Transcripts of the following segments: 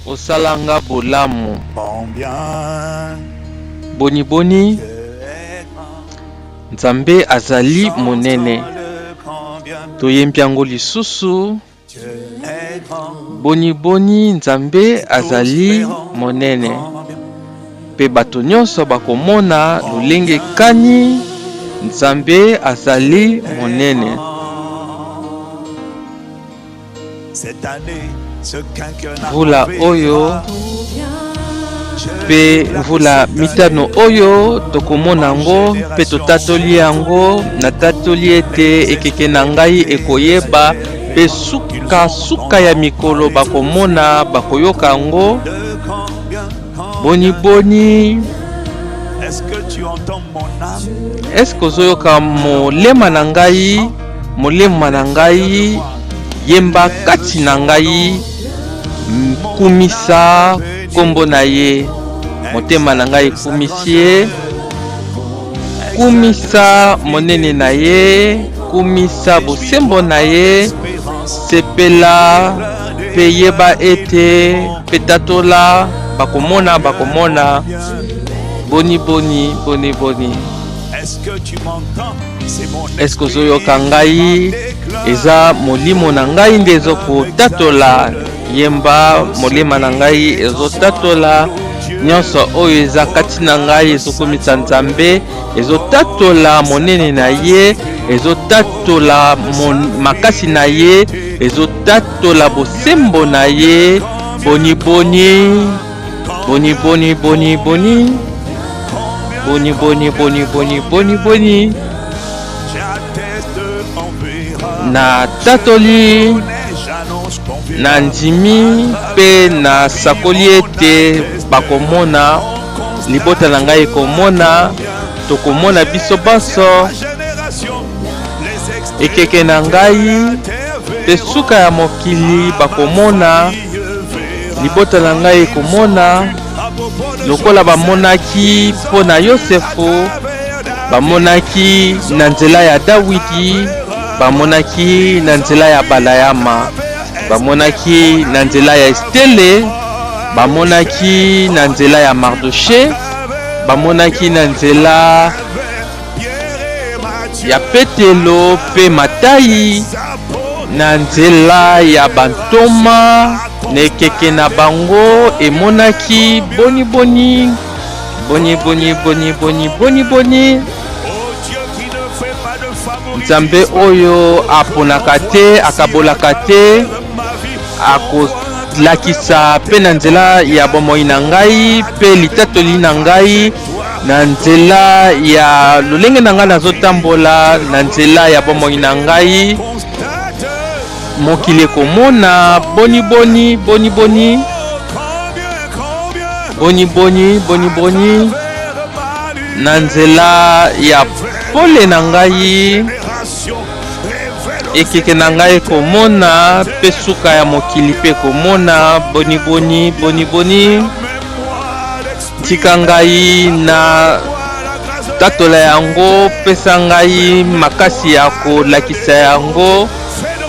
osalanga bolamu. Bon bien, Boni boni, Nzambe azali monene. Toyembi yango lisusu. Boni boni, Nzambe azali monene. Pe bato nyonso bakomona lolenge kani Nzambe azali monene. Vula oyo pe vula mitano oyo tokomona yango pe totatoli yango na tatoli ete ekeke na ngai ekoyeba pe suka ya mikolo bakomona bakoyoka yango. Boni boni, est-ce que ozoyoka molema na ngai, molema na ngai yemba kati na ngai, kumisa kombo na ye, motema na ngai kumisi ye, kumisa monene na ye, kumisa bosembo na ye, sepela pe yeba ete petatola bakomona. Boni boni, boni boni. Est-ce que ozoyoka ngai? Eza molimo na ngai nde ezokotatola, yemba molema na ngai ezotatola, nyonso oyo eza kati na ngai ezokomisa Nzambe, ezotatola monene na ye, ezotatola makasi na ye, ezotatola bosembo na ye. Boni boni, boni boni, boni boni, boni boni, boni boni, boni boni. Na tatoli, na ndimi pe na sakoli ete bakomona libota na ngai ekomona, tokomona biso baso ekeke na ngai pe suka ya mokili bakomona libota na ngai ekomona lokola bamonaki mpo na Yosefu, bamonaki na nzela ya Dawidi, bamonaki na nzela ya Balayama, bamonaki na nzela ya Estele, bamonaki na nzela ya Mardoche, bamonaki na nzela ya Petelo pe Matayi, na nzela ya bantoma nekeke na bango emonaki. Boni boni, boni boni, boni boni, boni boni. Nzambe oyo aponaka te, akabolaka te, akolakisa pe na nzela ya bomoi na ngai pe litatoli na ngai, na nzela ya lolenge na ngai nazotambola, na nzela ya bomoi na ngai mokili komona. Boni boni, boni boni, boni boni, boni boni. Na nzela ya pole na ngai ekeke na ngai komona pe suka ya mokili pe komona. Boni boni, boni boni. Tika ngai na tatola yango, pesa ngai makasi ya kolakisa yango,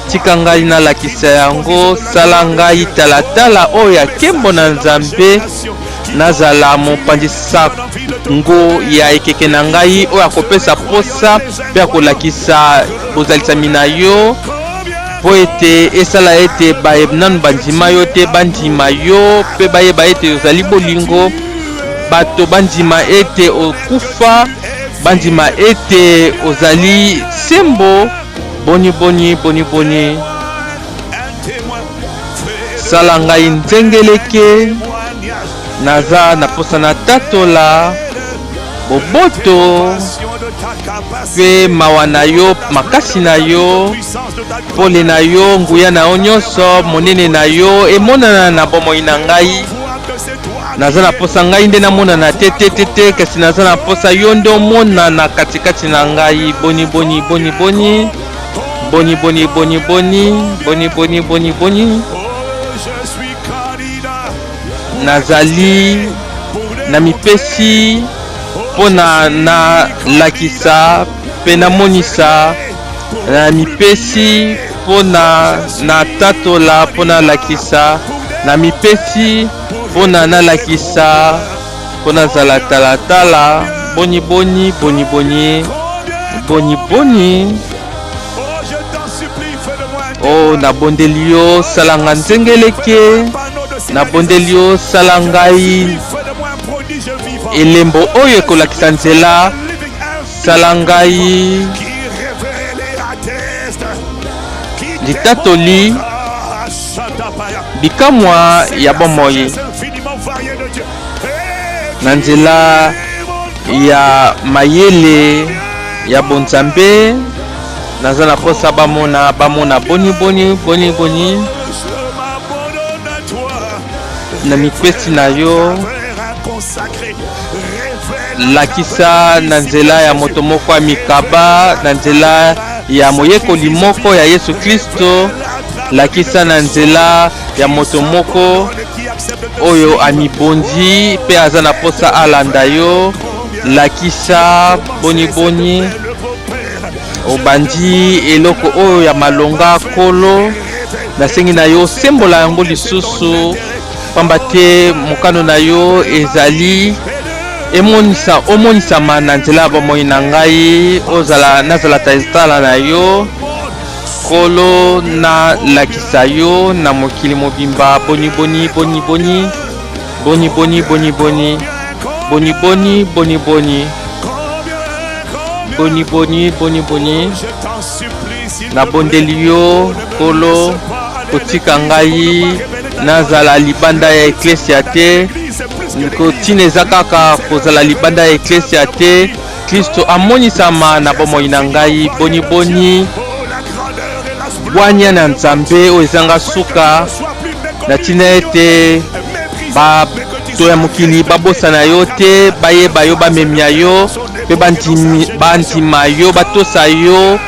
tika ngai na lakisa yango, sala ngai talatala oyo ya kembo na Nzambe, nazala mopanzisa ngo ya ekeke na ngai oyo akopesa posa pe akolakisa bozalisami na yo, po ete esala ete nanu bandima yo te, bandima yo pe bayeba ete ozali bolingo, bato bandima ete okufa, bandima ete ozali sembo. Boni boni, boni boni. Sala ngai nzengeleke, naza na posa na tatola boboto pe mawa na yo, makasi na yo, pole na yo, nguya na yo nyonso, monene na yo emonana na bomoi na ngai. Naza na posa ngai nde namonana te, kasi naza na posa yo nde omonana katikati na ngai. Boni boni, boni boni, boni boni, boni boni, boni boni, boni boni. Nazali na mipesi pona na lakisa pe na monisa, na mipesi pona na tatola pona lakisa na mipesi mpona nalakisa mpona zala talatala boni boni boni boni boni boni. Oh, nabondeli yo sala nga nzengeleke, nabondeli yo sala ngai elembo oyo ekolakisa nzela, sala ngai litatoli bikamwa ya bomoi na nzela ya mayele ya bonzambe. Naza na posa bamona boni boni boni boni na mipesi na yo, lakisa na nzela ya moto moko ya mikaba, na nzela ya moyekoli moko ya Yesu Kristo, lakisa na nzela ya moto moko oyo amibonzi pe aza na posa alanda yo, lakisa boni boni obandi eloko oyo ya malonga kolo. Nasengi na yo sembola yango lisusu, pamba te mokano na yo ezali omonisama na nzela ya bomoi na ngai, nazala tala na yo kolo, na lakisa yo na mokili mobimba. Boni boni boni boni boni boni boni boni boni boni boni boni boni boni boni boni. Nabondeli yo kolo, kotika ngai nazala libanda ya eklesia te, kotina eza kaka kozala libanda ya eklesia te. Kristo amonisama na bomoi na ngai. Boni boni bwanya na nzambe oyo ezanga suka, na tina ete bato ya mokili babosana yo te, bayeba yo, bamemia yo pe bandima yo, batosa yo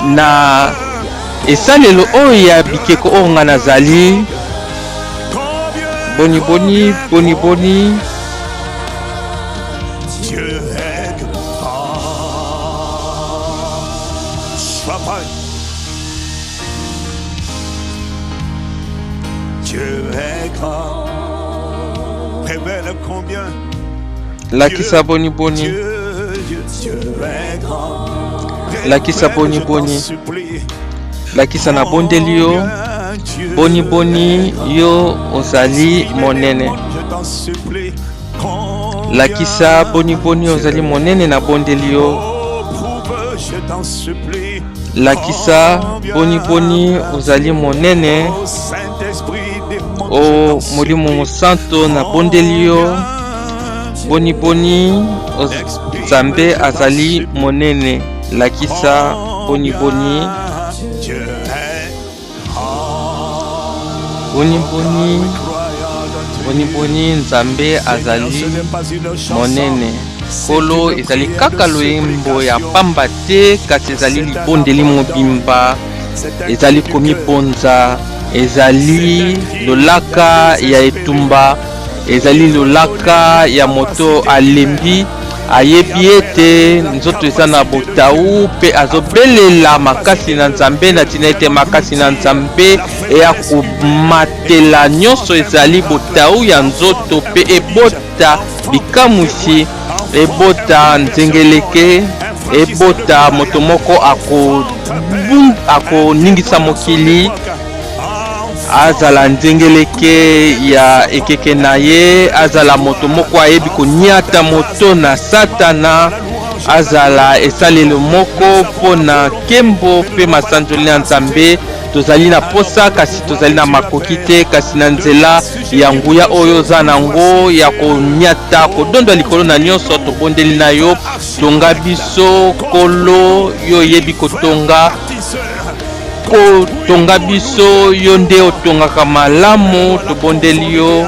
na esalelo oyo ya bikeko oyo nga nazali. Boni boni boni boni. Lakisa boni boni, lakisa boni boni, lakisa na bondeli yo boni boni, yo ozali monene. Lakisa boni boni, ozali monene na bondeli yo. Lakisa boni boni, ozali monene. O Molimo Santo na bondeli yo boni boni, Nzambe azali monene. Lakisa boni boni boni boni boni boni, Nzambe azali monene. Kolo ezali kaka loyembo ya pamba te, kasi ezali libondeli mobimba, ezali komibonza, ezali lolaka ya etumba, ezali lolaka ya moto alembi ayebi ete nzoto eza na botau pe azobelela makasi na Nzambe, na tina ete makasi na Nzambe eya komatela nyonso ezali botau ya nzoto pe ebota bikamusi, ebota nzengeleke, ebota moto moko akoningisa mokili, azala nzengeleke ya ekeke na ye, azala moto moko ayebi konyata moto na Satana, azala esalelo moko mpona kembo pe masanzoli na Nzambe. Tozali na posa kasi tozali na makoki te, kasi na nzela ya nguya oyo za nango ya konyata kodonda likolo na nyonso tobondeli na yo. Tonga biso kolo, yo yebi kotonga, kotonga biso yo nde otongaka malamu, tobondeli yo.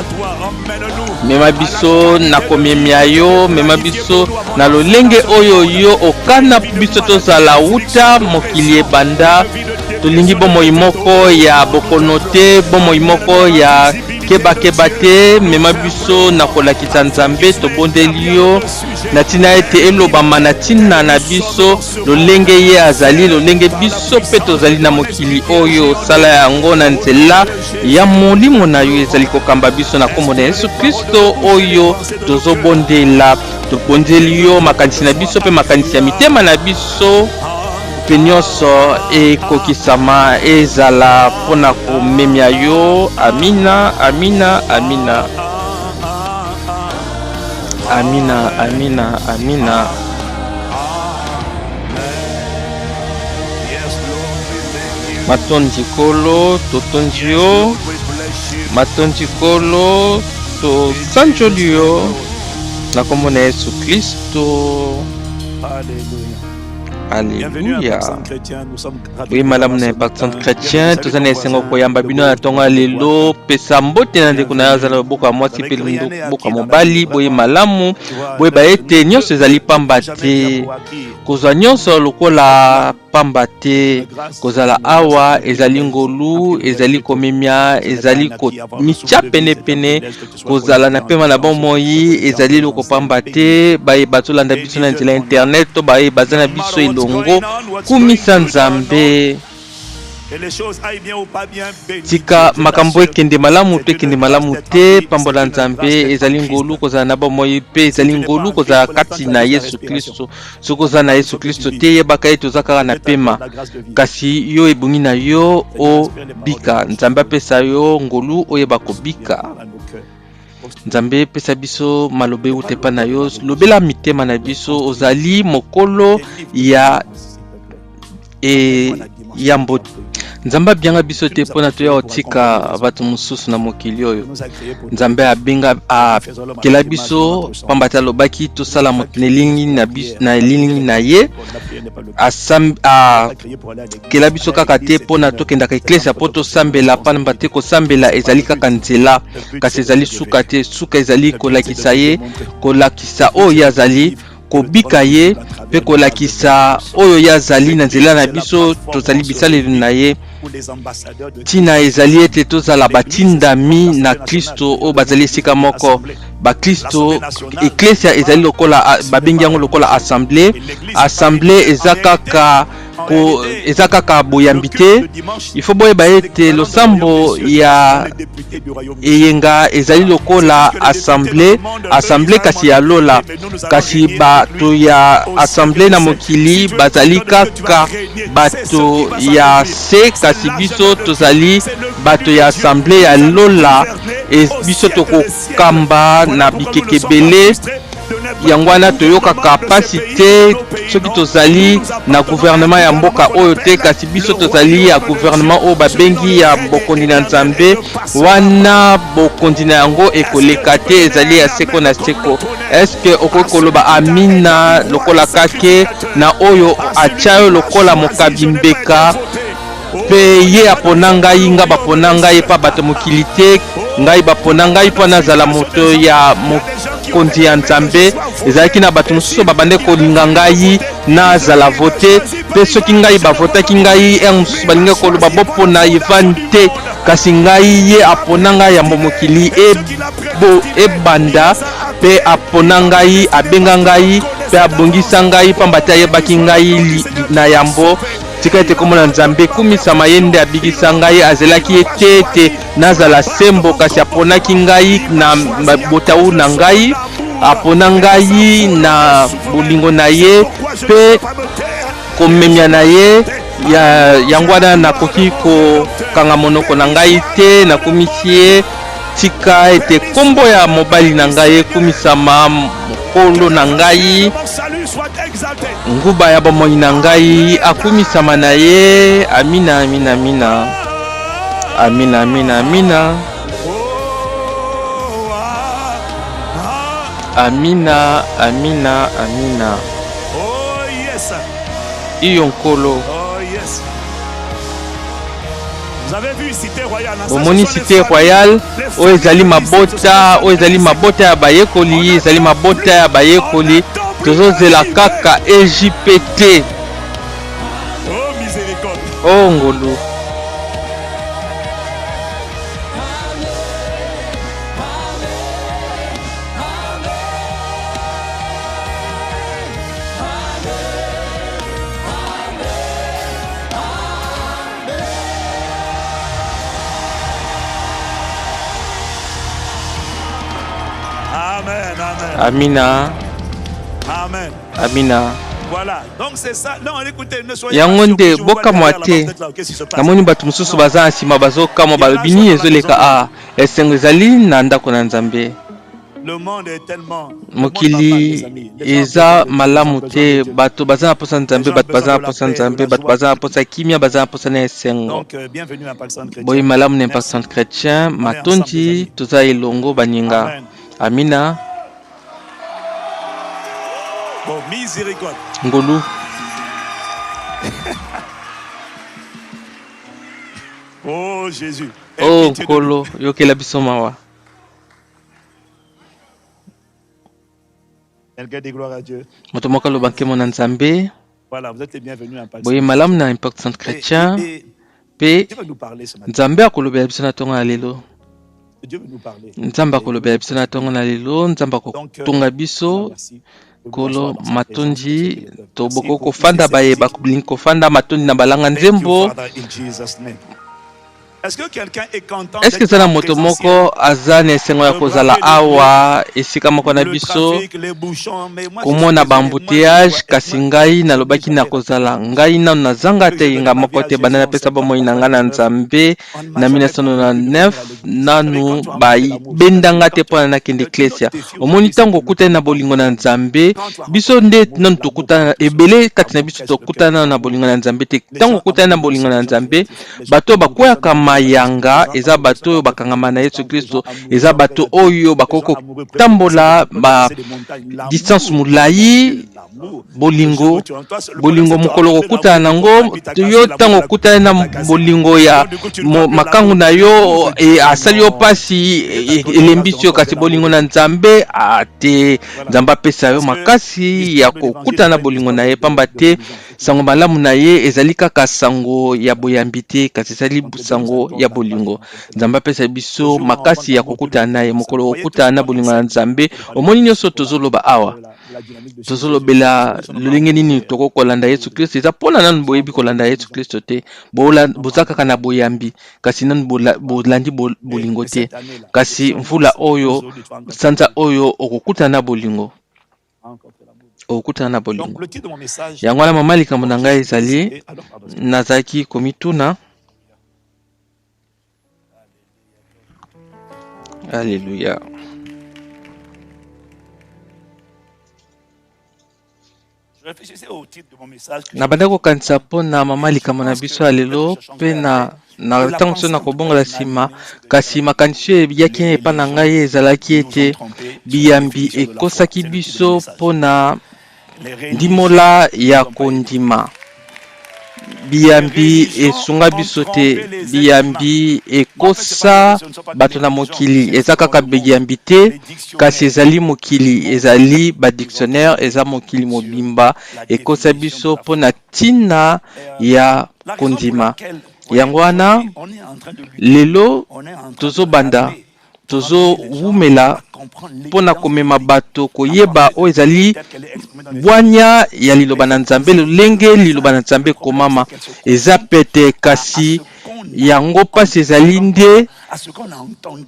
Mema biso na komemia yo, mema biso na lolenge oyo yo okana biso tozala uta mokili ebanda. Tolingi bomoi moko ya bokono te, bomoi moko ya keba te mema biso na kolakisa nzambe tobondeli yo na tina ete elobama na tina na biso lolenge ye azali lolenge biso mpe tozali na mokili oyo sala yango na nzela ya molimo na yo ezali kokamba biso na kombo na Yesu Kristo oyo tozobondela tobondeli yo makanisi na biso mpe makanisi ya mitema na biso mpe nyonso ekokisama ezala mpona komemia yo. Amina, amina, amina. Amina, amina, amina. Matondi kolo totondi yo, matondi kolo to sanjoli yo na kombo na Yesu Kristo. Alléluia. Oui, madame n'est pas tant chrétien. Tous les seigneurs koyamba bino na tonga lelo pesa mbote na ndeko na yazala boka mwasi pe lindo boka mobali boye malamu boye ba ete nyonso ezali pamba te kozwa nyonso lokola pamba te kozala awa ezali ngolu ezali komemia ezali ko micha pene pene kozala na pema na bomoi ezali loko pamba te baye batolanda biso na nzela internet to baye bazana biso elongo kumisa nzambe tika makambo ekende malamu to ekende malamu te pambola nzambe ezali ngolu kozala na bomoi pe ezali ngolu kozala kati na Yesu Kristo sokoza na Yesu Kristo te yebaka ete ozakaka na pema kasi yo ebungi na yo o bika nzambe apesa yo ngolu oyeba kobika nzambe pesa biso malobe utepa na yo lobela mitema na biso ozali mokolo ya yambo nzambe abianga biso te mpona toya otika bato mosusu na mokili oyo nzambe abenga akela biso pamba te alobaki tosala moto na elingi na ye akela biso kaka te mpona tokendaka eklesia mpo tosambela pamba te kosambela ezali kaka nzela kasi ezali suka te suka ezali kolakisa ye kolakisa oyo azali kobika ye pe kolakisa oyo yazali na nzela na biso tozali bisaleli na ye tina ezali ete tozala batindami na Kristo oyo bazali esika moko bakristo eklesia ezali lokola babengi yango lokola assemblée eza kaka boyambi te il faut boyeba ete losambo ya eyenga ezali lokola assemblée kasi ya lola kasi bato ya assemblée na mokili bazali kaka bato ya se kasi biso tozali bato ya assemblée ya lola biso tokokamba na bikekebele yango wana toyokaka pasi te soki tozali na gouvernement ya mboka oyo te kasi biso tozali ya gouvernement oyo babengi ya bokondi na nzambe wana bokondi na yango ekoleka te ezali ya seko na seko eske okoki koloba amina lokola kake na oyo atya yo lokola mokabi mbeka pe ye apona ngai nga bapona ngai pa bato mokili te ngai bapona ngai mpo nazala moto ya mokonzi ya nzambe ezalaki na bato mosusu babande kolinga ngai nazala vote pe soki ngai bavotaki ngai mosusu balinga koloba bopona Ivan te kasi ngai ye apona ngai yambo mokili ebanda pe apona ngai abenga ngai pe abongisa ngai pamba te ayebaki ngai na yambo tika ete komona nzambe kumisama ye nde abikisa ngai azelaki ete nazala sembo kasi aponaki ngai na botau na ngai apona ngai na bolingo na ye pe komemia na ye yango wana nakoki kokanga monoko na ngai te nakomisi ye tika ete kombo ya mobali na ngai ekumisama mokolo na ngai nguba ya bomoi na ngai akumisama na ye amina amina amina amina amina amina amina amina amina iyo nkolo omoni cité royale oyo ezali mabota ya bayekoli ezali mabota ya bayekoli tozozela kaka EJPT Amen, amen. Amina. Amen. Amina. Voilà. Donc c'est ça. Non, écoutez, ne soyez Yango pas nde surpris. Je vous vois boka derrière moite là-bas, qu'est-ce qui se passe? namoni bato mosusu baza nsima bazokama balobini ezoleka esengo ezali na ndako na Nzambe. Le monde est tellement Mokili eza malamu te, bato baza na posa Nzambe, bato baza na posa Nzambe, bato baza na posa kimia, baza na posa na esengo. Donc bienvenue à Impact Centre Chrétien. Boyi malamu na Impact Centre Chrétien, matondi toza elongo baninga. Amina. Bon, miséricorde. Ngolu. Oh Jésus. Oh Kolo, yokela biso mawa. Quelqu'un dit gloire à Dieu. Moto moko lobanke mo na Nzambe. Voilà, vous êtes les bienvenus à Impact. Boyi malamu na Impact Centre Chrétien. Pe Dieu veut nous parler ce matin. Nzambe akolobela biso na tonga na lelo. Dieu veut nous parler. Nzambe akolobela biso na tonga na lelo, Nzambe akotonga biso. Kolo matondi toboko kofanda baye bakubilingi kofanda matondi na balanga nzembo. Est-ce que quelqu'un est content? Est-ce que zana moto moko aza na esengo ya kozala awa esika moko na biso komona bambouteillage kasi ngai nalobaki na kozala ngai nanu nazanga te nga moko te bana napesa bomoi na ngai na Nzambe na 1999 nanu bendanga te mpona nakende eklesia. Omoni ntango okutani na bolingo na Nzambe biso nde nanu tokutana ebele kati na biso tokutana na bolingo na Nzambe te. Ntango okutani na bolingo na Nzambe bato bakweyaka mayanga eza bato oyo bakangama na Yesu Kristo, eza bato oyo bakoko tambola ba distance mulai bolingo mokolo kokutana nango yo ntango okutana na bolingo ya makangu na yo asali yo pasi elembisi yo kasi bolingo na Nzambe ate Nzambe apesa yo makasi ya kokutana na bolingo na ye pamba te sango malamu na ye ezali kaka sango ya boyambi te kasi ezali sango ya bolingo. Nzambe apesa biso makasi ya kokutana na ye mokolo kokutana na bolingo na Nzambe. Omoni nyonso tozoloba awa tozolobela lolenge nini tokokolanda Yesu Kristo eza mpona nanu boyebi kolanda Yesu Kristo te boza kaka na boyambi kasi nanu bolandi bolingo te kasi mvula oyo sanza oyo okokutana na bolingo okutana na bolingo. Yango wana mama likambo na ngai ezali nazalaki komituna. Alléluia. Na banda kokanisa mpona mama likambo na biso ya lelo mpe na ntango so na kobongola nsima kasi makanisi oyo eyaki epa na ngai ezalaki ete biyambi ekosaki biso mpona ndimola ya kondima. Biyambi esunga biso te, biyambi ekosa bato na mokili eza kaka biyambi te kasi ezali mokili ezali ba dictionnaire eza mokili mobimba ekosa biso mpona ntina ya kondima. Yango wana lelo tozobanda tozowumela mpona komema bato koyeba oyo ezali bwanya ya liloba na Nzambe lolenge liloba na Nzambe komama eza pete kasi yango pasi ezali nde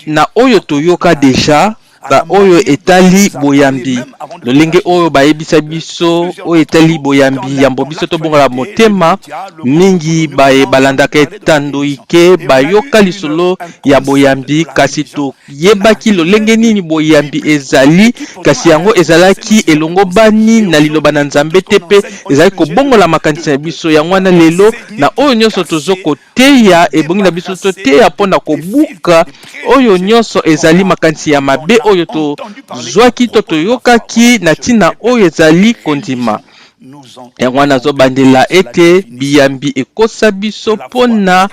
na oyo toyoka deja ba oyo etali boyambi lolenge oyo bayebisa biso oyo etali boyambi yambo biso tobongola motema mingi balandaka etando ike bayoka lisolo ya boyambi kasi toyebaki lolenge nini boyambi ezali kasi yango ezalaki elongo bani na liloba na Nzambe te pe ezali kobongola makanisi ya biso yango wana lelo na oyo nyonso tozokoteya ebongi na biso toteya mpona kobuka oyo nyonso ezali makanisi ya mabe oyo tozwaki to toyokaki na ntina oyo ezali kondima. Yango wana azobandela ete biyambi ekosa biso mpona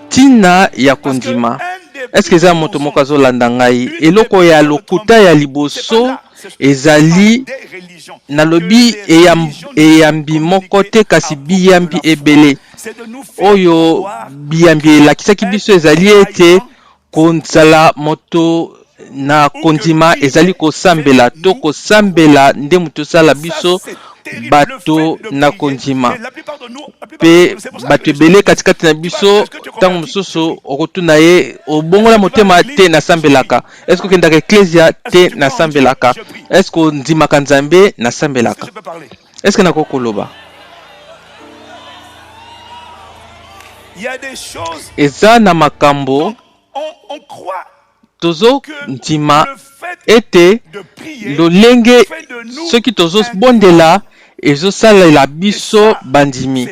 ntina ya kondima. Eske eza moto moko azolanda ngai? Eloko ya lokuta ya liboso ezali nalobi eyambi moko te kasi biyambi ebele oyo biyambi elakisaki biso ezali ete kozala moto na kondima ezali kosambela to kosambela nde mutu sala biso bato na kondima pe bato ebele katikati na biso ntango mosusu okotuna ye obongola motema te nasambelaka eske okendaka eklesia te nasambelaka eske ondimaka nzambe nasambelaka eske nakokoloba eza na makambo tozo ndima ete lolenge soki tozo bondela ezosalela biso bandimi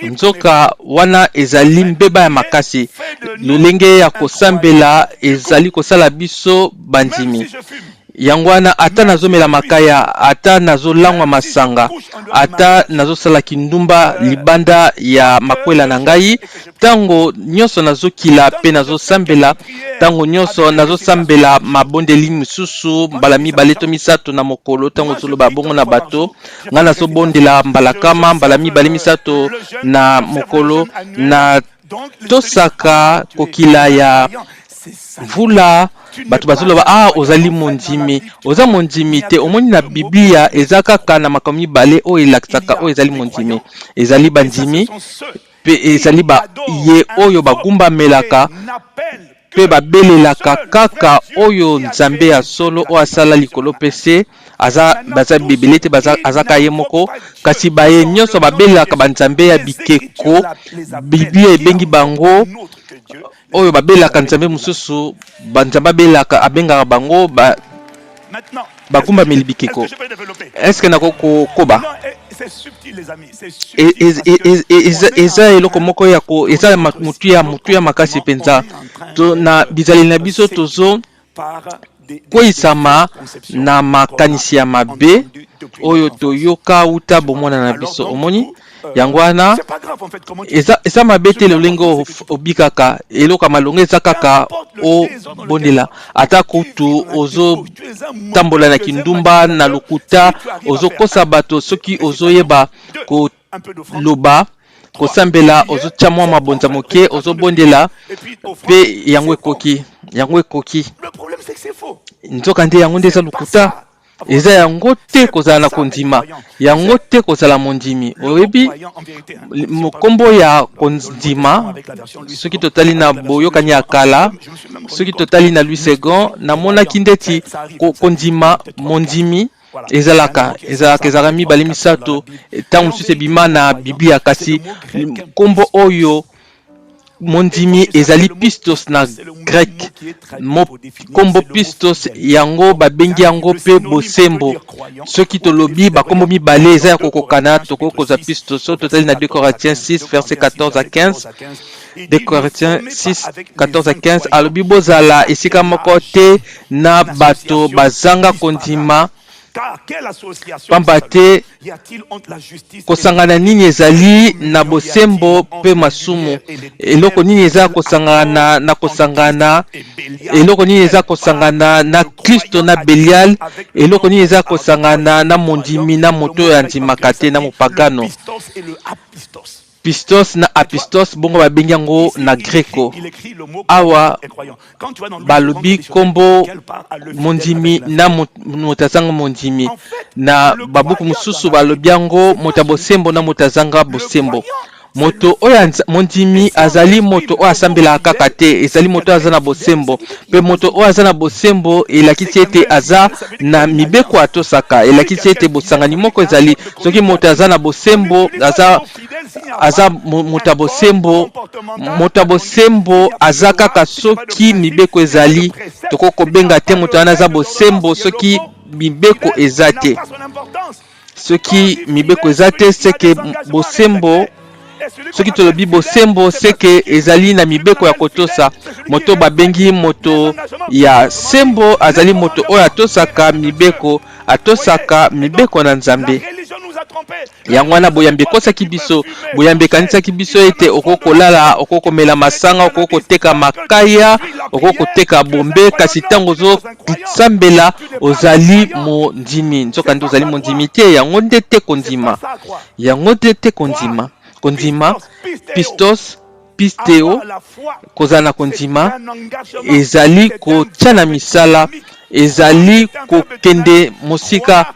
nzoka wana ezali mbeba ya makasi lolenge ya kosambela ezali kosala biso bandimi yango wana ata nazomela makaya ata nazolangwa masanga ata nazosala kindumba libanda ya makwela na ngai tango nyonso nazokila pe nazosambela tango nyonso nazosambela mabondeli misusu mbala mibale to misato na mokolo tango zoloba bongo na bato nga nazobondela mbalakama mbala mibale misato na mokolo na tosaka kokila ya vula bato bazoloba ozali mondimi oza mondimi te omoni na biblia eza kaka na makambo mibale oyo elakisaka oyo ezali mondimi ezali bandimi pe ezali ye oyo bagumbamelaka pe babelelaka kaka oyo nzambe ya solo oyo asala likolo pe se baza bibele te azaka ye moko kasi baye nyonso babelelaka banzambe ya bikeko biblia ebengi bango oyo babelaka nzambe mosusu banzambe abengaka bango bagumbameli bikeko eske nakokoba eza eloko moko eza mutu ya makasi mpenza na bizaleli na biso tozo kweyisama na makanisi ya mabe oyo toyoka uta bomona na biso omoni yango wana eza mabe te lolenge obikaka eloko malongo eza kaka obondela ata kutu ozotambola na kindumba na lokuta ozokosa bato soki ozoyeba koloba kosambela ozotia mwa mabonza moke ozobondela pe yango ekoki nzoka nde yango nde eza lokuta eza yango te kozala na kondima yango te kozala mondimi oyebi mokombo ya kondima soki totali na boyokani ya kala soki totali na Louis II namonaki ndeti kondima mondimi ezalaka mibale misato ntango mosusu ebima na biblia kasi nkombo oyo mondimi ezali pistos na grec kombo pistos yango babengi yango pe bosembo soki tolobi bakombo mibale eza ya kokokana tokokoza pistos so totali na 2 Corinthiens 6 verset 14 à 15 2 Corinthiens 6 14 à 15 alobi bozala esika moko te na bato bazanga kondima pamba te kosangana nini ezali na bosembo pe masumu eloko nini eza kosangana na kosangana eloko nini eza kosangana na Kristo na Belial eloko nini eza kosangana na mondimi na moto ya ndimaka te na mopagano pistos na apistos bongo babengi yango na greko awa balobi kombo mondimi na moto azanga mondimi na babuku mosusu balobi yango moto ya bosembo na moto azanga bosembo moto oyo mondimi azali moto oyo asambelaka kaka te ezali moto aza na bosembo pe moto oyo aza na bosembo elakisi ete aza na mibeko atosaka elakisi ete bosangani moko ezali soki moto aza na bosembo aza moto ya bosembo aza kaka soki mibeko ezali tokokobenga te moto wana aza bosembo soki mibeko eza te soki mibeko eza te seke bosembo soki tolobi bosembo seke ezali na mibeko ya kotosa moto babengi moto ya sembo azali moto oyo atosaka mibeko na nzambe yango wana boyambe ekosaki biso boyambe ekanisaki biso ete okokolala okokomela masanga okokoteka makaya okokoteka bombe kasi ntango ozosambela ozali mondimi nzoka nde ozali mondimi te yango nde te kondima kondima pistos piste o kozala na kondima ezali kotia na misala ezali kokende mosika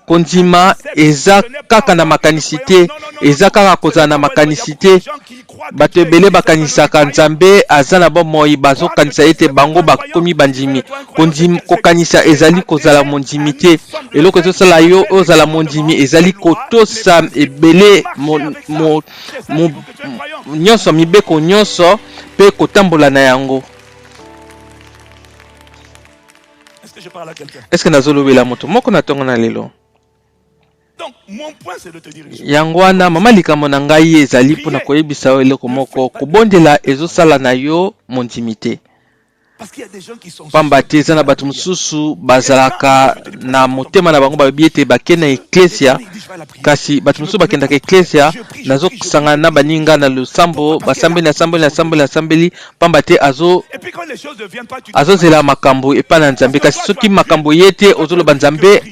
kondima eza kaka na makanisi te eza kaka kozala na makanisi te bato ebele bakanisaka nzambe aza na bomoi bazokanisa ete bango bakomi bandimi kokanisa ezali kozala mondimi te eloko ezosala yo ozala mondimi ezali kotosa ebele nyonso mibeko nyonso mpe kotambola na yango. Est-ce que nazolobela moto moko na tongo na lelo? Donc, mon point, c'est de te dire yango wana mama likambo na ngai ezali mpona koyebisa yo eloko moko kobondela ezosala na yo mondimi te pamba te eza na bato mosusu bazalaka na motema na bango bayebi ete bakende na eklesia kasi bato mosusu bakendaka eklesia nazosangana na baninga na losambo basambeli pamba te azozela makambo epai na nzambe kasi soki makambo ye te ozoloba nzambe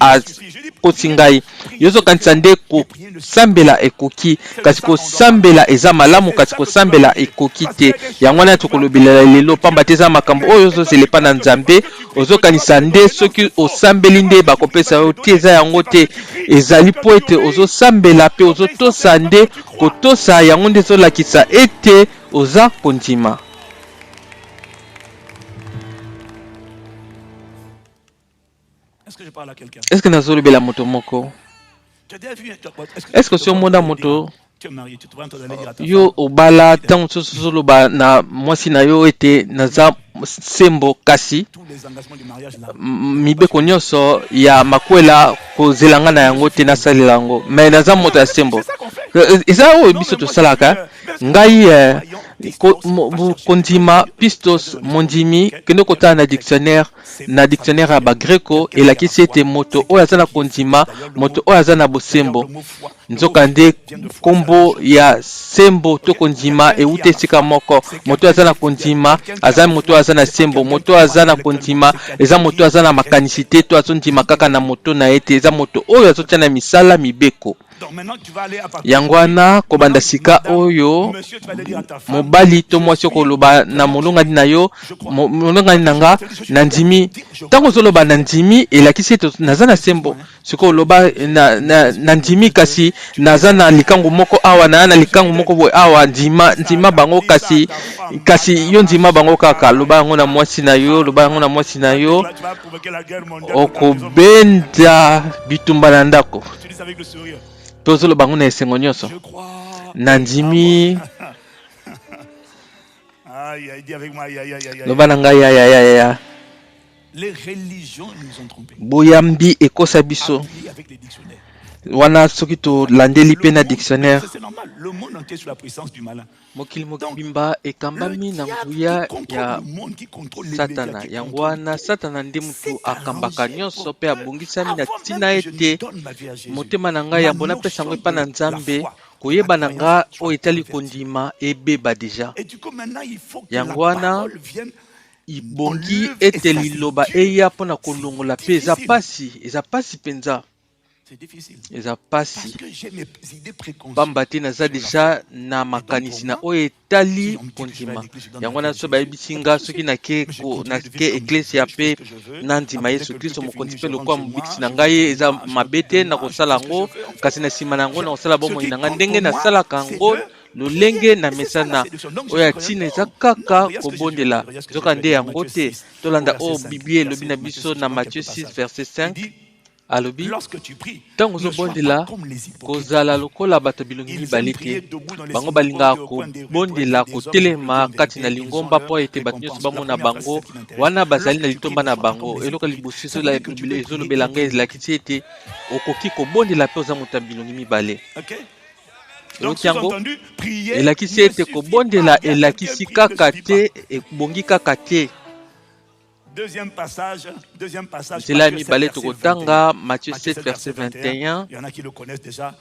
kosi ngai yozokanisa nde kosambela ekoki kasi kosambela eza malamu kasi kosambela ekoki te yango wana tokolobela lelo pamba te eza makambo oyo ozozela epai na nzambe ozokanisa nde soki osambeli nde bakopesa yo te eza yango te ezali po ete ozosambela mpe ozotosa nde kotosa yango nde ezolakisa ete oza kondima. Est-ce que nazolobela moto moko? Est-ce que sur mona moto yo obala tango soloba na mwasi na yo ete naza sembo kasi mibeko nyonso ya makwela kozelanga na yango te nasalela yango mais naza moto ya sembo eza oyo biso tosalaka ngai kondima pistos mondimi kende kotala na dictionnaire ya bagreco elakisi ete moto oyo aza na kondima moto oyo aza na bosembo nzoka nde kombo ya sembo to kondima euti esika moko moto aza na kondima aza moto aza na sembo moto aza na kondima eza moto aza na makanisi te to azondima kaka na moto na ete eza moto oyo azotia na misala mibeko. Yango wana kobanda sika oyo mobali to mwasi koloba na molongani na yo molongani nanga na ndimi tango zoloba na ndimi elakisi ete naza na sembo siko loba na ndimi kasi naza na likango moko awa na likango moko boy awa ndima bango kasi yo ndima bango kaka loba yango na mwasi na yo loba yango na mwasi na yo okobenda bitumba na ndako tozolo bango na esengo nyonso na ndimi loba na ngai ya boyambi ekosa biso wana soki tolandeli mpe na dictionnaire mokili mobimba ekambami na nguya ya satana yango wana satana nde mutu akambaka nyonso mpe abongisami na ntina ete motema na ngai yambo napesa yango epai na nzambe koyeba na nga oyo etali kondima ebeba deja yango wana ibongi ete liloba eya mpona kolongola mpe eza pasi mpenza eza pasi pamba te naza deja na makanisi na oyo etali kondima yango wana so bayebisi nga soki nake eklesia mpe nandima yesu kristo mokonzi mpe lokola mobikisi na ngai eza mabe te na kosala yango kasi na nsima na yango na kosala bomoi na ngai ndenge nasalaka yango lolenge na mesana oyo atina eza kaka kobondela nzoka nde yango te tolanda oyo biblia elobi na biso na Matthieu 6 verset 5 alobi ntango ozobondela kozala lokola bato bilongi mibale te bango balingaka kobondela kotelema kati na lingomba mpo ete bato nyonso bamona bango wana bazali na litomba na bango eloko liboso ezolobela ngai elakisi ete okoki kobondela mpe oza moto ya bilongi mibale eloko yango elakisi ete kobondela elakisi kaka te ebongi kaka te. Deuxième passage. C'est là mibale tokotanga Matthieu 7 verset 21. Il y en a qui le connaissent déjà.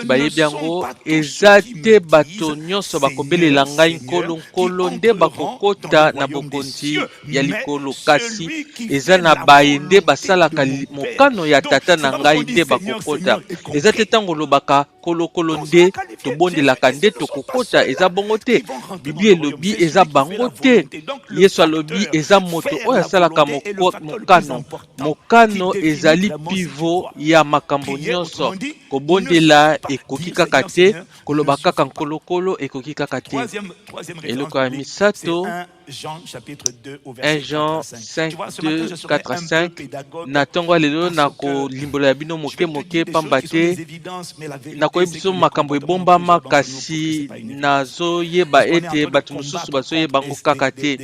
Bayebiango ezate bato nyonso bakobelela ngai nkolo nde bakokota na bokonzi ya likolo kasi eza na baye nde basalaka mokano ya tata na ngai nde bakokota. Ezate tango lobaka kolokolo nde tobondelaka nde tokokota eza bongo te. Biblia elobi eza bango te. Yesu alobi eza moto oyo asalaka mokano. Mokano ezali pivo ya makambo nyonso. Kobondela ekoki kaka te, koloba kaka nkolokolo ekoki kaka te. Eloko ya misato 1 Jean 5, 2, 4 à 5. Na tongo lelo na ko limbola ya bino moke moke pamba te. Na ko ebiso makambo ebombama kasi nazo yeba ete batu mosusu baso yeba ngo kaka te.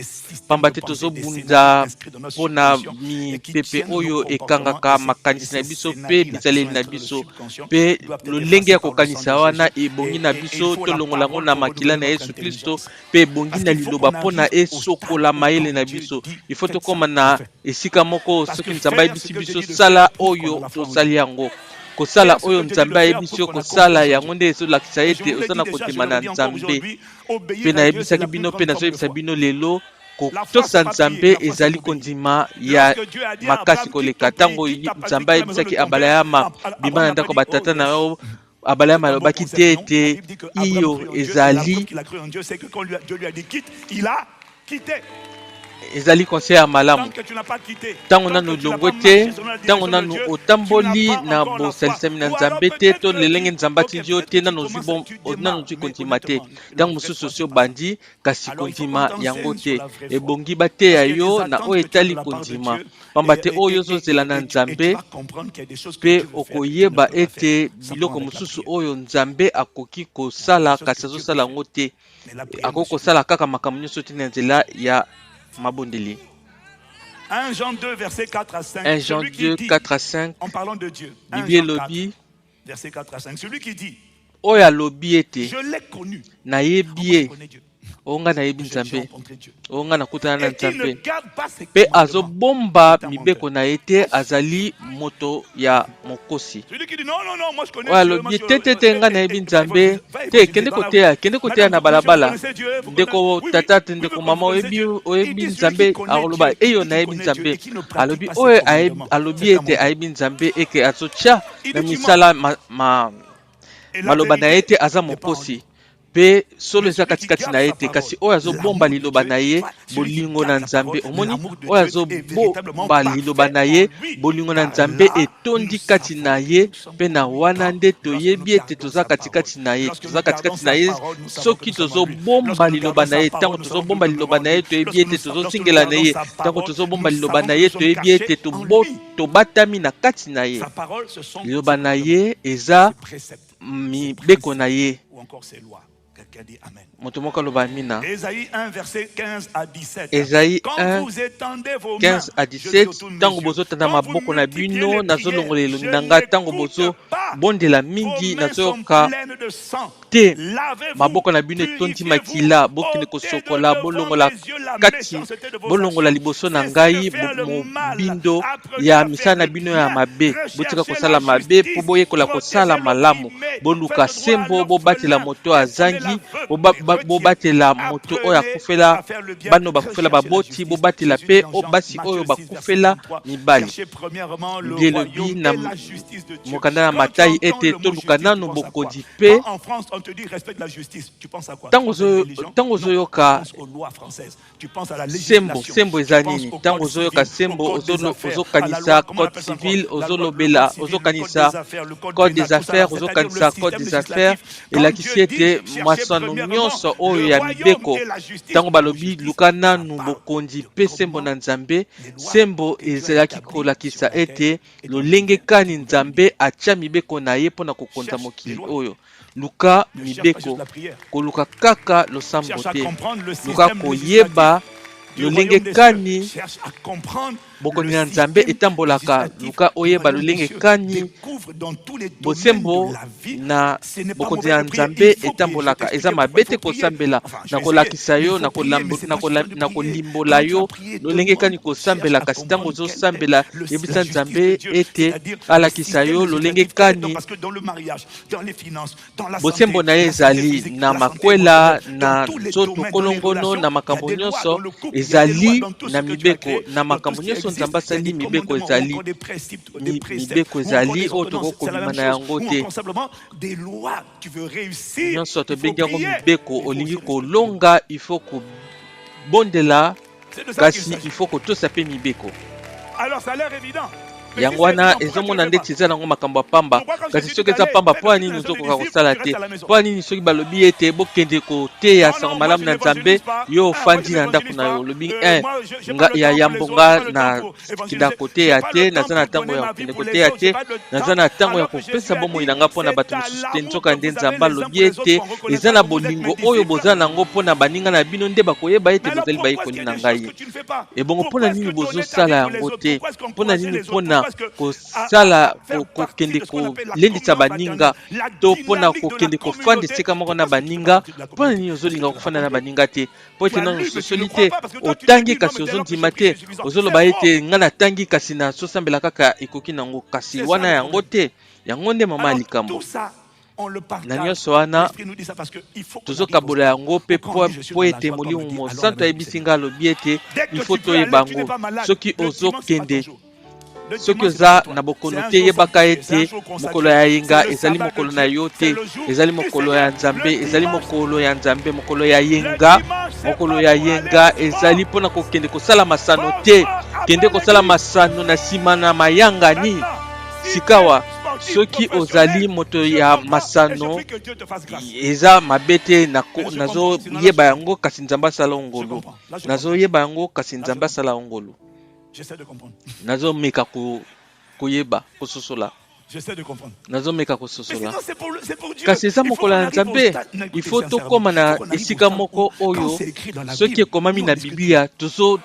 Pamba te tozo bunda pona mi pepe oyo ekangaka makanisi na biso pe bizaleli na biso. Pe lolenge ya kokanisa wana ebongi na biso tolongola ngo na makila na Yesu Kristo pe bongi na liloba pona sokola maele na biso. Il faut tokoma na esika moko soki nzambe ayebisi biso sala oyo tosali yango. Kosala oyo nzambe ayebisi yo kosala yango nde ezolakisa ete oza na kotema na nzambe. Pe nayebisaki bino pe nazoyebisa bino lelo kotosa nzambe ezali kondima ya makasi koleka. Ntango nzambe ayebisaki Abrahama bima na ndako batata na yo, Abraham alobaki te ete iyo ezali ezali conseil ya malamu. Tango nanu longo te, tango nanu otamboli na bosalisami na nzambe te, to lelenge nzambe atindi yo te, nanu zwi kontima te. Tango mosusu osi obandi kasi kontima yango te. Ebongi bateya yo na oyo etali kontima. Pamba te oyo ozozela na nzambe pe okoyeba ete biloko mosusu oyo nzambe akoki kosala kasi azosala yango te. Akoki kosala kaka makambo nyonso te na nzela ya mabondeli. 1 Jean 2, verset 4 à 5. 1 Jean 2, 4 à 5. En parlant de Dieu. Biblia lobi, verset 4 à 5. Celui qui dit, oya lobi ete, je l'ai connu. nayebi onga nayebi nzambe, onga nakutana na nzambe. Pe azobomba mibeko na ete azali moto ya mokosi. Oya lobi te nga nayebi nzambe, te kende koteya na balabala. Ndeko tata te ndeko mama oyebi nzambe akoloba eyo nayebi nzambe. Alobi oyo alobi ete ayebi nzambe eke azotia na misala maloba na ete aza mokosi. Pe solo eza katikati na ye te, kasi oyo azobomba liloba na ye bolingo na nzambe. Omoni oyo azobomba liloba na ye bolingo na nzambe etondi kati na ye. Pe na wana nde toyebi ete toza katikati na ye. Toza katikati na ye soki tozobomba liloba na ye. Tango tozobomba liloba na ye toyebi ete tozosingela na ye. Tango tozobomba liloba na ye toyebi ete tobatami na kati na ye. Liloba na ye eza mibeko na ye. Quelqu'un dit Amen. Ésaïe 1, verset 15 à 17. Ésaïe 1, 15 à 17. Tango bozo tanda maboko na bino nazolongolelo nanga tango bozo bondela mingi nazoyoka te maboko na bino etondi makila bokende kosokola bolongola kati bolongola liboso na ngai mobindo ya misala na bino ya mabe botika kosala mabe po boyekola kosala malamu boluka sembo bobatela moto azangi bobatela moto oyo akufela bano bakufela baboti bobatela pe basi oyo bakufela mibali bielobi na mokanda na matai ete toluka nano bokondi pe tango ozoyoka sembo eza nini tango ozoyoka sembo ozokanisa code civil ozolobela ozokanisa code des affaires ozokanisa code des affaires elakisi ete masano nyonso oyo ya mibeko tango balobi luka nanu bokondi pe sembo na nzambe sembo ezalaki kolakisa ete lolenge kani nzambe atia mibeko na ye mpona kokonza mokili oyo luka mibeko koluka kaka losambo te luka koyeba lolenge kani bokondi na nzambe etambolaka luka oyeba lolenge kani bosembo na bokondi na nzambe etambolaka eza mabe te kosambela na kolakisa yo na kolimbola yo lolenge kani kosambela kasi ntango ozosambela yebisa nzambe ete alakisa yo lolenge kani bosembo na ye ezali na makwela na nzoto kolongono na makambo nyonso ezali na mibeko na makambo nyonso nzambe asali mibeko ezali oyo toko c'est la même komima na chose. yango Ou te. encore simplement des lois. Tu veux réussir, Nyonso il faut tobengi yango prier. mibeko Il faut olingi aussi respecter Dieu. kolonga il faut kobondela C'est de ça qu'il kasi s'agit. il faut kotosa pe mibeko. Alors ça a l'air évident. Mais si Yango c'est wana évident, pourquoi tu ezomona le fais ndeti eza nango makambo ya pamba Pourquoi quand kasi Jésus soki dit eza d'aller pamba faire mpo ya des nini disciples, ozokoka tu kosala restes te à la maison. mpo ya nini soki balobi ete bokende koteya Non, sango non, moi malamu je na n'évangélise nzambe pas. yo Moi ofandi je na ndako n'évangélise na yo pas. olobi Moi j'ai pas le ya temps pour yambo les autres, nga j'ai pas le temps na pour kenda évangéliser. koteya J'ai pas te le temps naza na pour ntango donner ya ma vie kokende pour les koteya autres, j'ai te pas le naza temps. na ntango ya Alors que Jésus kopesa a bomoi dit, na nga mpo na bato c'est à mosusu te l'amour nzoka que nde vous avez nzambe les uns alobi pour les autres ete qu'on eza reconnaîtra na que vous êtes mes bolingo oyo disciples. boza nango mpo na baninga na bino nde bakoyeba ete Mais alors bozali pourquoi est-ce bayekoli qu'il y na a des choses ngai que tu ne fais pas? ebongo mpo Pourquoi na est-ce que nini donner ta vie bozosala pour les yango autres? te Pourquoi est-ce mpo na qu'encourager nini les mpo autres? na Pourquoi est-ce que kosala faire partie kokende de ce qu'on appelle la kolendisa communion baninga fraternelle, la to mpo na dynamique de la kokende kofanda communauté? esika moko na Pourquoi est-ce que tu ne fais pas baninga partie de la mpo na communauté? nini Parce que ozolinga tu n'as pas kofanda na compris. baninga te mpo Tu ete as nano lu, mais tu ne sosoli crois te pas parce que toi tu te otangi dis non, kasi mais dès lors que j'ai ozondima pris, te c'est suffisant. ozoloba C'est ete faux. nga natangi kasi nazosambela kaka ekoki nango kasi C'est ça wana le yango problème. te yango nde mama ya Alors likambo tout ça, on le na partage. nyonso wana L'Esprit nous dit ça parce qu'il faut qu'on arrive au tozokabola stade yango où mpe quand on dit je suis mpo dans la ete joie, comme on molimo dit, allons à la mosantu maison du ayebisi Seigneur. nga alobi ete Dès que il faut tu peux aller, toyeba tu n'es yango pas malade. soki Le dimanche, c'est pas ton ozokende jour. Le soki dimanche, c'est pas oza pour na toi. bokono C'est un te jour yebaka sanctifié, c'est un ete jour mokolo consacré. ya C'est yenga le ezali sabbat de mokolo na Dieu. yo C'est te le jour ezali du mokolo ya Seigneur. nzambe Le ezali dimanche, mokolo ya nzambe mokolo ya le yenga dimanche, c'est mokolo pas ya pour aller yenga au ezali sport. mpona kokende kosala masano Sport, te sport, kende après kosala l'église. masano na nsima na mayangani Maintenant, si tu es sikawa sportif soki professionnel, ozali moto je ya comprends et je masano prie que Dieu te fasse grâce. eza mabe te Mais je comprends, sinon là je nazoyeba comprends. yango kasi nzambe asala Je ongolu comprends. Là je comprends. nazoyeba yango kasi Là je nzambe asala comprends. ongolu J'essaie de comprendre. nazomeka koyeba kososola J'essaie de comprendre. nazomeka Mais kososola sinon c'est pour Dieu. kasi eza Il faut mokolo qu'on ya arrive au nzambe stade. Non, il écoutez, faut sincèrement, tokóma il faut na qu'on arrive au esika stade moko où, quand oyo c'est écrit dans la soki Bible, ekomami nous, na on discute. biblia tozo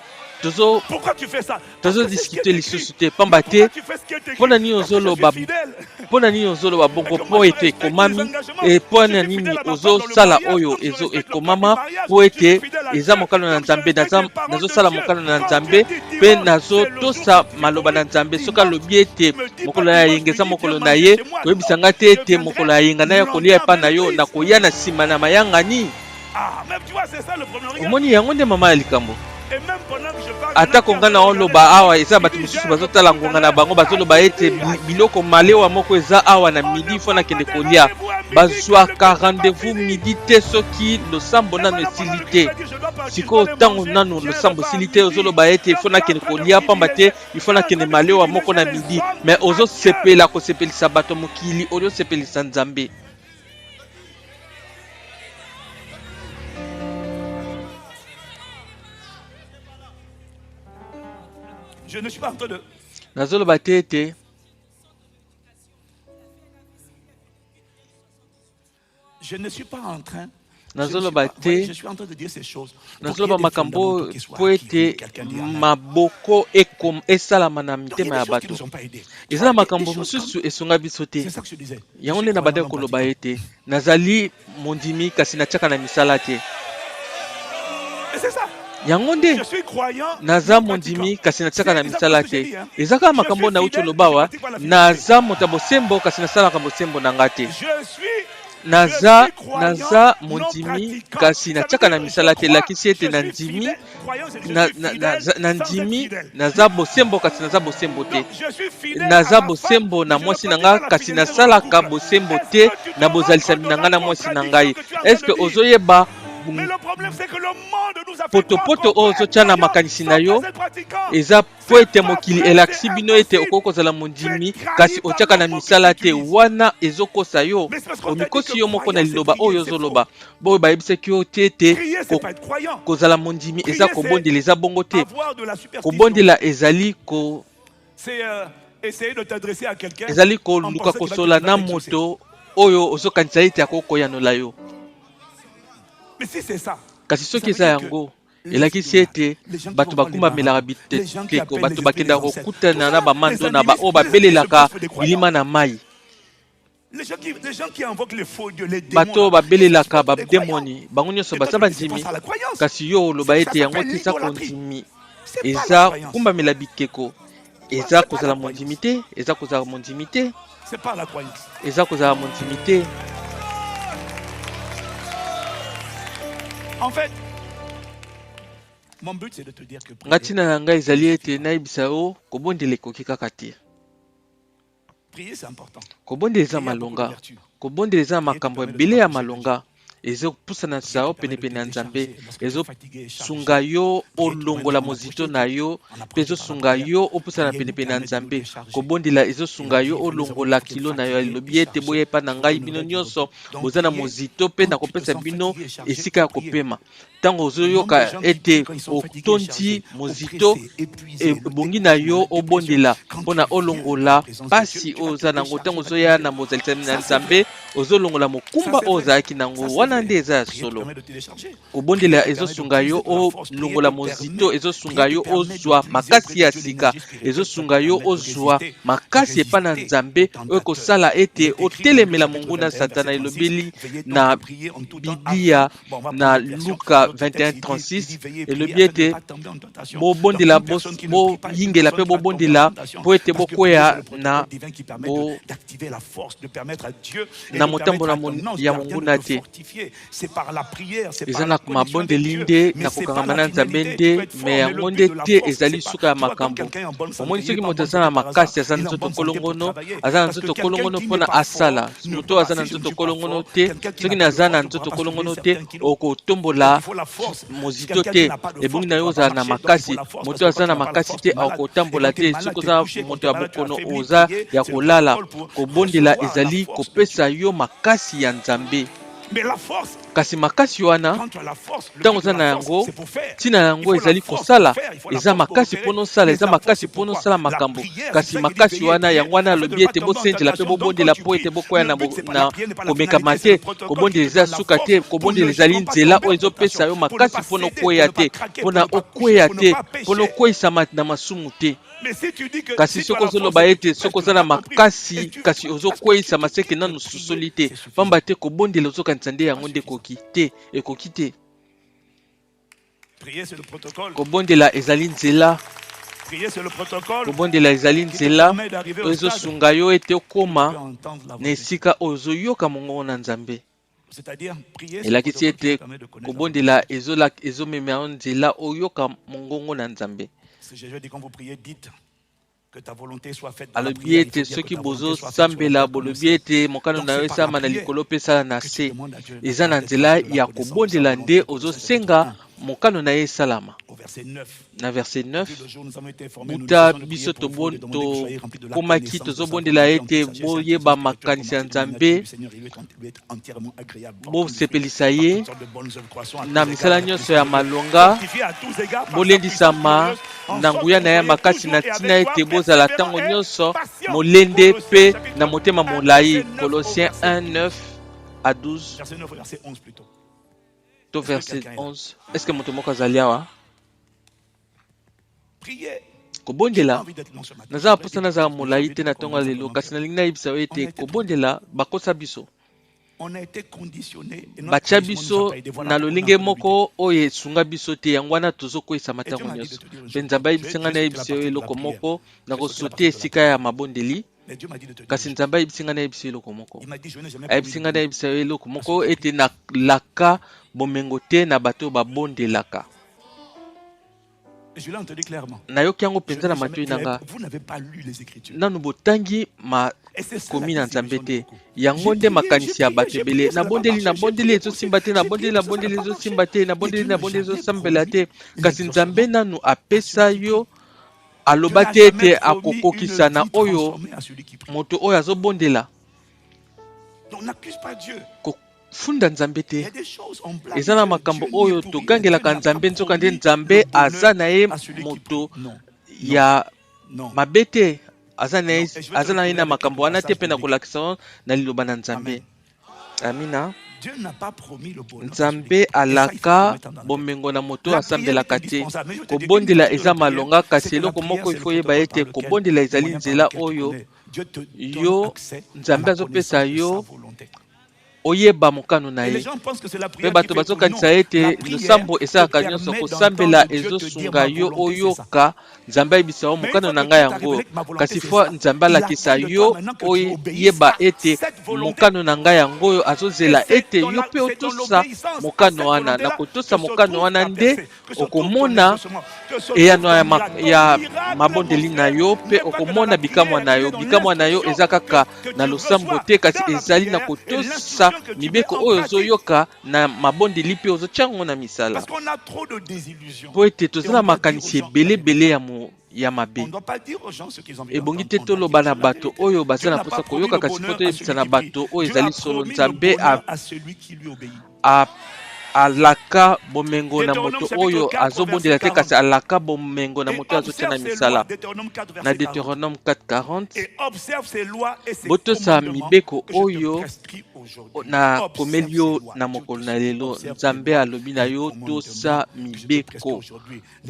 Pourquoi tu fais ça? Parce que c'est ce qui est tozodiskute écrit. lisusu te pamba Mais pourquoi te tu fais ce qui est écrit? mpo na nini Parce que je suis ozoloba fidèle. mpo na nini ozoloba Et bongo que mpo moi je ete respecte les ekomami engagements. mpo Je na suis fidèle nini à ma femme dans le ozosala mariage, oyo comme je respecte le plan ekomama du mariage. mpo Je suis ete fidèle à eza Dieu, mokano na comme je nzambe respecte les paroles de nazosala Dieu. mokano na Quand nzambe Dieu dit mpe dimanche, c'est le jour nazotosa sanctifié maloba pour na lui. nzambe soki Dimanche, alobi ete me dis mokolo pas ya dimanche, yenga eza midi, mokolo viens na manger ye chez moi. koyebisa Non, nga te je ete viendrai mokolo ya yenga naye kolia longtemps epa après na yo l'église. nakoya na nsima na mayangani Ah, même tu vois, c'est ça le problème. Regarde. omoni yango nde mama ya likambo Et même pendant que je parle, atako nga na oloba awa eza bato mosusu bazotala ngonga na bango bazoloba ete biloko malewa moko eza awa na midi fo nakende kolia bazwaka rendez-vous midi te soki losambo nano esili te sikoyo ntango nano losambo esili te ozoloba ete fo nakende kolia pamba te ifo nakende malewa moko na midi me ozosepela kosepelisa bato mokili oliosepelisa nzambe. Je ne suis pas en train de... nazoloba te ete Je ne suis pas en train... nazoloba te Je suis en train de dire ces choses. nazoloba makambo po ete maboko esalama na mitema ya bato eza na makambo mosusu esunga biso te yango nde nabandaki koloba ete nazali mondimi kasi natiaka na misala te yango nde naza mondimi kasi natiaka na misala te eza kaka makambo nauti olobawa naza moto ya bosembo kasi nasalaka bosembo na nga te naza mondimi kasi natiaka na misala te elakisi ete na ndimi naza bosembo kasi naza bosembo te naza bosembo na mwasi na nga kasi nasalaka bosembo te na bozalisami na nga na mwasi na ngai eske ozoyeba potopoto oyo ozotya na makanisi na yo eza po ete mokili elakisi bino ete okoki kozala mondimi kasi otyaka na misala te wana ezokosa yo omikosi yo moko na liloba oyo ozoloba boyo bayebisaki yo te ete kozala mondimi eza kobondela eza bongo te kobondela ezali koluka kosola na moto oyo ozokanisa ete akokoyanola yo kasi soki eza yango elakisi ete bato bakumbamelaka biteko bato bakendaka kokutana na bamando na baoyo babelelaka bilima na mai bato oyo babelelaka bademoni bango nyonso baza bandimi kasi yo oloba ete yango te eza kondimi eza kumbamela bikeko eza kozala mondimi te eza kozala mondimi te eza kozala mondimi te. En fait, mon but c'est de te dire que ngatina na ngai ezali ete nayebisa yo kobondela ekoki kaka te. Prier, c'est important. Kobondela eza Prier a beaucoup malonga. d'ouverture. Kobondela eza makambo ebele ya malonga. Ezopusana sao penepene ya Nzambe. Ezosunga yo olongola mozito na yo. Mpe ezosunga yo opusana penepene ya Nzambe. Kobondela ezosunga yo olongola kilo na yo. Elobi ete boyepa na ngai bino nyonso boza na mozito mpe na kopesa bino esika ya kopema. Tango ozoyoka ete otondi mozito ebongi na yo obondela mpona olongola pasi oyo oza nango. Tango ozoya na mozalisami na Nzambe ozolongola mokumba oyo ozalaki nango wana nde eza ya solo. Kobondela ezosunga yo olongola mozito, ezosunga yo ozwa makasi ya sika, ezosunga yo ozwa makasi epa na Nzambe oyo kosala ete otelemela monguna Satana. Elobeli na Biblia na Luka 21:36 elobi ete bobondela boyingela mpe bobondela po ete bokwea na motambo ya monguna te. Eza na mabondeli nde na kokangama na Nzambe nde me yango nde te ezali suka ya makambo. Omoni soki moto aza na makasi aza na nzoto kolongono, aza na nzoto kolongono mpona asala. Moto aza na nzoto kolongono te, soki naza na nzoto kolongono te okotombola mozito te. Ebongi na yo ozala na makasi. Moto aza na makasi te akotambola te. Soki oza moto ya bokono oza ya kolala. Kobondela ezali kopesa yo makasi ya Nzambe. Kasi makasi wana ntango oza na yango ntina yango ezali kosala, eza makasi mpona osala, eza makasi mpona osala makambo. Kasi makasi wana yango wana alobi ete bosenjela mpe bobondela mpo ete bokwea na komekama te. Kobondela eza suka te, kobondela ezali nzela oyo ezopesa yo makasi mpona okwea te, mpona okwea te, mpona okweyisama na masumu te. Kasi soki ozoloba ete soki oza na makasi kasi ozokweyisa maseke nanu susoli te, pamba te kobondela ozokanisa nde yango nde ekoki te. Kobondela ezali nzela. Kobondela ezali nzela oyo ezosunga yo ete okoma na esika oyo ozoyoka mongongo na Nzambe. Elakisi ete kobondela ezomema yo nzela oyoka mongongo na Nzambe. Alobi ete soki bozosambela bolobi ete mokano na yo esama na likolo mpe esala na se. Eza na nzela ya kobondela nde ozosenga mokano na ye esalama. Na verset 9, buta biso tokomaki tozobondela ete boyeba makanisi ya Nzambe, bosepelisa ye na misala nyonso ya malonga, bolendisama na nguya na ye makasi na ntina ete bozala ntango nyonso molende mpe na motema molai. Colossiens 1:9 à 12. To verset 11. Est-ce que moto moko azali awa? Kobondela naza posa naza molai te na ntongo lelo, kasi nalingi nayebisa yo ete kobondela bakosa biso, batya biso na lolenge moko oyo esunga biso te. Yango wana tozokweyisa matango nyonso. Mpe Nzambe ayebisi nga nayebisa yo eloko moko na kosote esika ya mabondeli. Kasi Nzambe ayebisi nga nayebisa yo eloko moko, ayebisi nga nayebisa yo eloko moko ete naklaka bomengo te na bato babondelaka. Nayoki yango mpenza na matoi na nga. Nanu botangi makomi na Nzambe te. Yango nde makanisi ya bato ebele. Nabondeli ezosimba te, nabondeli ezosimba te, nabondeli ezosambela te. Kasi Nzambe nanu apesa yo aloba te ete akokokisa na oyo moto oyo azobondela. Funda Nzambe te. Eza na makambo oyo togangelaka Nzambe nzoka nde Nzambe aza na ye moto ya mabe te. Aza na ye na makambo wana te mpe na kolakisa na liloba na Nzambe. Amina. Nzambe alaka bomengo na moto asambelaka te. Kobondela eza malonga, kasi eloko moko ifo yeba ete kobondela ezali nzela oyo yo Nzambe azopesa yo oyeba mokano na ye. Mpe bato bazokanisa ete losambo esalaka nyonso kosambela ezosunga yo oyoka Nzambe ayebisa yo mokano na ngai yango. Kasi fo Nzambe alakisa yo oyeba ete mokano na ngai yango oyo azozela ete yo mpe otosa mokano wana. Na kotosa mokano wana nde okomona eya no ya mabondeli na yo pe okomona bikamwa na yo eza kaka na losambo te kasi ezali na kotosa mibeko oyo ozoyoka na mabondeli pe ozotyango na misala po ete tozala makanisi ebele ya mabe. Ebongi te toloba na bato oyo baza na posa koyoka kasi po toyebisa na bato oyo ezali solo nzambe alaka bomengo na moto oyo azobondela te kasi alaka bomengo na moto azotya na misala. Na Deutéronome 4:40 botosa mibeko oyo na komeli yo na mokolo na lelo. Nzambe alobi na yo tosa mibeko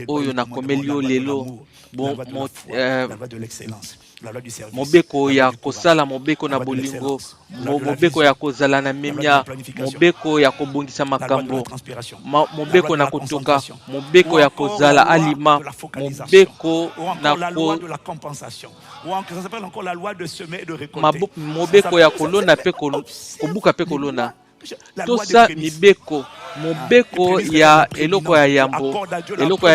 oyo na komeli yo lelo. Mobeko ya kosala mobeko na bolingo, mobeko ya kozala na memia, mobeko ya kobongisa makambo, mobeko na kotoka, mobeko ya kozala alima, mobeko na mobeko ya kolona pe kobuka pe kolona. Tosa mibeko, mobeko ya eloko ya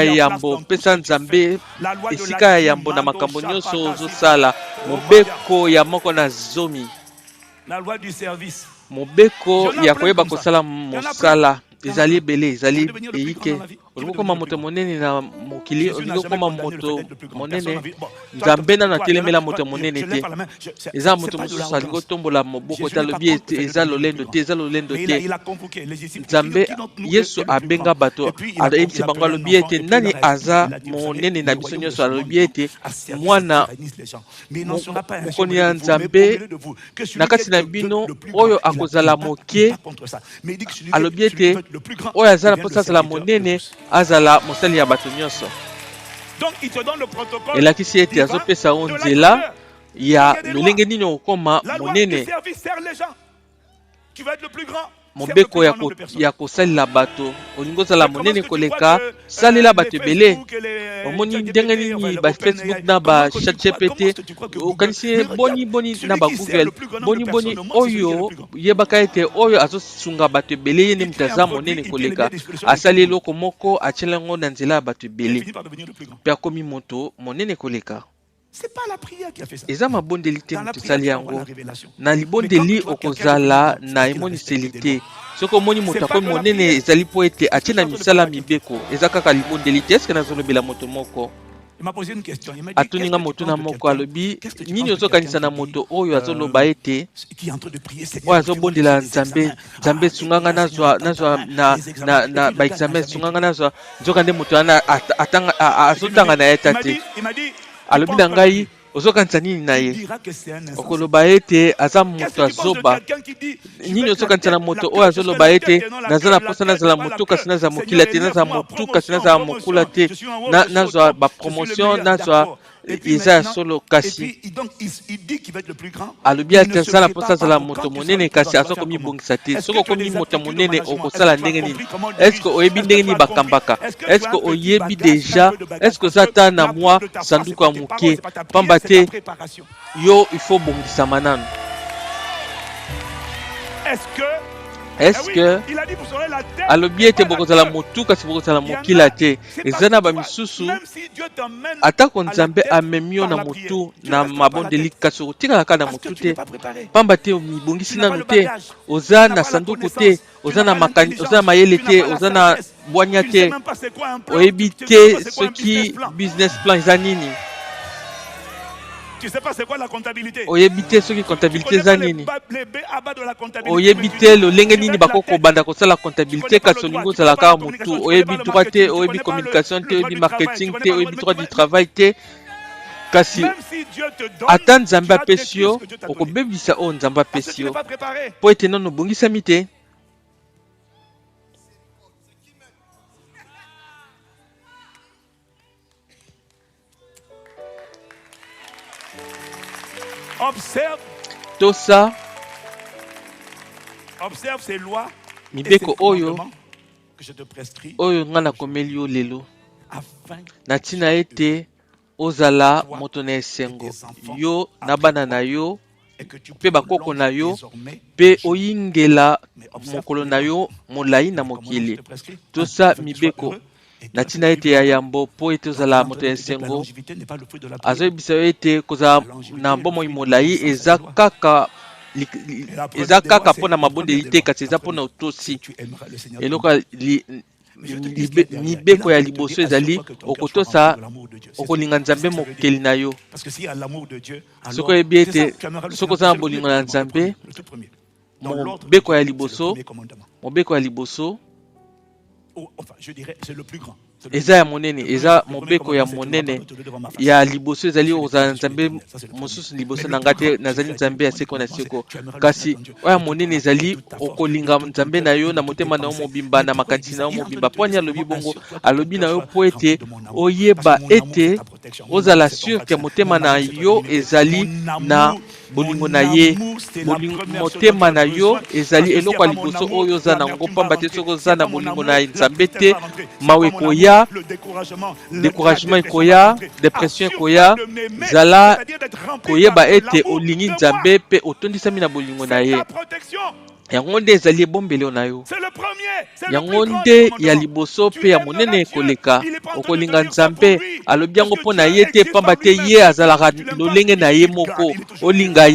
yambo, pesa nzambe esika ya yambo na makambo nyonso ozosala, mobeko ya moko na zomi, mobeko ya koyeba kosala mosala ezali ebele, ezali eyike. Olingo koma moto monene na mokili, olingo koma moto monene, nzambe nano atelemela moto monene te. Eza moto mosusu alingo tombola moboko te alobi ete eza lolendo te, eza lolendo te. Nzambe Yesu abenga bato ayebisi bango alobi ete nani aza monene na biso nyonso, alobi ete mwana mokoni ya Nzambe na kati na bino oyo akozala moke, alobi ete oyo azala mposa azala monene azala mosali ya bato nyonso. Elakisi ete azopesa o nzela ya lolenge nini okoma monene. Mobeko ya kosalela bato, olingo ozala monene koleka, salela bato ebele. Omoni ndenge nini ba Facebook na ba ChatGPT, okanisi boni na ba Google, boni oyo yebaka ete oyo azosunga bato ebele ye ne mutaza monene koleka, asali eloko moko atyelango na nzela ya bato ebele pe akomi moto monene koleka. C'est pas la prière qui a fait ça. Eza mabondeli te mtusali yango na libondeli okozala na emoniseli te. Soko moni moto akomi monene ezali po ete atie na misala mibeko eza kaka libondeli te. Eske nazolobela moto moko? Il m'a posé une question. Il m'a dit atuninga moto na moko alobi nini ozokanisa na moto oyo azoloba ete oyo azobondela nzambe sunganga nazwa na ba examen sunganga nazwa nzoka nde moto wana azotanga na ye tate. Alobi na ngai ozokanisa nini na ye? Okoloba ete aza moto azoba. Nini ozokanisa na moto oyo azoloba ete naza na posa nazala motu kasi nazala mokila te, nazala motu kasi nazala mokula te, nazwa bapromotion, nazwa eza ya solo kasi. Alobi ate azala posa azala moto monene kasi aza komibongisa te. Soko okomi moto monene okosala ndenge nini? Eske oyebi ndenge nini bakambaka? Eske oyebi deja? Eske oza ata na mwa sanduku ya moke? Pamba te yo il faut bongisa manano. Est-ce que alobi ete bokozala motu kasi bokozala mokila te? Eza na bamisusu atako Nzambe amemi yo na motu na mabondeli kasi otikala na motu te. Pamba te omibongisi nanu te, oza na sanduku te, oza na makani, oza na mayele te, oza na bwanya te, oyebi te soki business plan eza nini. Tu sais pas c'est quoi la comptabilité? Oyebite soki comptabilité za nini? Oyebite lolenge nini bakoko banda kosala comptabilité kasi olingo zala kaka motu. Oyebi droit te, oyebi communication te, oyebi marketing te, oyebi droit du travail te. Kasi ata Nzambe apesi yo okobebisa oyo Nzambe apesi yo po ete nano obongisami te. Tosa ces lois mibeko oyo nga nakomeli yo lelo na ntina ete ozala moto na esengo yo na bana na yo mpe bakoko na yo mpe oyingela mokolo na yo molai na mokili. Tosa mibeko na tina ete ya yambo po ete ozala moto ya La esengo longévité n'est pas le fruit de la prière. azoyebisa yo ete kozala na bomoi molai eza kaka eza kaka mpona mabondeli te kasi eza mpona otosi Tu aimeras le Seigneur. eloko mibeko ya liboso ezali okotosa okolinga nzambe mokeli na yo Parce que s'il y a l'amour de Dieu, alors soki oyebi c'est ça, ete tu aimeras le soki Seigneur. oza na C'est le bolingo premier na nzambe le tout premier. Dans l'ordre, mobeko ya c'est le liboso premier commandement. mobeko ya liboso Enfin, je dirais, c'est le plus grand. eza ya monene eza mobeko ya monene ya liboso ezali ozala na nzambe mosusu liboso na ngai te nazali nzambe ya seko na seko kasi oyo ya monene ezali okolinga nzambe na yo na motema na yo mobimba na makanisi na yo mobimba mpo ani alobi bongo alobi na yo mpo ete oyeba ete ozala sur ke motema na yo ezali na bolingo na ye motema na yo ezali eloko ya liboso oyo oza nango pamba te soki oza na bolingo na nzambe te mawa ekoya découragement ekoya dépression ekoya zala koyeba ete olingi nzambe mpe otondisami na bolingo na ye yango nde ezali ebombeli na yo yango nde ya liboso mpe ya monene ekoleka okolinga nzambe alobi yango mpo na ye te pamba te ye azalaka lolenge na ye moko olinga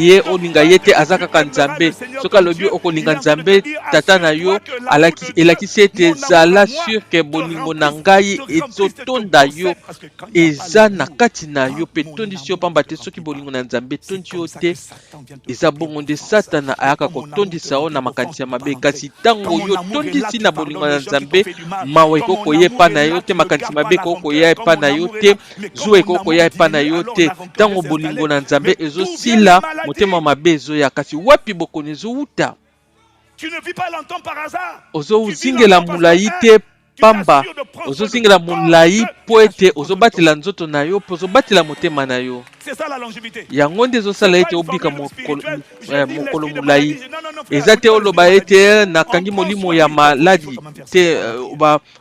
ye te aza kaka nzambe soki alobi okolinga nzambe tata na yo elakisi ete zala sur ke bolingo na ngai ezotonda yo eza na kati na yo mpe tondisi yo pamba te soki bolingo na nzambe tondi yo te eza bongo nde satana ayaka kotondisa yo na makanisi ya mabe kasi ntango yo tondisi na bolingo na nzambe mawa ekokoya epa na yo te makanisi mabe ekokoya epa na yo te zuwa ekokoya epa na yo te ntango bolingo na nzambe ezosila motema mabe ezoya kasi wapi bokoni ezowuta ozozingela molai te pamba ozozingela molai mpo ete ozobatela nzoto na yo mpo ozobatela motema na yo yango nde ezosala ete obika mokolo molai eza te oloba ete nakangi molimo ya maladi te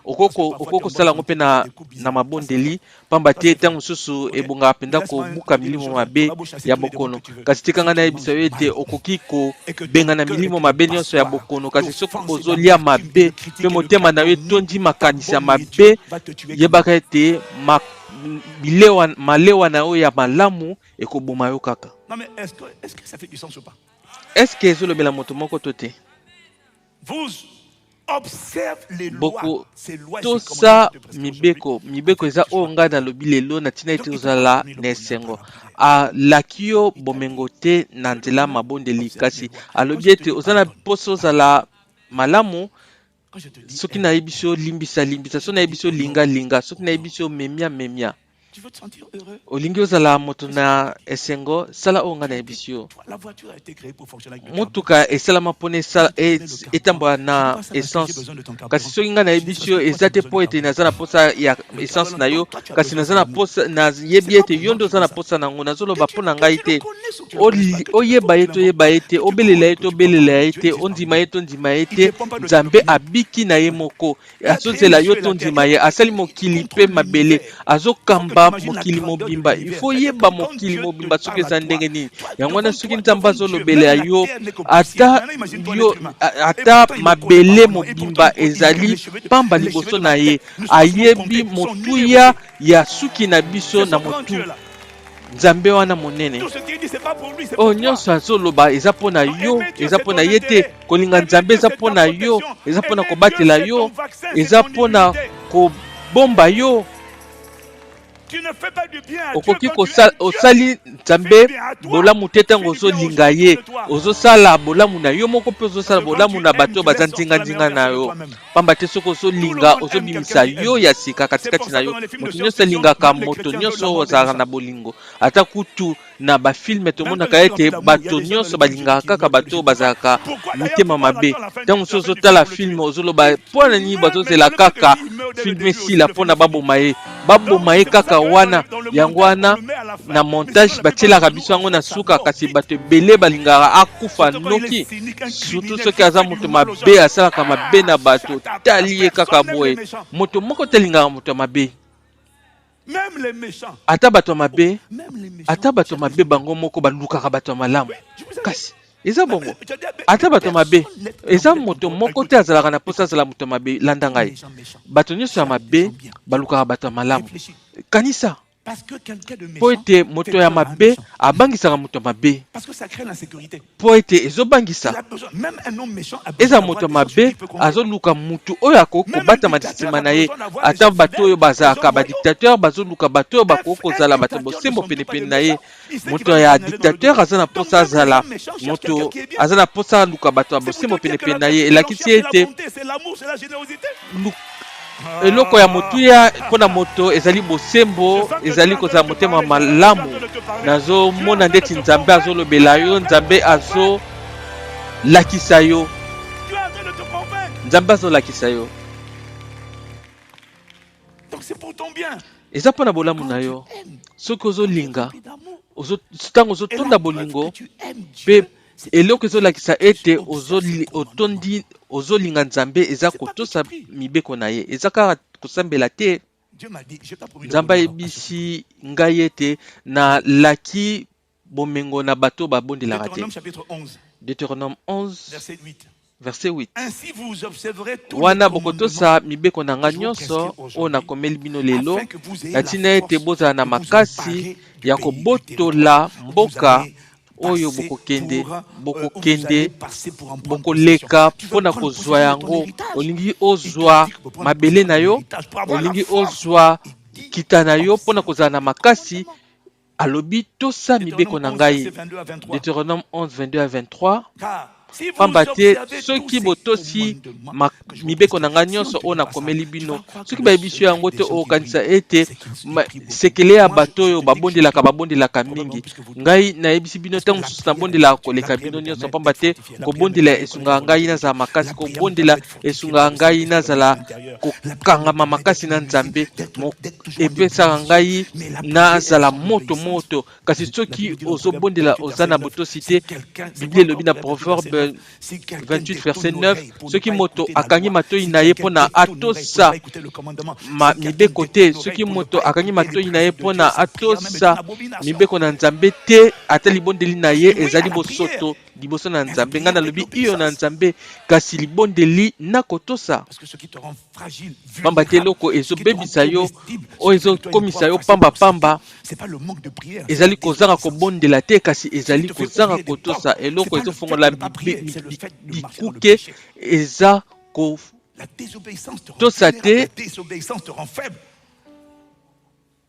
okokosala yango mpe na mabondeli pamba te ntango mosusu ebongaka mpenza kobuka milimo mabe ya bokono kasi tikanga nayebisa yo ete okoki kobengana milimo mabe nyonso ya bokono kasi soki ozolia mabe mpe motema na yo etondi makanisi ya mabe yebaka ete malewa na yo ya malamu ekoboma yo kaka eske ezolobela moto moko to te boko tosa mibeko eza oyo ngai nalobi lelo na ntina ete ozala na esengo alaki yo bomengo te na nzela mabondeli kasi alobi ete oza na mposo ozala malamu soki nayebi so limbisa soki nayebi so linga soki nayebi so memia olingi ozala moto na esengo sala oyo ngai nayebi yo motuka esalama mpona etambola na essence kasi soki ngai nayebi yo eza te mpo ete naza na posa ya essence na yo kasi naza na posa nayebi ete yo nde oza na posa nango nazoloba mpo na ngai te oyeba ye te obelela ye te ondima ye te nzambe abiki na ye moko azozela yo tondima ye asali mokili mpe mabele azokamba mokili mobimba ifo yeba mokili mobimba soki eza ndenge nini yango wana soki nzambe azolobela yo ata mabele mobimba ezali pamba liboso na ye ayebi motuya ya suki na biso na motu nzambe wana monene oyo nyonso azoloba eza mpona yo eza mpona ye te kolinga nzambe eza mpona yo eza mpona kobatela yo eza mpona kobomba yo okoki osali nzambe bolamu te ntango ozolinga ye ozosala bolamu na yo moko mpe ozosala bolamu na bato oyo baza ndinga na yo pamba te soki ozolinga ozobimisa yo ya sika katikati na yo moto nyonso alingaka moto nyonso oyo ozalaka na bolingo ata kutu na bafilme tomonaka ete bato nyonso balingaka kaka bato oyo bazalaka mitema mabe ntango mosusu ozotala filme ozoloba mpo na nini bazozela kaka filme esila mpona baboma ye kaka wana yango wana na montage batielaka biso yango na suka kasi bato ebele balingaka akufa noki surtout soki aza moto mabe asalaka mabe na bato tali ye kaka boye moto moko talingaka moto ya mabe ata bato ya mabe bango moko balukaka bato ya malamu kasi eza bongo ata bato mabe eza moto moko te azalaka na posa azala moto mabe landa ngai bato nyonso ya mabe balukaka bato ya malamu kanisa po ete moto ya mabe abangisaka moto ya mabe po ete ezobangisa eza moto ya mabe azoluka mutu oyo akoki kobatama nsima na ye ata bato oyo bazalaka badictateur bazoluka bato oyo bakoki kozala bato bosembo penepene na ye moto ya dictateur aza na posa azala moto aza na posa aluka bato ya bosembo penepene na ye elakisi ete eloko ya motuya mpona moto ezali bosembo ezali kozala motema malamu nazomona ndeti nzambe azolobela yo nzambe azolakisa yo nzambe azolakisa yo eza mpona bolamu na yo soki ozolinga ntango ozotonda bolingo mpe eloko ezolakisa ete ozolinga nzambe eza kotosa mibeko na ye eza kaka kosambela te nzambe ayebisi ngai ete nalaki bomengo na bato babondelaka te Deutéronome 11 verset 8 wana bokotosa mibeko na nga nyonso oyo nakomeli bino lelo na ntina ete bozala na makasi ya kobotola mboka oyo bokokende bokoleka mpona kozwa yango olingi ozwa mabele na yo olingi ozwa kita na yo mpona kozala na makasi alobi tosa mibeko na ngai Deutéronome 11 22 à 23 pamba te soki botosi mibeko na ngai nyonso oyo nakomeli bino soki bayebisi yango te okanisa ete sekele ya bato oyo babondelaka mingi ngai nayebisi bino ntango mosusu nabondelaka koleka bino nyonso pamba te kobondela esungaka ngai nazala makasi kobondela esungaka ngai nazala kokangama makasi na nzambe epesaka ngai nazala moto kasi soki ozobondela oza na botosi te biblia elobi na proverbe 28 verset 9 soki moto akangi matoi na ye mpona atosa mibeko te soki moto akangi matoi na ye mpona atosa mibeko na nzambe te ata libondeli na ye ezali bosoto liboso na nzambe ngai nalobi iyo na nzambe kasi libondeli na kotosa pamba te eloko ezobebisa yo oyo ezokomisa yo pambapamba ezali kozanga kobondela te kasi ezali kozanga kotosa eloko ezofongola bikuke eza kotosa te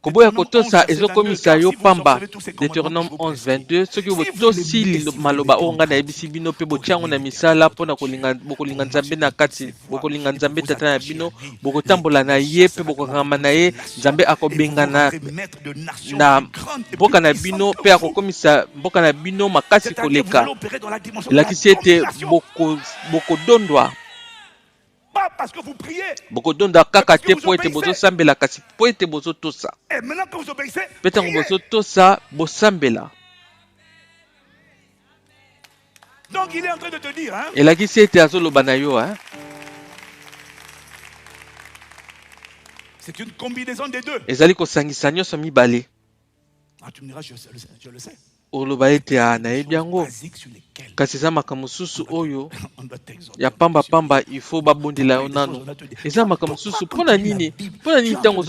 koboya kotosa ezokomisa yo pamba Deutéronome 11 22 soki botosi maloba oyo ngai nayebisi bino mpe botiango na misala mpona bokolinga nzambe na kati bokolinga nzambe tata na bino bokotambola na ye mpe bokokangama na ye nzambe akobengana na mboka na bino mpe akokomisa mboka na bino makasi koleka elakisi ete bokodondwa bokodonda kaka te po ete bozosambela kasi po ete bozotosa mpe ntango bozotosa bosambela elakisi ete azoloba na yo ezali kosangisa nyonso mibale oloba ete nayebi yango kasi eza makambo mosusu oyo ya pambapamba ifo babondela yo nano eza makambo mosusu mpona nini ntango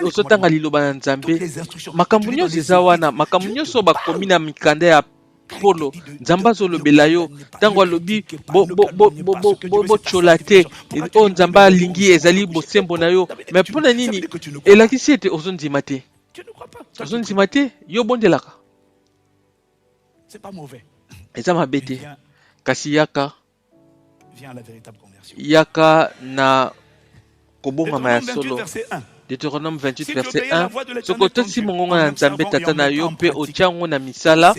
ozotanga liloba na nzambe makambo nyonso eza wana makambo nyonso bakomi na mikanda ya polo nzambe azolobela yo ntango alobi botyola te oyo nzambe alingi ezali bosembo na yo me mpona nini elakisi ete ozondima te yo bondelaka eza mabe te kasi yaka na kobongama ya solo Deutéronome 28 verset 1 soki otosi mongongo na nzambe tata na yo mpe otiango na misala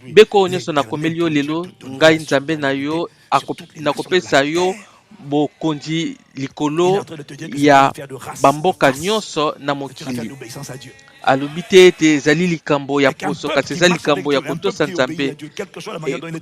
mibeko oyo nyonso nakomeli yo lelo ngai nzambe na yo nakopesa yo bokonzi likolo ya bamboka nyonso na mokili alobi te ete ezali likambo ya poso kasi eza likambo ya kotosa nzambe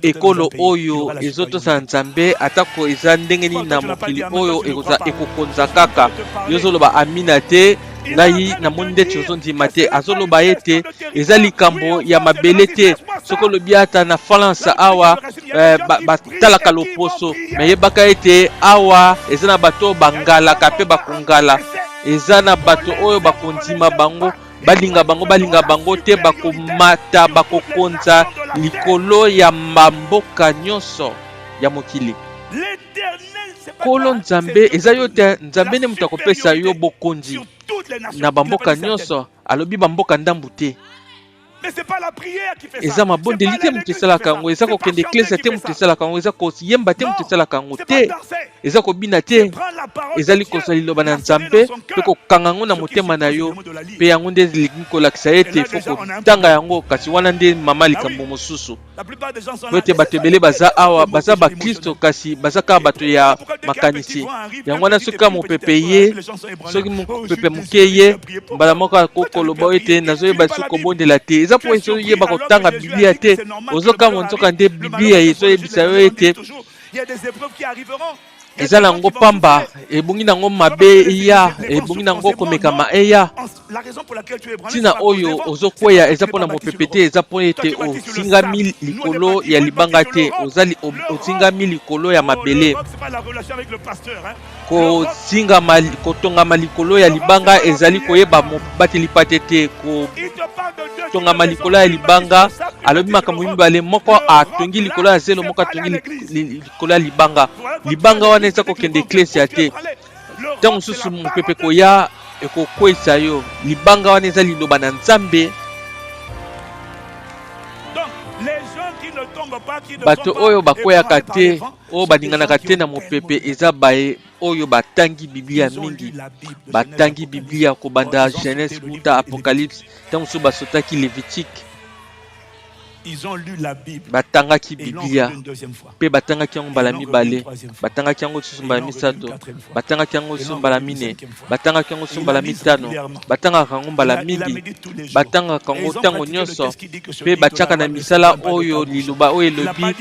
ekolo oyo ezotosa nzambe atako eza ndenge nini na mokili oyo ekokonza kaka yo ozoloba amina te ngai namoni nde tozondima te azoloba ete eza likambo ya mabele te soki olobi ata na France awa batalaka loposo me yebaka ete awa eza na bato oyo bangalaka mpe bakongala eza na bato oyo bakondima bango balinga bango te bakomata bakokonza likolo ya mboka nyonso ya mokili. Kolo Nzambe eza yo te Nzambe nde moto akopesa yo bokonzi na bamboka nyonso alobi bamboka ndambu te. Eza mabondeli te moto esalaka yango, eza kokende eklesa te moto esalaka yango, eza koyemba te moto esalaka yango te, eza kobina te, ezali kozwa liloba na Nzambe mpe kokanga yango na motema na yo mpe yango nde elingi kolakisa ete fo kotanga yango kasi wana nde mama likambo mosusu. Po ete bato ebele baza awa baza bakristo kasi baza kaka bato ya makanisi yango wana soki kaka mopepe ye soki mopepe moke ye mbala moko akokoloba ete nazoyeba soki kobondela te eza po ezoyeba kotanga biblia te ozokanga nzoka nde biblia ezoyebisa yo ete eza nango pamba ebongi nango mabe eya ebongi nango komekama eya ntina oyo ozokweya eza mpona mopepe te eza mpo ete osingami likolo ya libanga te osingami likolo ya mabele kotongama likolo ya libanga ezali koyeba mobateli pate te kotongama likolo ya libanga alobi makambo mibale moko atongi likolo ya zelo moko atongi likolo ya libanga wana eza kokende eklesia te ntango mosusu mopepe koya ekokwesa yo libanga wana eza liloba na Nzambe. Bato oyo bakweyaka te oyo baninganaka te na mopepe eza baye oyo batangi biblia mingi batangi biblia kobanda Genèse buta Apocalypse ntango mosusu basotaki Lévitique batangaki biblia mpe batangaki yango mbala mibale batangaki yango lisusu mbala misato batangaki yango lisusu mbala mine batangaki yango lisusu mbala mitano batangaka yango mbala mingi batangaka yango ntango nyonso mpe batiaka na misala oyo liloba oyo elobi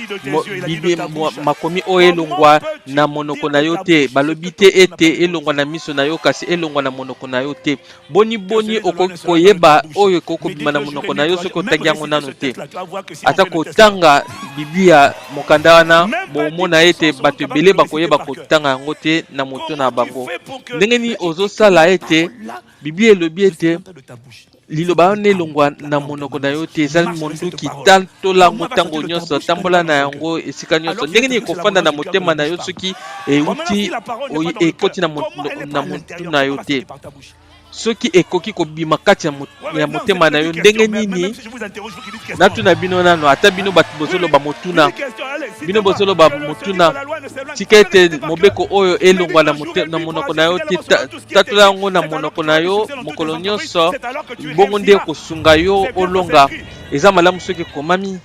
makomi oyo elongwa na monoko na yo te balobi te ete elongwa na miso na yo kasi elongwa na monoko na yo te boni okoyeba oyo ekokobima na monoko na yo soki otangi yango nano te ata kotanga biblia mokanda wana bomona ete bato ebele bakoyeba kotanga yango te na moto na bango ndenge nini ozosala ete biblia elobi ete liloba wana elongwa na monoko na yo te ezali monduki tantolango ntango nyonso tambola na yango esika nyonso ndenge nini ekofanda na motema na yo soki euti ekoti na motu na yo te soki ekoki kobima kati ya motema na yo ndenge nini natuna bino nano ata bino bato bozoloba motuna bino bozoloba motuna tika ete mobeko oyo elongwa na monoko na yo te tatola yango na monoko na yo mokolo nyonso bongo nde kosunga yo olonga eza malamu soki ekomami.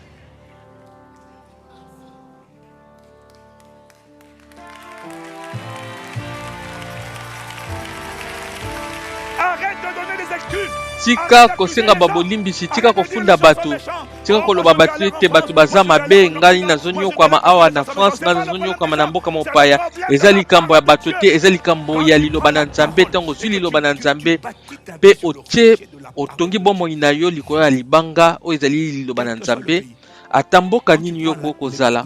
Tika kosenga babolimbisi tika kofunda bato tika koloba bato ete bato baza mabe ngai nazonyokwama awa na France ngai nazonyokwama na mboka mopaya eza likambo ya bato te eza likambo ya liloba na Nzambe ntango ozwi liloba na Nzambe mpe otongi bomoi na yo likolo ya libanga oyo ezali liloba na Nzambe ata mboka nini yo bokozala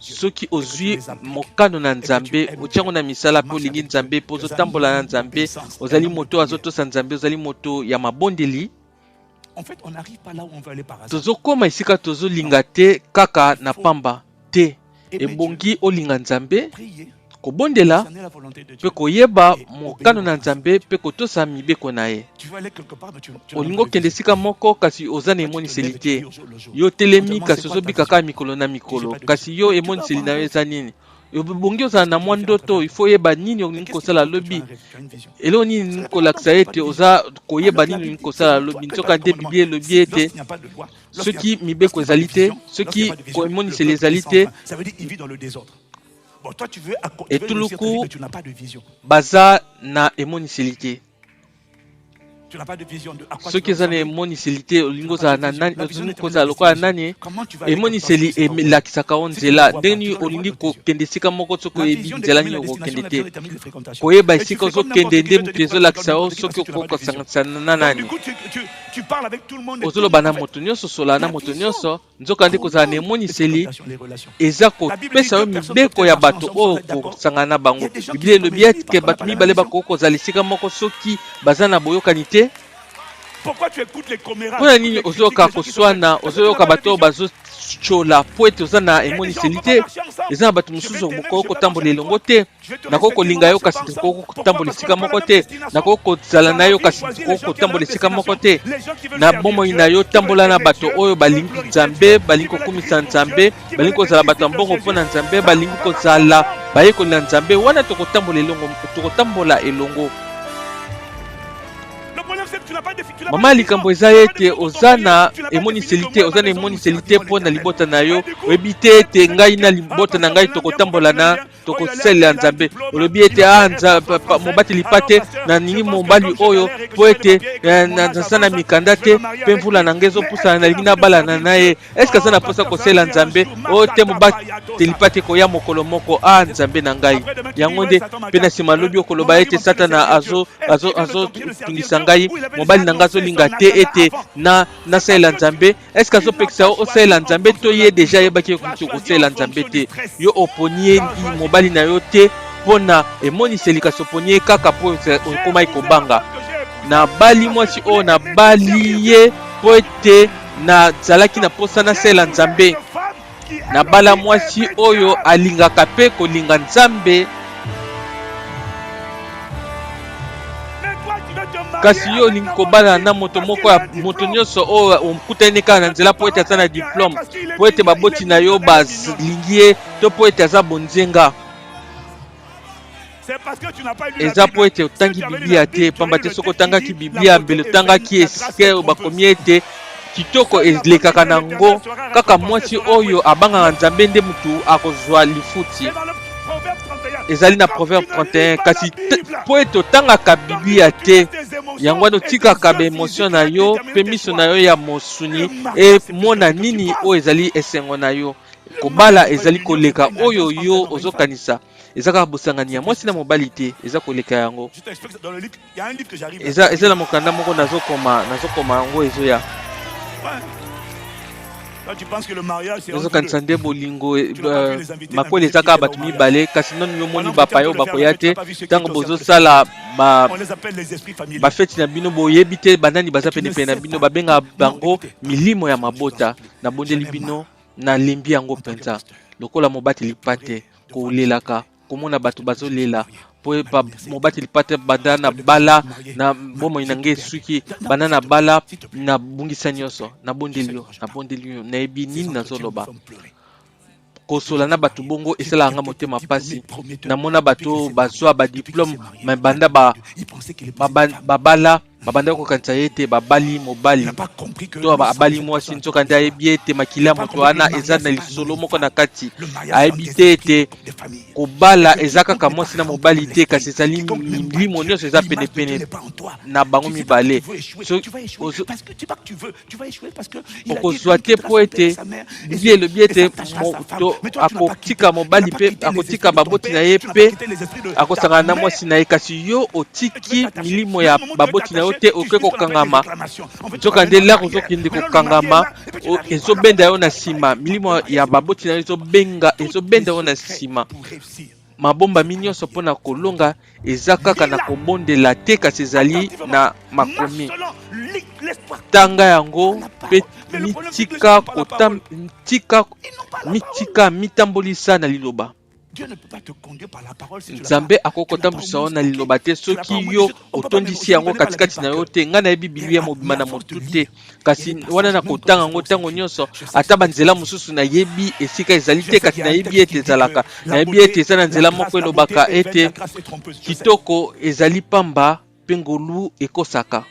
soki ozwi mokano na Nzambe otiango na misala mpe olingi Nzambe mpe ozotambola na Nzambe ozali moto azotosa Nzambe ozali moto ya mabondeli tozokoma esika tozolinga te kaka na pamba te ebongi olinga Nzambe kobondela mpe koyeba mokano na Nzambe mpe kotosa mibeko na ye olingo kende esika moko kasi oza na emoniseli te yo telemi kasi ozobika kaka mikolo na mikolo kasi yo emoniseli na yo eza nini bongi ozala na mwa ndoto ifo oyeba nini olingi kosala lobi elo nini olingi kolakisa ete oza koyeba nini olingi kosala lobi nzoka nde biblia elobi ete soki mibeko ezali te soki emoniseli ezali te etuluku baza na emoniseli te Tu n'as pas de vision de à quoi soki tu vas eza na ressembler. emoniseli olingi ozala na nani olingi kozala lokola nani Comment tu vas emoniseli elakisaka yo nzela ndenge nini olingi kokende esika moko soki oyebi nzela nini okokende te koyeba esika ozokende nde moto ezolakisa yo soki okokosanganisana na nani tu parles avec tout le monde. ozoloba na moto nyonso osola na moto nyonso nzoka nde kozala na emoniseli eza kopesa yo mibeko ya bato oyo kosangana na bango biblia elobi ete bato mibale bakoki kozala esika moko soki baza na boyokani te. mpona nini ozoyoka koswana ozoyoka bato oyo bazocola po ete oza na emoniseli te eza na bato mosusu bokoki kotambola elongo te nakoki kolinga yo kasi tokoki kotambola esika moko te nakoki kozala na yo kasi tokoki kotambola esika moko te na bomoi na yo tambola na bato oyo balingi nzambe balingi kokumisa nzambe balingi kozala bato ya mbongo mpo na nzambe balingi kozala bayekoli na nzambe wana tokotambola elongo. Mama likambo eza ete oza na emoniseli te oza na emoniseli te mpo na libota na yo oyebi te ete ngai na libota na ngai tokotambola na tokosalela nzambe olobi ete mobati lipate na nini mobali oyo mpo ete naza na mikanda te mpe mvula na ngai ezopusana nalingi nabalana na ye eske aza na mposa kosalela nzambe oyo te mobati lipate koya mokolo moko nzambe na ngai yango nde mpe na nsima lobi okoloba ete satana azotungisa ngai mobali na ngai azolinga te ete nasalela nzambe eske azopekisa yo osalela nzambe to ye deja ayebaki okuti kosalela nzambe te yo oponi ye mobali na yo te mpo na emoniseli kasi oponi ye kaka mpo okomai kobanga nabali mwasi oyo nabali ye mpo ete nazalaki na mposa nasalela nzambe nabala mwasi oyo alingaka mpe kolinga nzambe kasi yo olingi kobala na moto moko ya moto nyonso oyo omkutani kaka na nzela mpo ete aza na diplome mpo ete baboti na yo balingi ye to mpo ete aza bonzenga eza mpo ete otangi biblia te pamba te soki otangaki biblia mbele otangaki esike oyo bakomi ete kitoko elekaka na ngo kaka mwasi oyo abangaka nzambe nde mutu akozwa lifuti ezali na proverbe 31 kasi po ete otangaka biblia te yango wana otikaka baemotion na yo mpe miso na yo ya mosuni emona nini oyo ezali esengo na yo kobala ezali koleka oyo yo ozokanisa eza kaka bosangani ya mwasi na mobali te eza koleka yango eza na mokanda moko nazokoma yango ezoya ezokanisa nde bolingo makwele eza kaka bato mibale kasi nano yo moni bapayo bakoya te ntango bozosala bafeti na bino boyebi te banani baza penepene na bino babengaka bango milimo ya mabota nabondeli bino nalembi yango mpenza lokola mobati lipate kolelaka komona bato bazolela po mobati lipate banda na bala na bomoi na ngai esuki banda na bala na bungisa nyonso nabondeli yo nayebi nini nazoloba kosola na bato bongo esalaka nga motema pasi namona bato bazwa badiplome me banda babala babanda kokanisa ye ete babali mobali to babali mwasi nzoka nde ayebi ete makili ya moto wana eza na lisolo moko na kati ayebi te ete kobala eza kaka mwasi na mobali te kasi ezali milimo nyonso eza penepene na bango mibale okozwa te mpo ete biblia elobi ete moto akotika mobali mpe akotika baboti na ye mpe akosangana na mwasi na ye kasi yo otiki milimo ya baboti na yo te oke kokangama nzoka nde lako ozokende kokangama ezobenda yo na nsima milimo ya baboti na yo ezobenda yo na nsima mabomba mi nyonso mpo na kolonga eza kaka na kobondela te kasi ezali na makomi tanga yango mpe mitika mitambolisa na liloba nzambe akokotambwisa yo na liloba te soki yo otondisi yango katikati na yo te ngai nayebi biblia mobima na motu te kasi wana na kotanga yango ntango nyonso ata banzela mosusu nayebi esika ezali te kasi nayebi ete ezalaka nayebi ete eza na nzela moko elobaka ete kitoko ezali pamba mpe ngolu ekosaka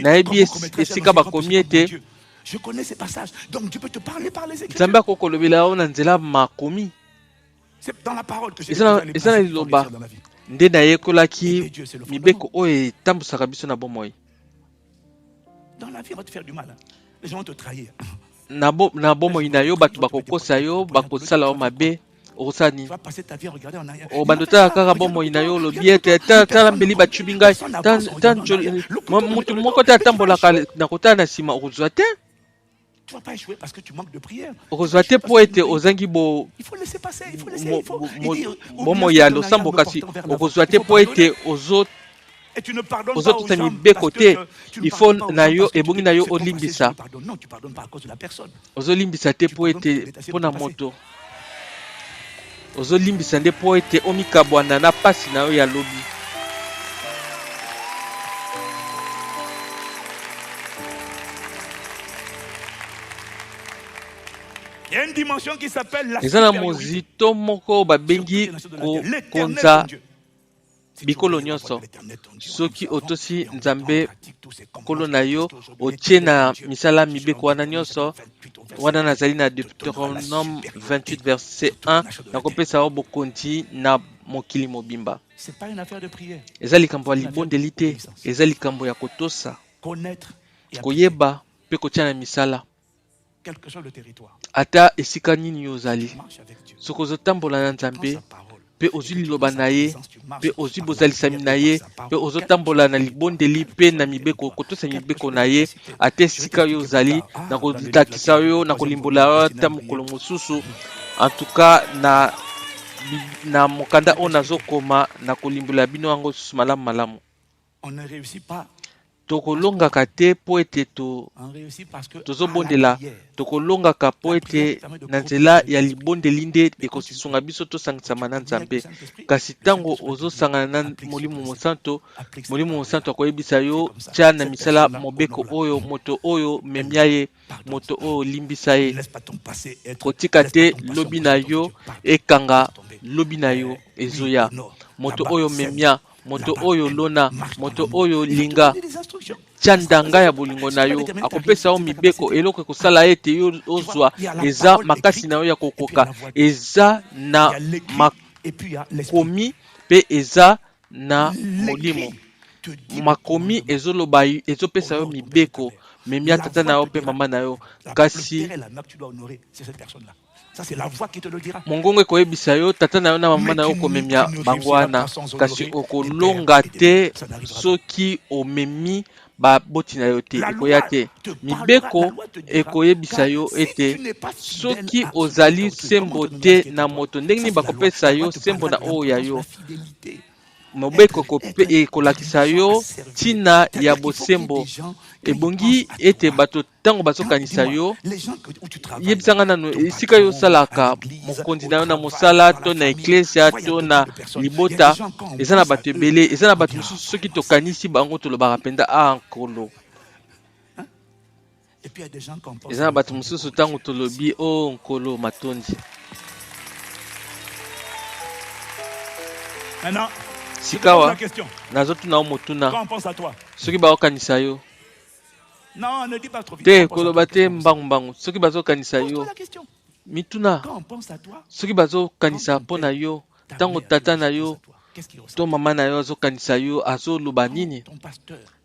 nayebi esika bakomi ete nzambe akokolobela yo na nzela makomi eza na liloba nde nayekolaki mibeko oyo etambwisaka biso na bomoi Dans la vie, on va te faire du mal. Hein. Les gens vont te trahir. Na bomoi na yo bato bakokosa yo bakosala yo mabe okosani Tu vas passer ta vie à regarder en arrière. o bando ta kaka bomoi na yo lobi ete tala mbeli bachubi ngai mutu moko te atambolaka na kotala na nsima okozwa te. Tu vas pas échouer parce que tu manques de prière. Okozwa te po ete ozangi Il faut laisser passer. Il faut laisser. bomoi ya losambo kasi okozwa te po ete Et tu ne pardonnes pas aux ozotuta gens mibeko parce que te tu ne il faut pardonnes pas aux na gens yo parce que ebongi na yo tu sais comment olimbisa c'est que je pardonne. Non, tu pardonnes pas à cause de la personne. ozolimbisa te po ete mpona moto ozolimbisa nde po ete omikabwana na pasi na yo ya lobi. Il y a une dimension qui s'appelle la eza na supériorité. mozito moko babengi kokonza bikolo nyonso soki otosi nzambe nkolo na yo otie na misala mibeko wana nyonso wana nazali na Deutéronome 28 verset 1 nakopesa yo bokonzi na mokili mobimba. C'est pas une affaire de prière. Eza likambo ya libondeli te, eza likambo ya kotosa Connaître et koyeba mpe kotia na misala quel que soit le territoire. ata esika nini yo ozali Marche avec Dieu. soki ozotambola na Prends nzambe sa parole. mpe ozwi liloba na ye mpe ozwi bozalisami na ye mpe ozotambola na libondeli mpe na mibeko kotosa mibeko na ye ata esika yo ozali na kolakisa yo na kolimbola yo ata mokolo mosusu antuka na mokanda oyo nazokoma na kolimbola bino yango susu malamu malamu. On ne réussit pas. Tokolongaka te po ete On réussit parce que tozobondela tokolongaka po ete na nzela ya libondeli nde ekosisunga biso tosangisama na nzambe kasi ntango ozosangana na molimo mosantu akoyebisa yo tia na misala mobeko oyo moto oyo memia ye moto oyo limbisa ye kotika te lobi na yo ekanga lobi na yo ezoya moto oyo memia moto oyo lona moto oyo linga tia ndanga ya bolingo na yo akopesa yo mibeko eloko ekosala ete yo ozwa eza makasi na yo ya kokoka eza na makomi mpe eza na molimo makomi ezoloba ezopesa yo mibeko memia tata na yo mpe mama na yo kasi ça c'est la voix qui te le dira. mongongo ekoyebisa yo tata na yo na mama na yo komemia bango wana kasi okolonga te soki omemi baboti na yo te ekoya te mibeko ekoyebisa yo ete soki ozali sembo te na moto ndenge nini bakopesa yo sembo na oyo ya yo mobeko ekolakisa yo ntina ya bosembo ebongi ete bato ntango bazokanisa yo yebisanga nano esika yo osalaka mokonzi na yo na mosala to na eklesia to na libota eza na bato ebele eza na bato mosusu soki tokanisi bango tolobaka mpenza nkolo eza na bato mosusu ntango tolobi nkolo matondi sikawa nazotuna yo motuna soki baokanisa yo te koloba te mbangu soki bazokanisa yo mituna soki bazokanisa mpo na yo ntango tata na yo to mama na yo azokanisa yo azoloba nini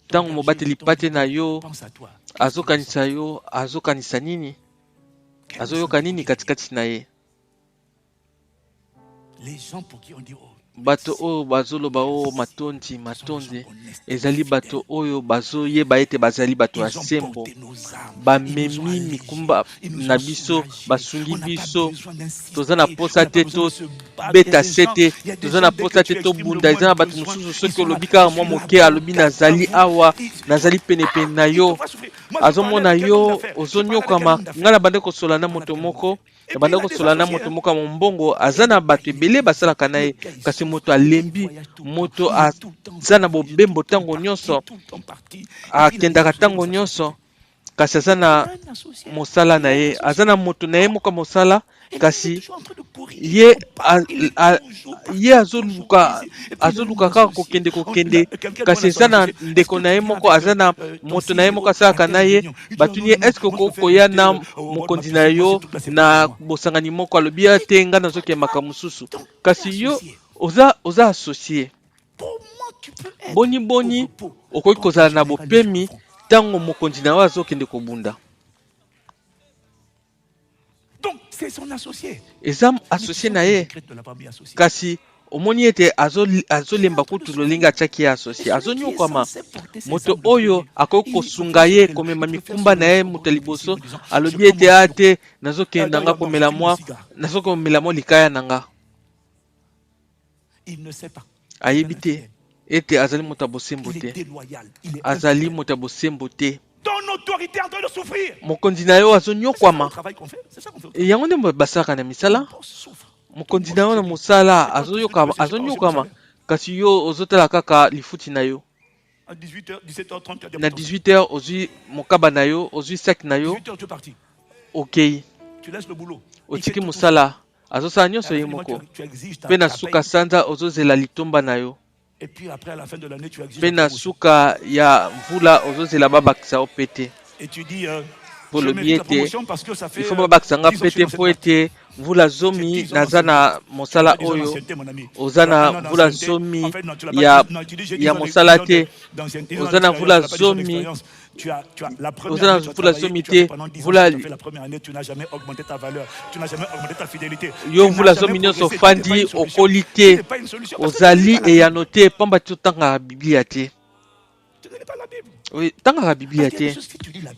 ntango mobateli pate na yo azokanisa yo azokanisa nini azoyoka nini katikati na ye bato oyo bazoloba matondi ezali bato oyo bazoyeba ete bazali bato ya sembo bamemi mikumba na biso basungi biso toza na posa te tobeta se te toza na posa te tobunda eza na bato mosusu soki olobi kaka mwa moke alobi nazali awa nazali penepene na yo azomona yo ozonyokama ngai na bande kosola na moto moko banda kosola na moto moko ya mombongo aza na bato ebele basalaka na ye kasi moto alembi moto aza na bobembo ntango nyonso akendaka ntango nyonso kasi aza na mosala na ye aza na moto na ye moko mosala kasi ye azoluka kaka kokende kasi eza na ndeko na ye moko aza na moto na ye moko asalaka na ye batuni ye eske okoya na mokonzi na yo na bosangani moko alobi ya te nga nazokemaka mosusu kasi yo oza associe boni okoki kozala na bopemi tango mokonzi na yo azokende kobunda. Donc, c'est son associé. Eza associé na ye. Kasi omoni ete azolemba kutu lolinga atiaki ye associé. Azonyokama. Moto oyo akoki kosunga ye komema mikumba na ye moto liboso alobi ete ate nazokenda nga komela mwa likaya na nga. Il ne sait pas. Ayebi te ete azali moto abosembo te. Azali moto abosembo te. Ton autorité est en train de souffrir. Mokonzi na yo azonyokwama. C'est travail qu'on fait. C'est ça qu'on fait. Yango nde basaka na misala. Mokonzi na yo na mosala azonyokama. Kasi yo ozotala kaka lifuti na yo. À 18h, 17h30, tu as des Na 18h ozwi mokaba na yo, ozwi sac na yo. 18h, tu es parti. Okay. Tu laisses le boulot. Otiki mosala. Azosala nyonso ye moko. Pe na suka sanza ozozela litomba na yo. Et puis après, à la fin de l'année, tu exiges. Pe na suka ya mvula ozozela babakisa opete. Et tu dis, Po je lobi mérite la ete promotion parce que ça fait. il faut babakisa nga 10 ans que je suis pete dans po cette ete mvula zomi naza na mosala oyo. Oza na mvula zomi ya mosala te. Oza na mvula zomi. Oza na mvula zomi te. La première année, tu n'as jamais augmenté ta valeur. Tu n'as jamais augmenté ta fidélité. Yo mvula zomi nyonso ofandi okoli te. Ozali eyano te pamba ti otangaka biblia te. Tu n'es pas la Bible. Oui, tangaka biblia te.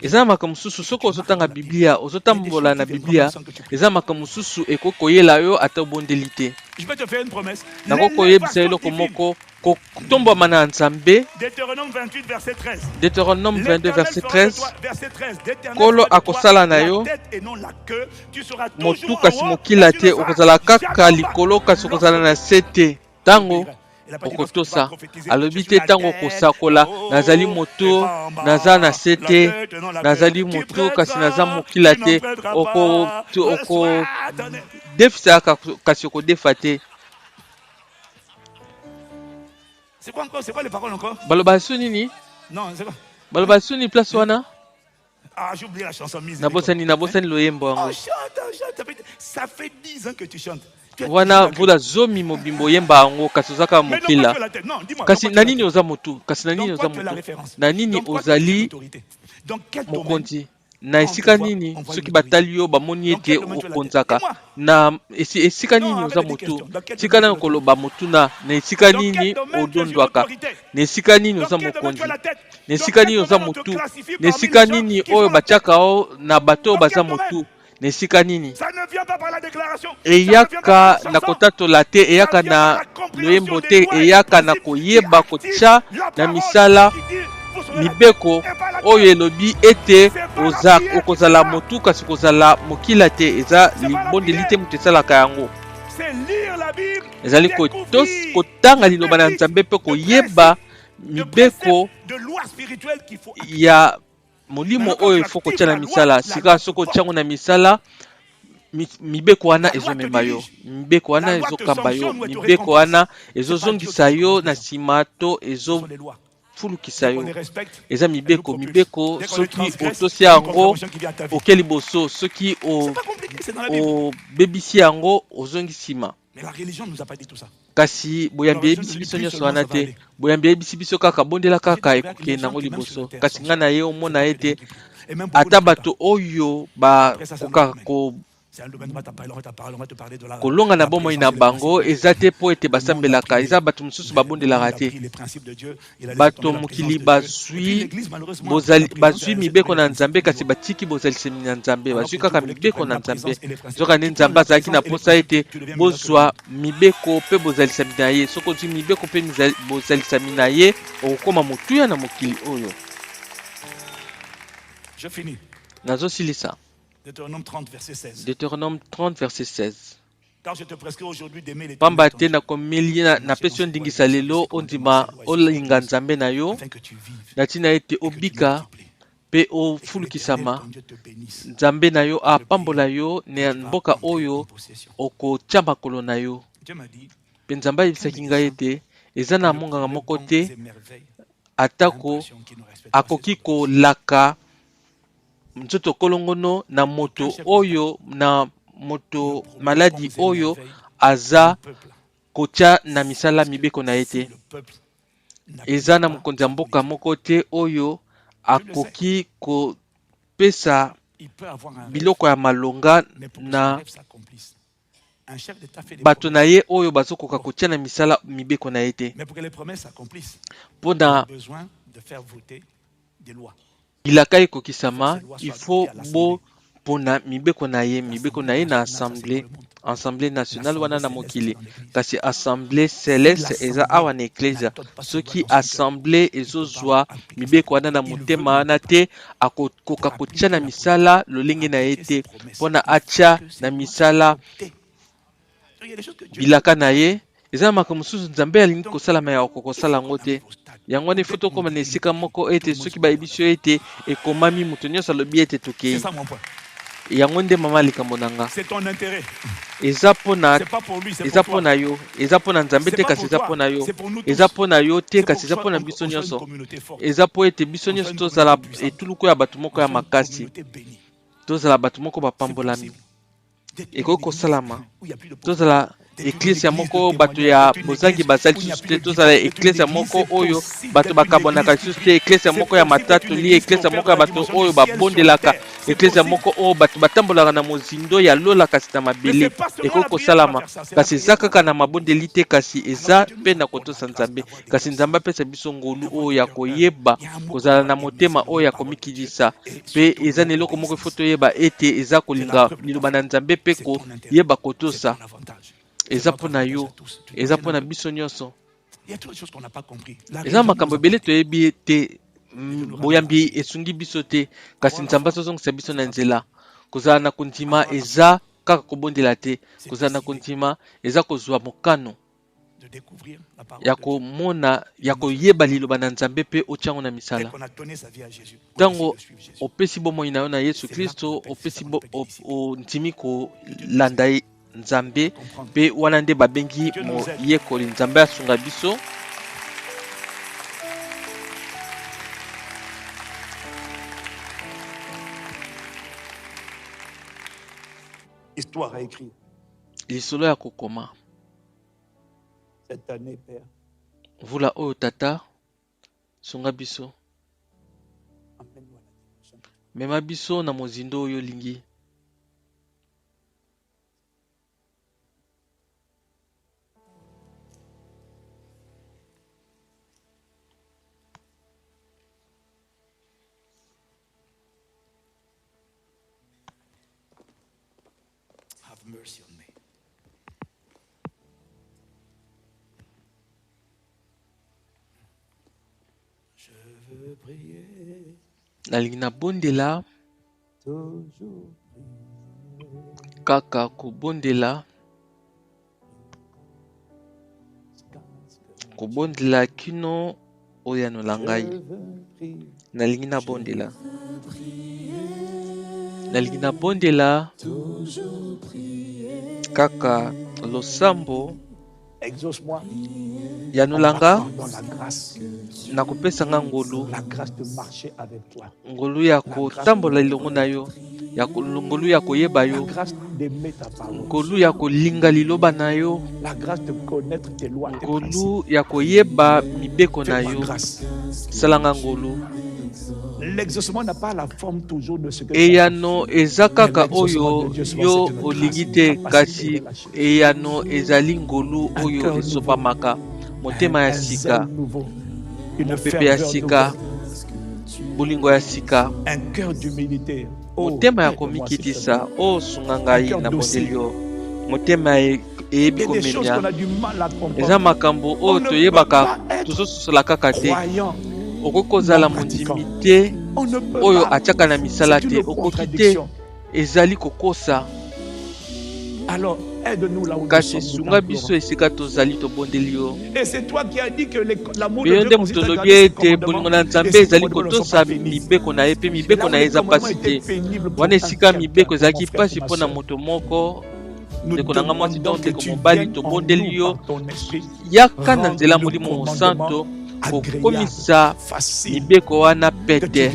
Eza na makambo mosusu soki ozotanga biblia ozotambola na biblia eza makambo mosusu ekoki koyela yo ata obondeli te. Je vais te faire une promesse. Nakoki koyebisa eloko moko kotombama na Nzambe. Deutéronome 28 verset 13. Deutéronome 22 verset 13. Kolo akosala na yo motu kasi mokila te okozala kaka likolo kasi okozala na se te. Tango okotosa alobi te tango okosakola nazali moto naza na se te nazali motu kasi naza mokila te oko defisa kasi okodefa te. C'est quoi encore? C'est quoi les paroles encore? Baloba su nini? Non, c'est quoi? Baloba su ni place wana? Ah, j'ai oublié la chanson mise. Nabosani loyembo yango. Oh, chante. Ça fait 10 ans que tu chantes. Wana vula zomi mobimbo yemba yango kasi ozaka mokila. Kasi na nini oza motu? Kasi na nini oza motu? Na nini ozali mokonzi? Na esika nini soki batali yo bamoni ete okonzaka? Na esika nini oza motu? Tika na koloba motu na esika nini odondwaka? Na esika nini oza mokonzi? Na esika nini oza motu? Na esika nini oyo batiaka o na bato baza motu? Na esika nini? Eyaka na kotatola te, eyaka na loyembo te, eyaka na koyeba kotia na misala mibeko oyo elobi ete okozala motu kasi kozala mokila te. Eza libondeli te moto esalaka yango. Ezali kotanga liloba na Nzambe mpe koyeba mibeko ya molimo oyo ifo kotia na misala. Sika soko tiango na misala mibeko wana ezomema yo, mibeko wana ezokamba yo, mibeko wana ezozongisa yo na nsima to ezofulukisa yo. Eza mibeko soki otosi yango oke liboso, soki obebisi yango ozongi nsima. Mais la religion ne nous a pas dit tout ça. Kasi boyambi yebisi biso nyonso wana te. Boyambi yebisi biso kaka bondela kaka ekoke nango liboso. Kasi nga na ye omona ete ata bato oyo bakoka kolonga na bomoi na bango eza te po ete basambelaka, eza bato mosusu babondelaka te. Bato mokili bazwi mibeko na Nzambe kasi batiki bozalisemi na Nzambe, bazwi kaka mibeko na Nzambe. Zoka nde Nzambe azalaki na posa ete bozwa mibeko mpe bozalisami na ye. Soki ozwi mibeko mpe bozalisami na ye okokoma motuya na mokili oyo. Je finis. Nazosilisa. Deutéronome 30 verset 16. Deutéronome 30 verset 16. Car je te prescris aujourd'hui d'aimer les pamba te na komeli na pesi yo ndingisa lelo ondima olinga Nzambe na yo na ntina ete obika mpe ofulukisama. Nzambe na yo apambola yo na mboka oyo okotia makolo na yo. Mpe Nzambe ayebisaki ngai ete eza na monganga moko te atako akoki kolaka nzoto kolongono na moto oyo na moto maladi oyo aza kotia na misala mibeko na ete. Eza na mokonzi ya mboka moko te oyo akoki kopesa Il peut avoir un rêve, biloko ya malonga mais pour que son na rêve s'accomplisse, un chef d'État fait des bato na promesses. ye oyo bazokoka kotia na misala mibeko na ye te Mais pour que les promesses s'accomplissent, mpo il a na besoin de faire voter des lois. bilaka ekokisama il faut bopona mibeko na ye na assemblée nationale wana na mokili kasi assemblée céleste eza awa na ecclesia soki assemblée ezozwa mibeko wana na motema wana te akokoka kotia na misala lolenge na ye te mpona atia na misala bilaka na ye eza na makambo mosusu nzambe alingi kosalama ya okokosala yango te yango wana ifo tokóma na esika moko ete soki bayebi biso ete ekomami moto nyonso alobi ete C'est tokei ça mon point. yango nde mama likambo na nga C'est ton intérêt. eza mpona C'est pas pour lui, c'est eza pour toi. mpona yo eza mpona nzambe te kasi eza mpona yo eza mpona yo te kasi eza mpona biso nyonso eza mpo ete biso nyonso tozala etuluku ya bato moko ya makasi tozala bato moko bapambolami ekoki kosalama tozala eklisia moko bato ya bozangi bazali lisusu te tozala eklisia moko oyo bato bakabonaka lisusu te eklisia moko ya matatoli eklisia moko ya bato oyo babondelaka eklisia moko oyo bato batambolaka na mozindo ya lola kasi na mabele ekoki kosalama kasi eza kaka na mabondeli te kasi eza mpe na kotosa nzambe kasi nzambe apesa biso ngolu oyo ya koyeba kozala na motema oyo ya komikilisa mpe eza na eloko moko ifo toyeba ete eza kolinga liloba na nzambe mpe koyeba kotosa eza mpona yo eza mpona biso nyonso eza makambo ebele toyebi te boyambi esungi biso te kasi nzambe azozongisa biso na nzela kozala na kondima eza kaka kobondela te kozala na kondima eza kozwa mokano ya komona ya koyeba liloba na nzambe mpe otiango na misala ntango opesi bomoi na yo na yesu kristo opesi ondimi kolanda nzambe mpe wana nde babengi moyekoli nzambe asunga biso Histoire à écrire. lisolo ya kokoma Cette année, Père, vula oyo tata sunga biso emmène-nous à la dimension. mema biso na mozindo oyo olingi Have mercy on me. Je veux prier, nalingi nabondela toujours kaka kobondela kobondela kino oyo anola ngai nalingi nabondela kaka losambo exauce-moi. yanolanga Dans la grâce, nakopesa nga ngolu la grâce de marcher avec toi. ngolu ya kotambola elongo na yo ngolu ya koyeba La yo grâce d'aimer ta parole. ngolu ya kolinga liloba na yo La grâce de connaître tes lois, tes principes. ngolu ya koyeba mibeko na Fais-moi yo grâce. salanga ngolu L'exaucement n'a pas la forme toujours de ce que tu eyano eza kaka oyo yo olingi te kasi eyano ezali ngolu oyo esopamaka motema ya sika mopepe ya sika bolingo ya sika un cœur d'humilité. motema ya komikitisa osunga ngai na bondeli yo motema eyebi komemia eza makambo oyo toyebaka tozososola kaka te okoki kozala mondimi te oyo atiaka na misala te okoki te ezali kokosa Alors, aide-nous là où nous kasi sommes. sunga biso esika tozali tobondeli yo Et c'est toi qui as dit que l'amour de mpe yo Dieu nde consiste moto à olobi garder ses ete bolingo na commandements. nzambe Et ces ezali commandements ne sont kotosa pas pénibles. mibeko na ye mpe mibeko na ye eza pasi te wana esika mibeko ezalaki pasi mpo na moto moko ndeko na nga mwasi to ndeko mobali tobondeli yo yaka na nzela molimo mosanto kokomisa mibeko wana pete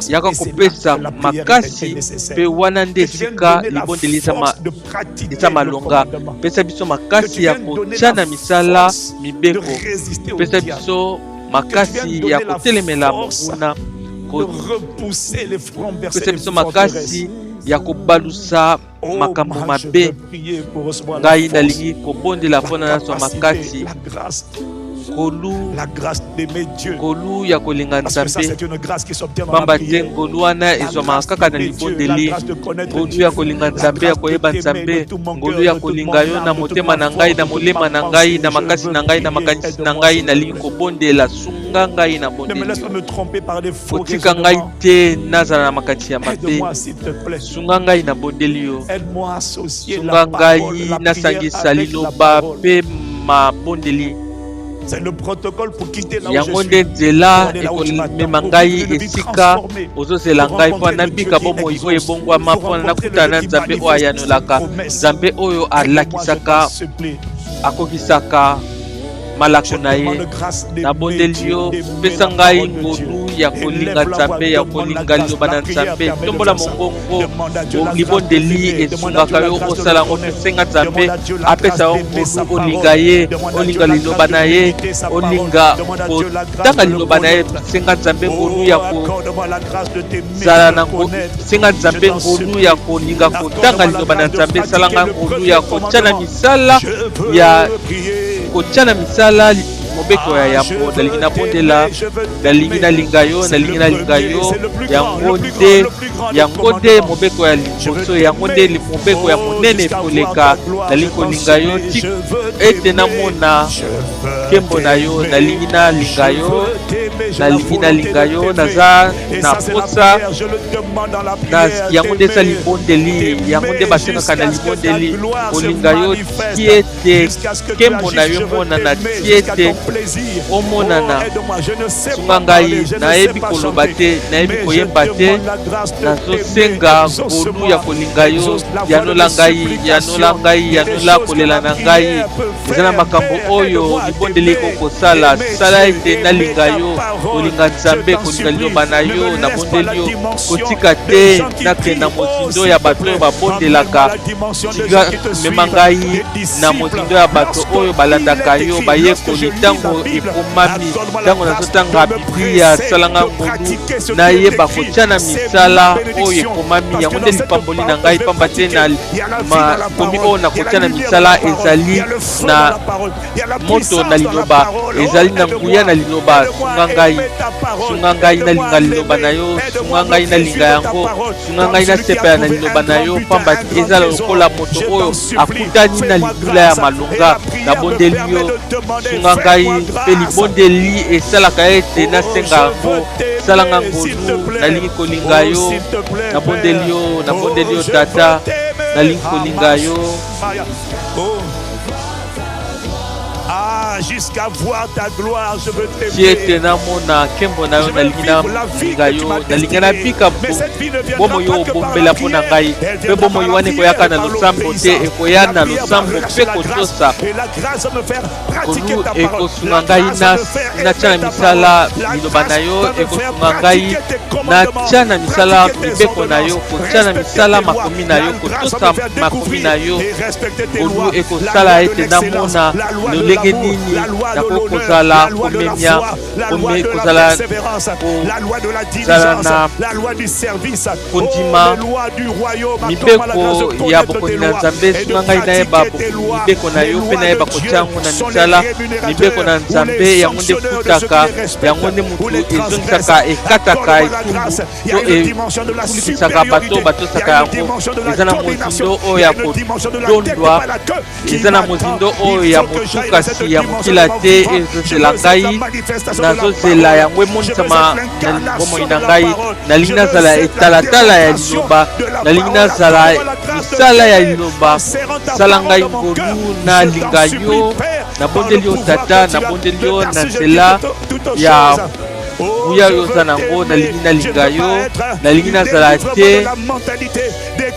yaka kopesa makasi mpe wana nde esika libondeli eza malonga pesa biso makasi ya kotia na misala mibeko pesa biso makasi ya kotelemela mokuna repousser les fronts vers pesa ces biso forteresses. makasi ya kobalusa makambo mabe. Ngai nalingi kobondela mpona nazwa makasi la grâce d'aimer Dieu. kolu ya kolinga Parce que ça, Nzambe. c'est une grâce qui s'obtient dans Pamba la te prière. ngolu wana ezwamaka kaka na libondeli. Ngolu ya kolinga Nzambe, ya koyeba Nzambe. Ngolu ya kolinga yo na motema na ngai, na molema na ngai, na makasi na ngai, na makanisi na ngai. Nalingi kobondela sunga ngai na Ne me bondeli. laisse pas me tromper par des faux Kotika ngai raisonnements. te nazala na makati ya mabe. Aide-moi, s'il te plaît. Sunga ngai na bondeli yo. Aide-moi à associer Sunga la parole, ngai la nasangisa prière avec la liloba parole. pe mabondeli. C'est le protocole pour quitter là où Yango je nde suis. nzela ekomema ngai esika ozozela ngai mpo nabika bomoi oyo ebongwama mpo nakutana na Nzambe oyo ayanolaka, Nzambe oyo alakisaka akokisaka malako na ye. Nabondeli yo, pesa ngai ngolu ya kolinga Nzambe, ya kolinga liloba na Nzambe. Tombola mongongo libondeli esungaka yo osala ngo pesenga Nzambe apesa yo ngolu olinga ye, olinga liloba na ye, olinga kotanga liloba na ye. Senga Nzambe ngolu ya kozala na senga Nzambe ngolu ya kolinga kotanga liloba na Nzambe. Salanga ngolu ya kotiana misala ya kotiana misala mobeko ya yambo. Nalingi nabondela, nalingi nalinga yo, nalingi nalinga yo. Yango nde mobeko ya liboso, yango nde mobeko ya monene koleka. Nalingi kolinga yo ete namona nkembo na yo. Nalingi nalinga yo, nalingi nalinga yo. Naza na posa yango nde eza libondeli, yango nde basengaka na libondeli. Kolinga yo ti ete nkembo na yo monana, ti ete omonana. Sunga ngai nayebi koloba te, nayebi koyemba te. Nazosenga ngolu ya kolinga yo, yanola ngai, yanola ngai, yanola kolela na ngai. Eza na makambo oyo libondeli ekokosala. Sala ete nalinga yo, kolinga Nzambe, kolinga liloba na yo. Nabondeli yo kotika te nakenda mozindo ya bato oyo babondelaka. Tika mema ngai na mozindo ya bato oyo balandaka yo, bayekoli. Ntango ekomami, ntango nazotanga Biblia, salanga ngolu nayeba kotiana misala oyo ekomami. Yango nde lipamboli na ngai, pamba te na makomi oyo na kotiana misala ezali na moto na liloba, ezali na nguya na liloba. Sunga ngai nalinga liloba na yo, sunga ngai nalinga yango, sunga ngai nasepela na liloba na yo, pamba te eza lokola moto oyo akutani na libula ya malonga. Nabondeli yo, sunga ngai mpe libondeli esalaka ete nasenga yango. Salanga ngolu, nalingi kolinga yo. Nabondeli yo tata, nalingi kolinga yo. Jusqu'à voir ta gloire, je veux t'aimer. Si ete namona nkembo na yo, nalingi nalinga yo, nalingi nabika bomo yo obombela mpo na ngai. Mpe bomo yo wana ekoyaka na losambo te, ekoya na losambo mpe kotosa. Ngolu ekosunga ngai natia na misala liloba na yo, ekosunga ngai natia na misala mibeko na yo, kotia na misala makomi na yo, kotosa makomi na yo. Ngolu ekosala ete namona lolenge nini nakokozala komemia, kozala na kondima mibeko ya bokoni na Nzambe. Sunga ngai nayeba mibeko na yo, mpe nayeba kotia yango na misala. Mibeko na Nzambe yango nde futaka, yango nde mutu ezongisaka, ekataka etumbu to efulikisaka bato batosaka yango. Eza na mozindo oyo ya kodondwa, eza na mozindo oyo ya motukasi ya mokila te. Ezozela ngai, nazozela yango emonisama na bomoi na ngai. Nalingi nazala etalatala ya liloba, nalingi nazala misala ya liloba. Sala ngai ngolu nalinga yo. Nabondeli yo tata, nabondeli yo na nzela ya nguya oyo oza nango. Nalingi nalinga yo, nalingi nazala te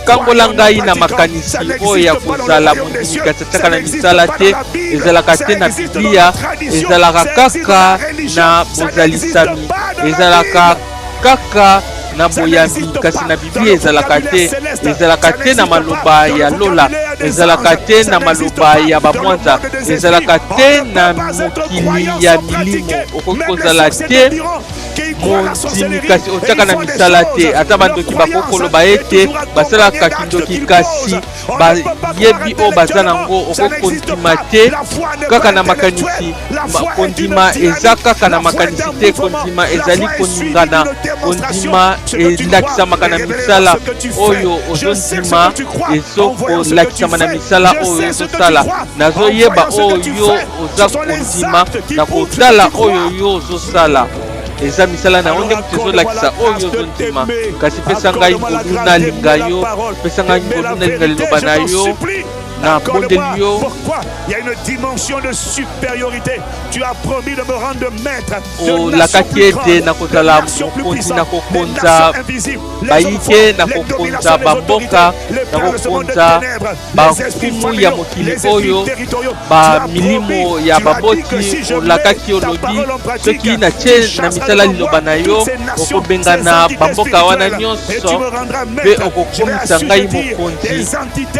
kangola ngai na makanisi oyo ya kozala mondimi kasi ataka na misala te. Ezalaka te na Biblia, ezalaka kaka na bozalisami, ezalaka kaka na boyambi. Kasi na Biblia ezalaka te, ezalaka te na maloba ya lola. ezalaka te na maloba ya bamwanza, ezalaka te na mokili ya milimo, okoki kozala te mondimi kasi otiaka na misala te. Ata bandoki bakoki koloba ete basalaka kindoki kasi bayebi oyo baza nango, okoki kondima te kaka na makanisi. Kondima eza kaka na makanisi te, kondima ezali koningana, kondima elakisamaka na misala oyo ozondima, ezokolakisama na misala oyo ozosala. Nazoyeba oyo oza kondima na kotala oyo yo ozosala, eza misala na onde moto ezolakisa oyo ozondima. Kasi pesa ngai ngolu nalinga yo, pesa ngai ngolu nalinga liloba na yo, na bondeli yo. Pourquoi? Il y a une dimension de supériorité. Tu as promis de me rendre maître de lakaki ete nakozala mokonzi, nakokonza bayike, nakokonza bamboka, nakokonza bankumu ya mokili oyo, bamilimo ya baboti. Olakaki olobi soki natie na misala liloba na yo, okobengana bamboka wana nyonso mpe okokomisa ngai mokonzi,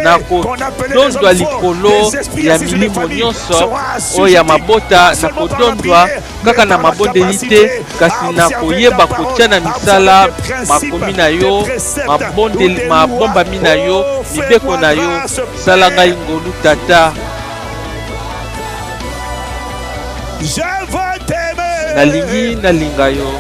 nakodondwa likolo ya milimo nyonso oyo ya mabota, nakodondwa kaka na mabondeli te, kasi nakoyeba kotia na misala makomi na yo, mabombami na yo, mibeko na yo. Sala ngai ngolu tata, nalingi nalinga yo.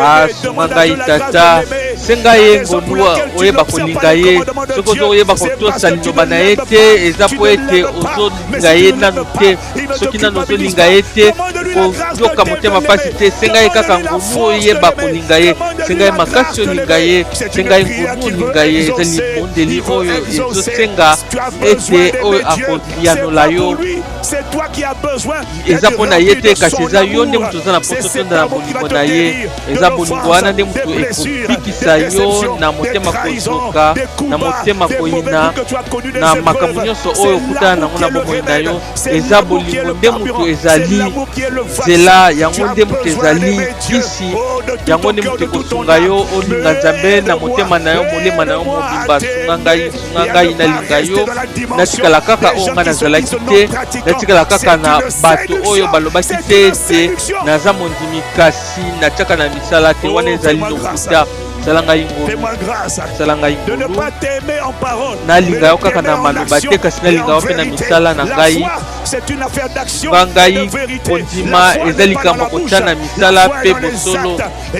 Asunga ngai tata, senga ye ngolu oyeba kolinga ye. Soki ozo oyeba kotosa liloba na ye te, eza po ete ozolinga ye nanu te. Soki nanu ozolinga ye te, koyoka motema pasi te. Senga ye kaka ngolu oyeba kolinga ye, senga ye makasi olinga ye, senga ye ngolu olinga ye. Ezali bondeli oyo ezosenga ete oyo akolianola yo, eza mpo na ye te, kasi eza yo nde moto oza na poso tonda na bolingo na ye. Eza bolingo wana nde moto ekobikisa yo na motema kozoka, na motema koyina, na makambo nyonso oyo okutana nango na bomoi na yo. Eza bolingo nde moto ezali nzela, yango nde moto ezali kisi, yango nde moto ekosunga yo olinga Nzambe na motema na yo, molema na yo mobimba. Sunga ngai nalinga yo, natikala kaka oyo nga nazalaki te, natikala kaka na bato oyo balobaki te ete naza mondimi, kasi natiaka na misala te, wana ezali lokuta. Sala ngai ngolu, sala ngai ngolu, nalinga yo kaka na maloba te, kasi nalinga yo mpe na misala na ngai. Sunga ngai, kondima eza likambo kotia na misala mpe bosolo.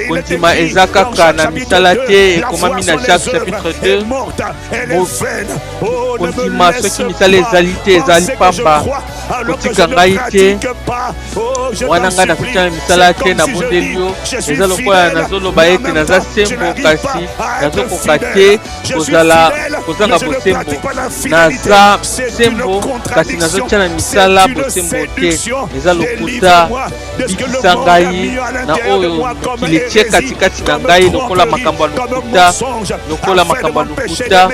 Kondima eza kaka na misala te, ekomami na Jacques chapitre 2. Kondima soki misala ezali te, ezali pamba. Kotika ngai te, wana ngai nakotia na misala te, na bondeli yo. Eza lokola nazoloba ete naza sembo, kasi nazokoka te kozanga bosembo. Naza sembo, kasi nazotia na misala bosembo te. Eza lokuta, bikisa ngai na oyo mokili etie katikati na ngai, lokola makambo ya lokuta, lokola makambo ya lokuta,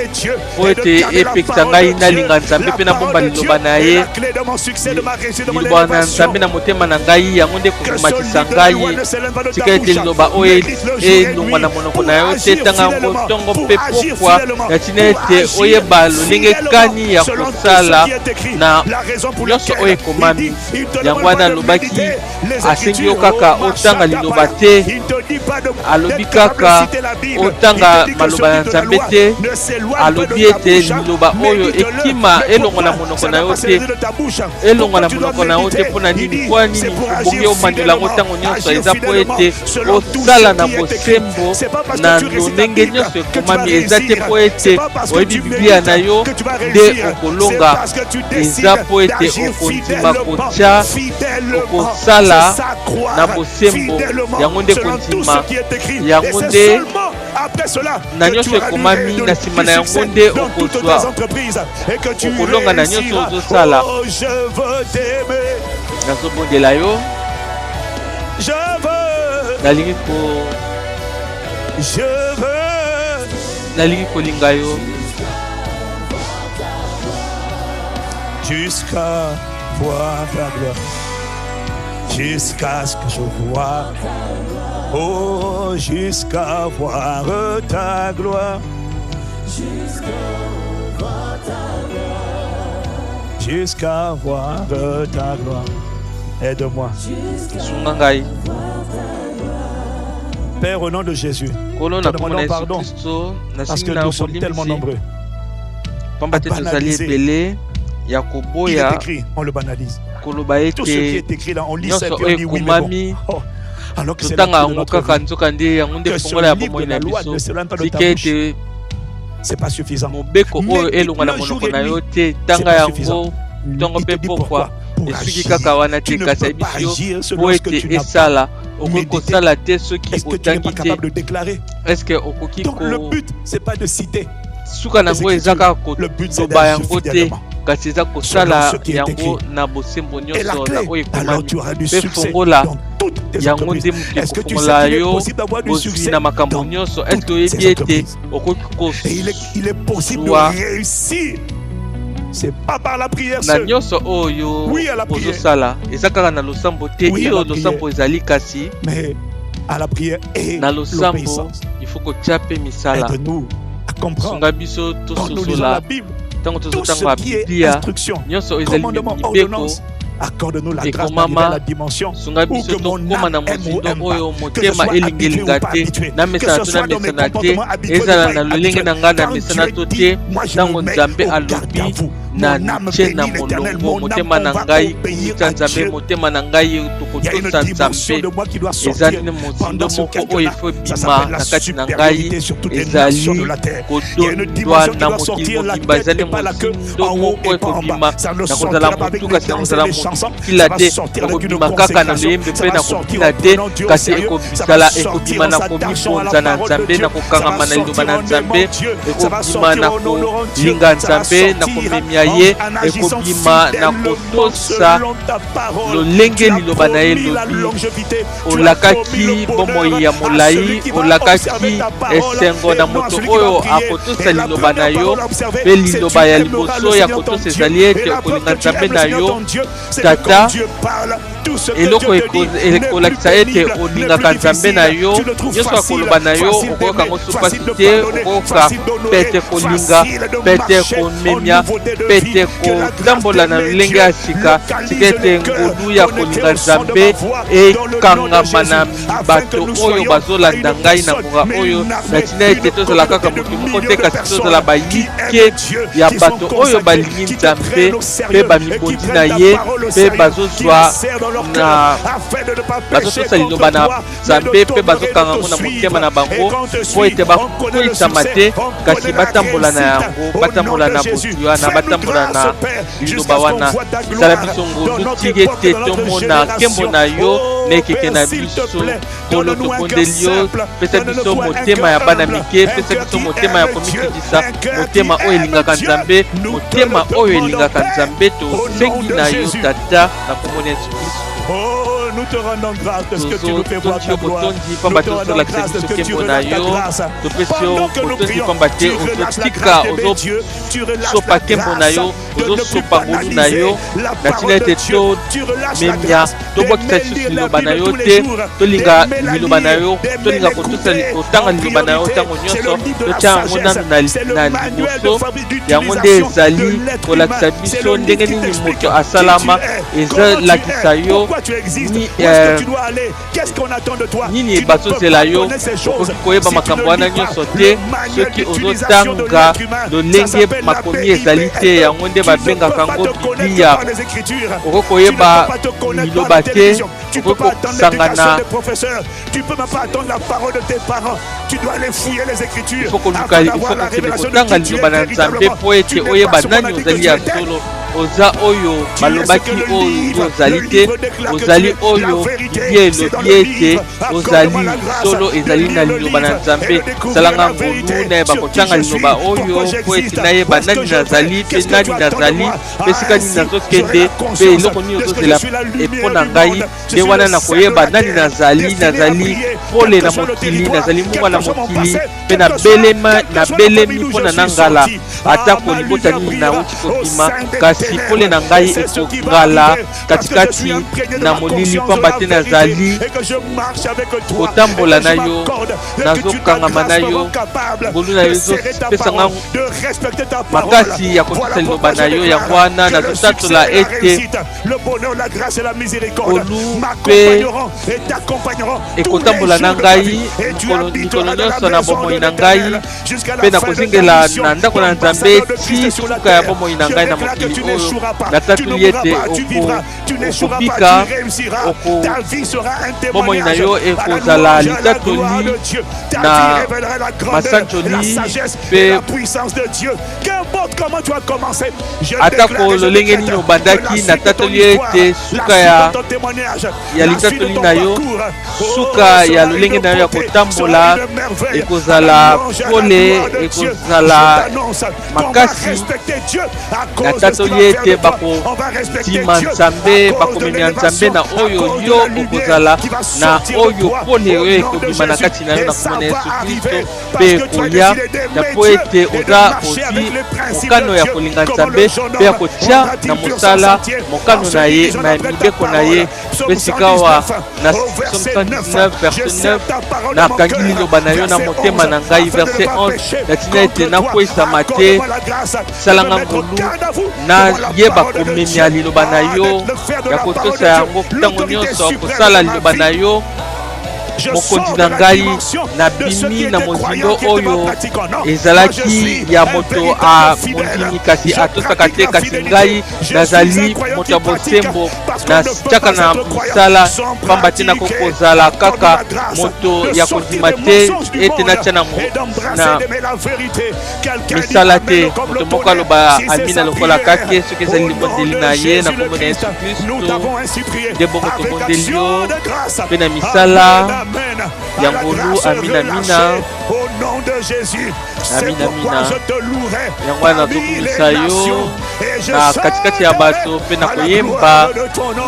po ete epekisa ngai nalinga Nzambe mpe nabomba liloba na ye. Liloba na Nzambe na motema na ngai, yango nde kokomatisa ngai. Tika ete liloba oyo elongwa na monoko na yo te, tanga yango ntongo mpe pokwa ya tina ete oyeba lolenge kani ya kosala na nyonso oyo ekomami. Yango wana alobaki asengi yo kaka otanga liloba te, alobi kaka otanga maloba ya Nzambe te, alobi ete liloba oyo ekima elongwa na monoko na yo te, elongwa na monoko na yo te. Mpona nini? Kwa nini obongi omandela yango ntango nyonso? Eza po ete osala na bosembo na ndenge nyonso ekomami. Eza te po ete oyebi Biblia na yo nde okolonga. Eza po ete okondima kotia, okosala na bosembo, yango nde kondima, yango nde na nyonso ekomami. Na nsima na yango nde okozwa, okolonga na nyonso ozosala. Nazobondela yo, nalingi kolinga yo jusqu'à voir ta gloire, jusqu'à ce que je vois, oh, jusqu'à voir ta gloire, jusqu'à voir ta jusqu'à voir ta gloire. Aide-moi. Sungangai. Père, au nom de Jésus, nous demandons pardon parce que nous sommes tellement nombreux. À banaliser. Il est écrit, on le banalise. Tout ce qui est écrit là, on lit ça et puis on dit oui, mais bon. Oh. Alors que c'est la vie de notre vie. Que sur le livre de la loi ne s'élève pas de ta bouche. C'est pas suffisant. Mais le jour et nuit, c'est pas suffisant. Il te dit pourquoi. Pour agir. Tu ne peux pas agir selon ce que tu n'as pas. Est-ce que tu n'es pas capable de déclarer? Donc le but, c'est pas de citer. Le but, c'est d'agir fidèlement. Selon ce qui est écrit. Et la clé, alors tu auras du succès dans toutes tes entreprises. Est-ce que tu sais qu'il est possible d'avoir du succès dans toutes tes entreprises? Et il est possible de réussir. C'est pas par la prière seule. Oui à la prière. Oui à la prière. Mais à la prière et l'obéissance. Aide-nous à comprendre. Quand nous lisons la Bible, tout ce qui est instruction, commandement, ordonnance, accorde-nous la grâce d'arriver à la dimension où que mon âme aime ou aime pas, que je sois habitué ou pas habitué, que ce soit dans mes comportements habitués ou pas habitués. Quand Dieu dit, moi je me mets au garde à vous. Mon âme bénit l'Éternel, mon âme on va obéir à Dieu. Il y a une dimension de moi qui doit sortir pendant ce quinquennat. Ça s'appelle la supériorité sur toutes les nations de la terre. Il y a une dimension qui doit sortir, la tête et pas la queue, en haut et pas en bas. Ça ne sortira pas avec les danses et les chansons, ça va sortir avec une consécration, ça va sortir en prenant Dieu au sérieux, ça va sortir en s'attachant à la parole de Dieu, ça va sortir en aimant Dieu, ça va sortir en honorant Dieu, ça va sortir en agissant fidèlement selon ta parole. Tu as promis la longévité. Olakaki bomoi ya molai, olakaki esengo na moto oyo akotosala liloba na yo mpe liloba ya liboso ya kotosala ete okolinga nzambe na yo tata eloko ekolakisa ete olingaka nzambe na yo nyonso akoloba na yo okoyoka ngo supasi te okoyoka pete kolinga pete komemia pete kotambola na lolenge ya sika sika ete ngolu ya kolinga nzambe ekangama na bato oyo bazolanda ngai na ngonga oyo na ntina ete tozala kaka moto moko te kasi tozala bayike ya bato oyo balingi nzambe mpe bamibondi na ye mpe bazozwa na bazosala liloba na nzambe mpe bazokanga ngo na motema na bango mpo ete bakoyisama te kasi batambola na yango batambola na botuya na batambola na liloba wana sala biso ngolu tigi ete tomona nkembo na yo nekeke na biso kolo tokondeli yo pesa biso motema ya bana mike pesa biso motema ya komikitisa motema oyo elingaka nzambe motema oyo elingaka nzambe tosengi na yo tata na komona Yesu Kristo. Oh, nous te rendons grâce de ce que tu nous fais voir ta gloire. Nous te rendons grâce de ce que tu relâches ta grâce. Pendant que nous prions, tu relâches la grâce de Dieu. Tu relâches la grâce de ne plus banaliser la parole de Dieu. Tu relâches la grâce de lire la Bible tous les jours. D'aimer la lire, d'aimer l'écouter. C'est le livre de la sagesse. C'est le manuel de fabrique d'utilisation de l'être humain. C'est le livre qui t'explique qui tu es, comment tu es, pourquoi tu existes, où est-ce que tu dois aller, qu'est-ce qu'on attend de toi. Tu ne peux pas donner ces choses si tu ne lis pas le manuel d'utilisation de l'être humain. Ça s'appelle la paix. Tu ne peux pas te connaître par les Écritures. Tu ne peux pas te connaître par la télévision. Tu ne peux pas attendre l'éducation des professeurs. Tu ne peux même pas attendre la parole de tes parents. Tu dois aller fouiller les Écritures afin d'avoir la révélation de qui tu es véritablement. Tu n'es pas seulement un texte fidèle. oza oyo balobaki oyo ozali te ozali oyo ye elobi ete ozali solo ezali na liloba na nzambe salanga ngolu na ye bakotanga liloba oyo po ete nayeba nani nazali mpe nani nazali mpe esika nini nazokende mpe eloko nini ozozela epo na ngai nde wana nakoyeba nani nazali pole na mokili nazali mungwa na mokili mpe nabelemi mpo na nangala atako libota nini nauti kobima kasi makasi pole na ngai ekongala katikati na molili pamba te nazali kotambola na yo nazokangama na yo ngolu na yo ezopesanga makasi ya kotisa liloba na yo yango wana nazotatola ete ngolu mpe ekotambola na ngai mikolo nyonso na bomoi na ngai mpe nakozingela na ndako na Nzambe ti suka ya bomoi na ngai na mokili oyo natatoli ete okobika bomoi na yo ekozala litatoli na masanjoli mpe atako lolenge nini obandaki natatoli ete suka ya litatoli na yo suka ya lolenge na yo ya kotambola ekozala pole ekozala makasi natatoli ete bakondima Nzambe bakomemia Nzambe na oyo yo okozala na oyo pole oyo ekobima na kati na yo na komona Yesu Kristo mpe koya na po ete oza ozwi mokano ya kolinga Nzambe mpe ya kotia na mosala mokano na ye na mibeko na ye mpe sikawa na Somme 119 verset 9 nakangi liloba na yo na motema na ngai verset 11 natina ete nakweyisama te salanga ngolu nayeba komemia liloba na yo ya kotosa yango ntango nyonso kosala liloba na yo mokonzi na ngai nabimi na mozindo oyo ezalaki ya moto mondimi kasi atosaka te kasi ngai nazali moto ya bosembo natiaka na misala pamba te nakokozala kaka moto ya kondima te ete natia na misala te moto moko aloba amina lokola kake soki ezali libondeli na ye na kombo na Yesu Kristo nde bongo tobondeli yo mpe na misala Yangolu, amina, amina. Amina, amina. Yango wana tokumisa yo na katikati ya bato mpe na koyemba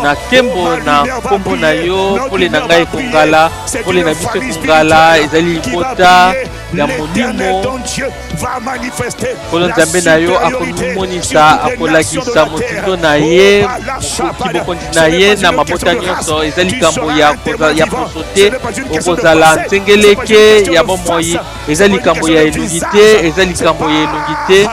na kembo na kombo na yo pole na ngai ekongala pole na biso ekongala ezali libota ya molimo polo Nzambe na yo akomonisa akolakisa motindo na ye kibokonzi na ye na mabota nyonso eza likambo ya poso te okozala nzengeleke ya bomoi eza likambo ya elongi te eza likambo ya elongi te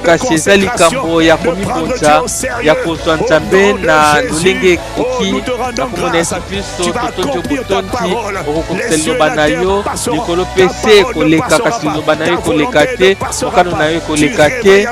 kasi eza likambo ya komibonza ya kozwa Nzambe na lolenge ekoki na komona Yesu Kristo totondi obotondi okokomisa liloba na yo likolo mpe se ekoleka kasi liloba na yo ekoleka te mokano na yo ekoleka te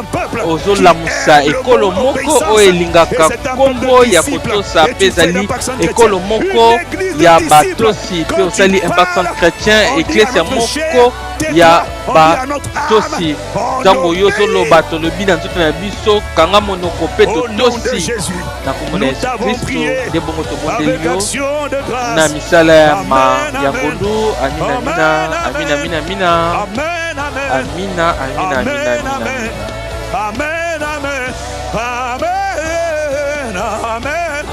ozolamusa ekolo moko oyo elingaka kombo ya kotosa mpe ezali ekolo moko ya batosi mpe osali impact chrétien eklesia moko ya batosi ntango yo ozoloba tolobi na nzoto na biso kanga monoko mpe totosi na komona Yesu Kristo nde bongo tobondeli yo na misala ya ngolu. Amina, amina, amina, amina, amina, amina, amina, amina, amina. Amen, amen, amen, amen.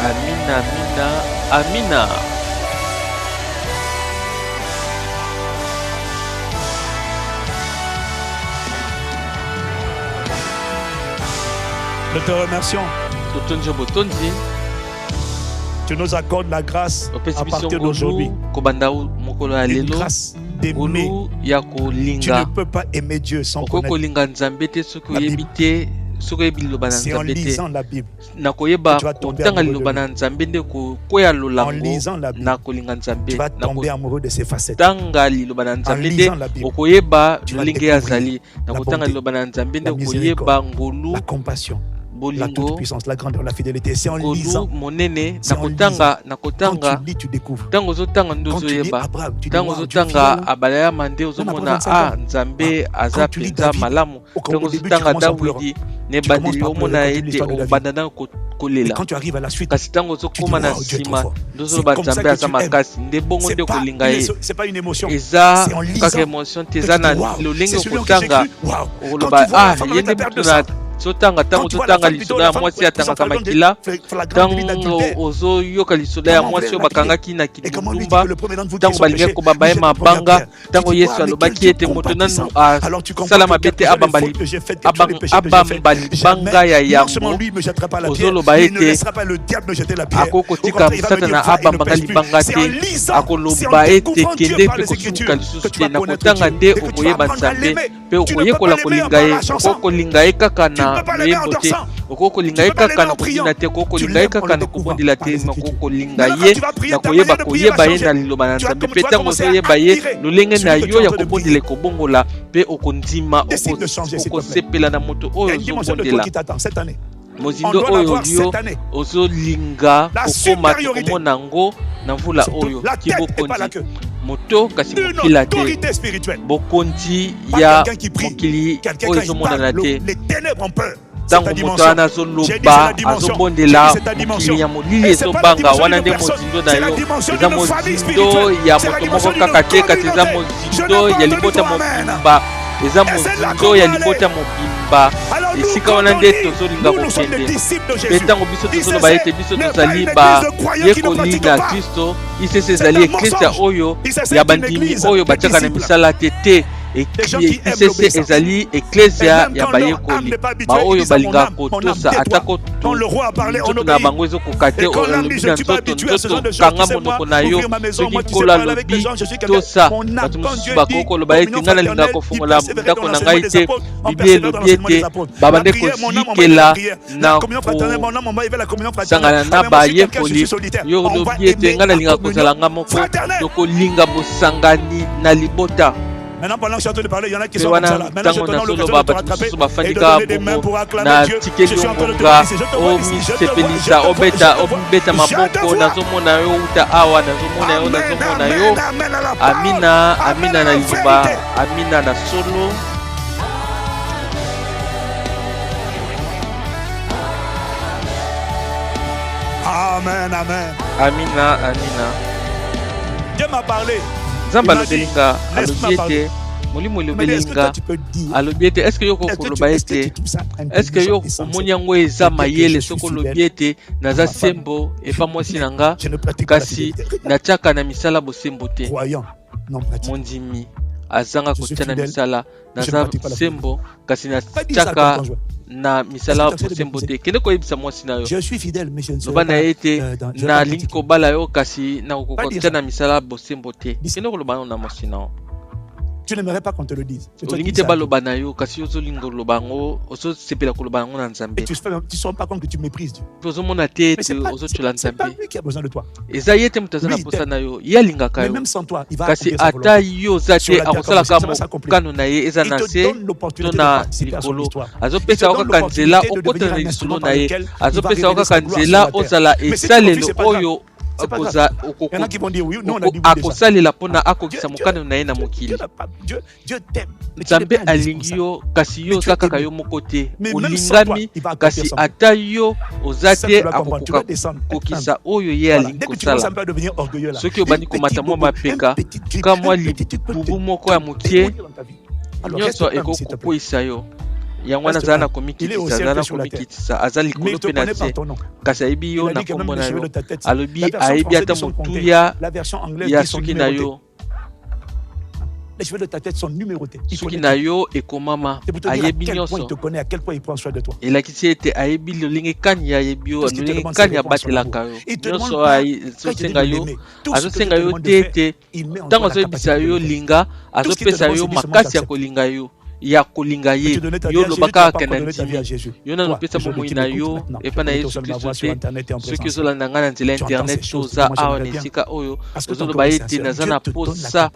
Amina, amina, amina. Nous te remercions. Tu nous accordes la grâce à partir d'aujourd'hui. Une grâce d'aimer. Tu ne peux pas aimer Dieu sans connaître. C'est en lisant la Bible que tu vas tomber amoureux de lui. En lisant la Bible, tu vas tomber amoureux de ses facettes. En lisant la Bible, tu vas découvrir la bonté, la miséricorde, la compassion, la toute-puissance, la grandeur, la fidélité. C'est en lisant, quand tu lis, tu découvres. Quand tu lis Abraham, tu dis wow, Dieu quand tu lis David, au début tu commences en pleurant. Tu commences par pleurer l'histoire de David. Et quand tu arrives à la suite, tu dis wow, Dieu est trop fort. C'est comme ça que tu aimes. C'est pas une émotion. C'est en lisant que tu dis wow. C'est celui qui s'écrit wow. Quand tu vois la femme avec la perle de sang, Sotanga tango totanga lisolo ya mwasi atangaka makila tango ozo yoka lisolo ya mwasi oyo bakangaki na kitumba tango balingi kobamba ye mabanga tango Yesu alobaki ete moto nanu asala mabe te abamba libanga ya yango ozoloba ete akokotika Satana abambanga libanga te akoloba ete kende mpe kosuka lisusu te na kotanga nde okoyeba Nzambe mpe okoyekola kolinga ye okokolinga ye kaka na loyembo te okokolinga ye kaka na kobina te okokolinga ye kaka na kobondela te okokolinga ye na koyeba ye na liloba na Nzambe mpe ntango ozoyeba ye lolenge na yo ya kobondela ekobongola mpe okondima okosepela na moto oyo ozobondela mozindo oyo yo ozolinga kokoma tokomona yango na mvula oyo kibokondi moto kasi mokila te bokondi ya mokili oyo ezomonana te ntango moto wana azoloba azobondela mokili ya molili ezobanga wana nde mozindo na yo eza mozindo ya moto moko kaka te kasi eza mozindo ya libota mobimba eza mozindo ya libota mobimba esika wana nde tozolinga kokende mpe ntango biso tozoloba ete biso tozali bayekoli na Kristo isese ezali eklezia oyo ya bandimi oyo batiaka na misala te isese ezali eklezia ya bayekoli baoyo balingaka kotosa atako nzoto na bango ezokoka te olobi na nzoto kanga monoko na yo soki nkolo alobi tosa bato mosusu bakokoloba ete ngai nalingaka kofungola ndako na ngai te biblia elobi ete babande kozikela na kosangana na bayekoli yo olobi ete ngai nalingaka kozala nga moko tokolinga bosangani na libota. Maintenant, pendant que je suis en train de parler, il y en a qui sont comme ça là. Maintenant, je te donne l'occasion de te rattraper et de lever tes mains pour acclamer Dieu. Je suis en train de te voir ici. Je te vois ici. Je te vois ici. Amina, amina na liba, amina na solo. Amen, amen. Amina, amina. Dieu m'a parlé. Zamba lobelinga alobiete molimo lobelinga alobiete est-ce que yoko koloba ete est-ce que yoko omoni yango eza mayele soko lobiete naza sembo epa mwasi nanga kasi natiaka na misala bosembo te mondimi azanga kotia na misala naza sembo kasi natiaka na misala bosembo te kende koyebisa mwasi na yo loba na ete nalingi kobala yo kasi nakokotia na misala bosembo te kende koloba na mwasi na yo. Tu n'aimerais pas qu'on te le dise. Tu ne sens pas comme que tu méprises Dieu. Mais c'est pas lui qui a besoin de toi. Mais même sans toi, il va accomplir sa volonté. Sur la terre, ça va s'accomplir. Il te donne l'opportunité de participer à son histoire. Il te donne l'opportunité de devenir un instrument par lequel il va révéler sa gloire sur la terre. Mais si tu refuses, c'est pas grave. C'est pas grave. Il y en a qui vont dire oui, non, on a dit oui déjà. Dieu t'aime. Nzambe alingi yo kasi yo kaka yo moko te olingami kasi ata yo ozate akokoka kokisa oyo ye alingi kosala soki obandi komata mwa mapeka ka mwa libubu moko ya mokie nyonso ekokokweyisa yo yango wana azala na komikitisa aza likolo mpe na se kasi ayebi yo na kombo na yo alobi ayebi ata motuya ya soki na yo. Les cheveux de ta tête sont numérotés. Soki na yo ekomama ayebi nyonso. Il te connaît à quel point il prend soin de toi. Elakisi ete ayebi lolenge kani ya yebi yo lolenge kani ya batelaka yo nyonso azosenga yo azosenga yo te ete ntango azoyebisa yo linga azopesa yo makasi ya kolinga yo ya kolinga ye yo lobaka kaka na ndimi yo nano pesa bomoi na yo epa na Yesu Kristo te soki ozolanda nga na nzela ya internet toza awa na esika oyo ozoloba ete naza na posa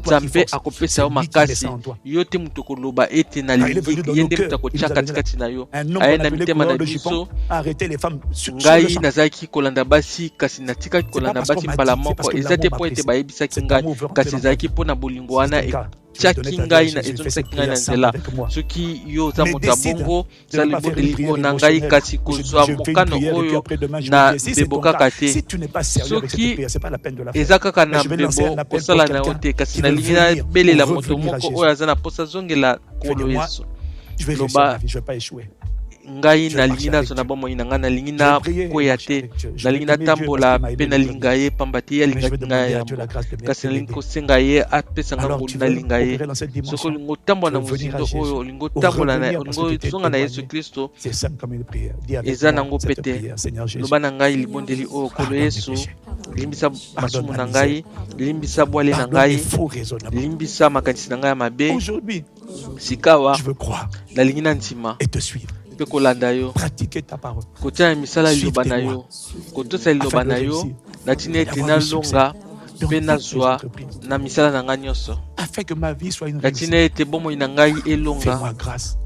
Nzambe akopesa yo makasi yo te moto koloba ete nalingi ye nde moto akotia katikati na yo aye na mitema na biso ngai nazalaki kolanda basi kasi natikaki kolanda basi mbala moko eza te mpo ete bayebisaki ngai kasi ezalaki mpo na bolingo wana tiaki ngai na ezomisaki ngai na nzela soki yo oza moto ya bongo zali boteliko na ngai kasi kozwa mokano oyo na mbebo kaka te soki eza kaka na mbebo kosala na yo te kasi nalingi nabelela moto moko oyo aza na posa zongela kolo Yesu Je vais réussir ma vie, je ne vais pas échouer. Ngai na lingina zona bomo inanga na lingina koyate na lingina tambola pe na lingaye pambati ya lingaye kasi na lingo sengaye apesa ngango na lingaye soko lingo tambola na muzindo oyo lingo tambola na lingo zonga na Yesu Kristo eza nango pete loba na ngai libondeli oyo kolo Yesu limbisa masumu na ngai limbisa bwale na ngai limbisa makanisi na ngai ya mabe sikawa na lingina ntima pe kolanda yo kotia misala liloba na yo kotosa liloba na yo na tina ete nalonga mpe nazwa na misala na ngai nyonso na tina ete bomoi na ngai elonga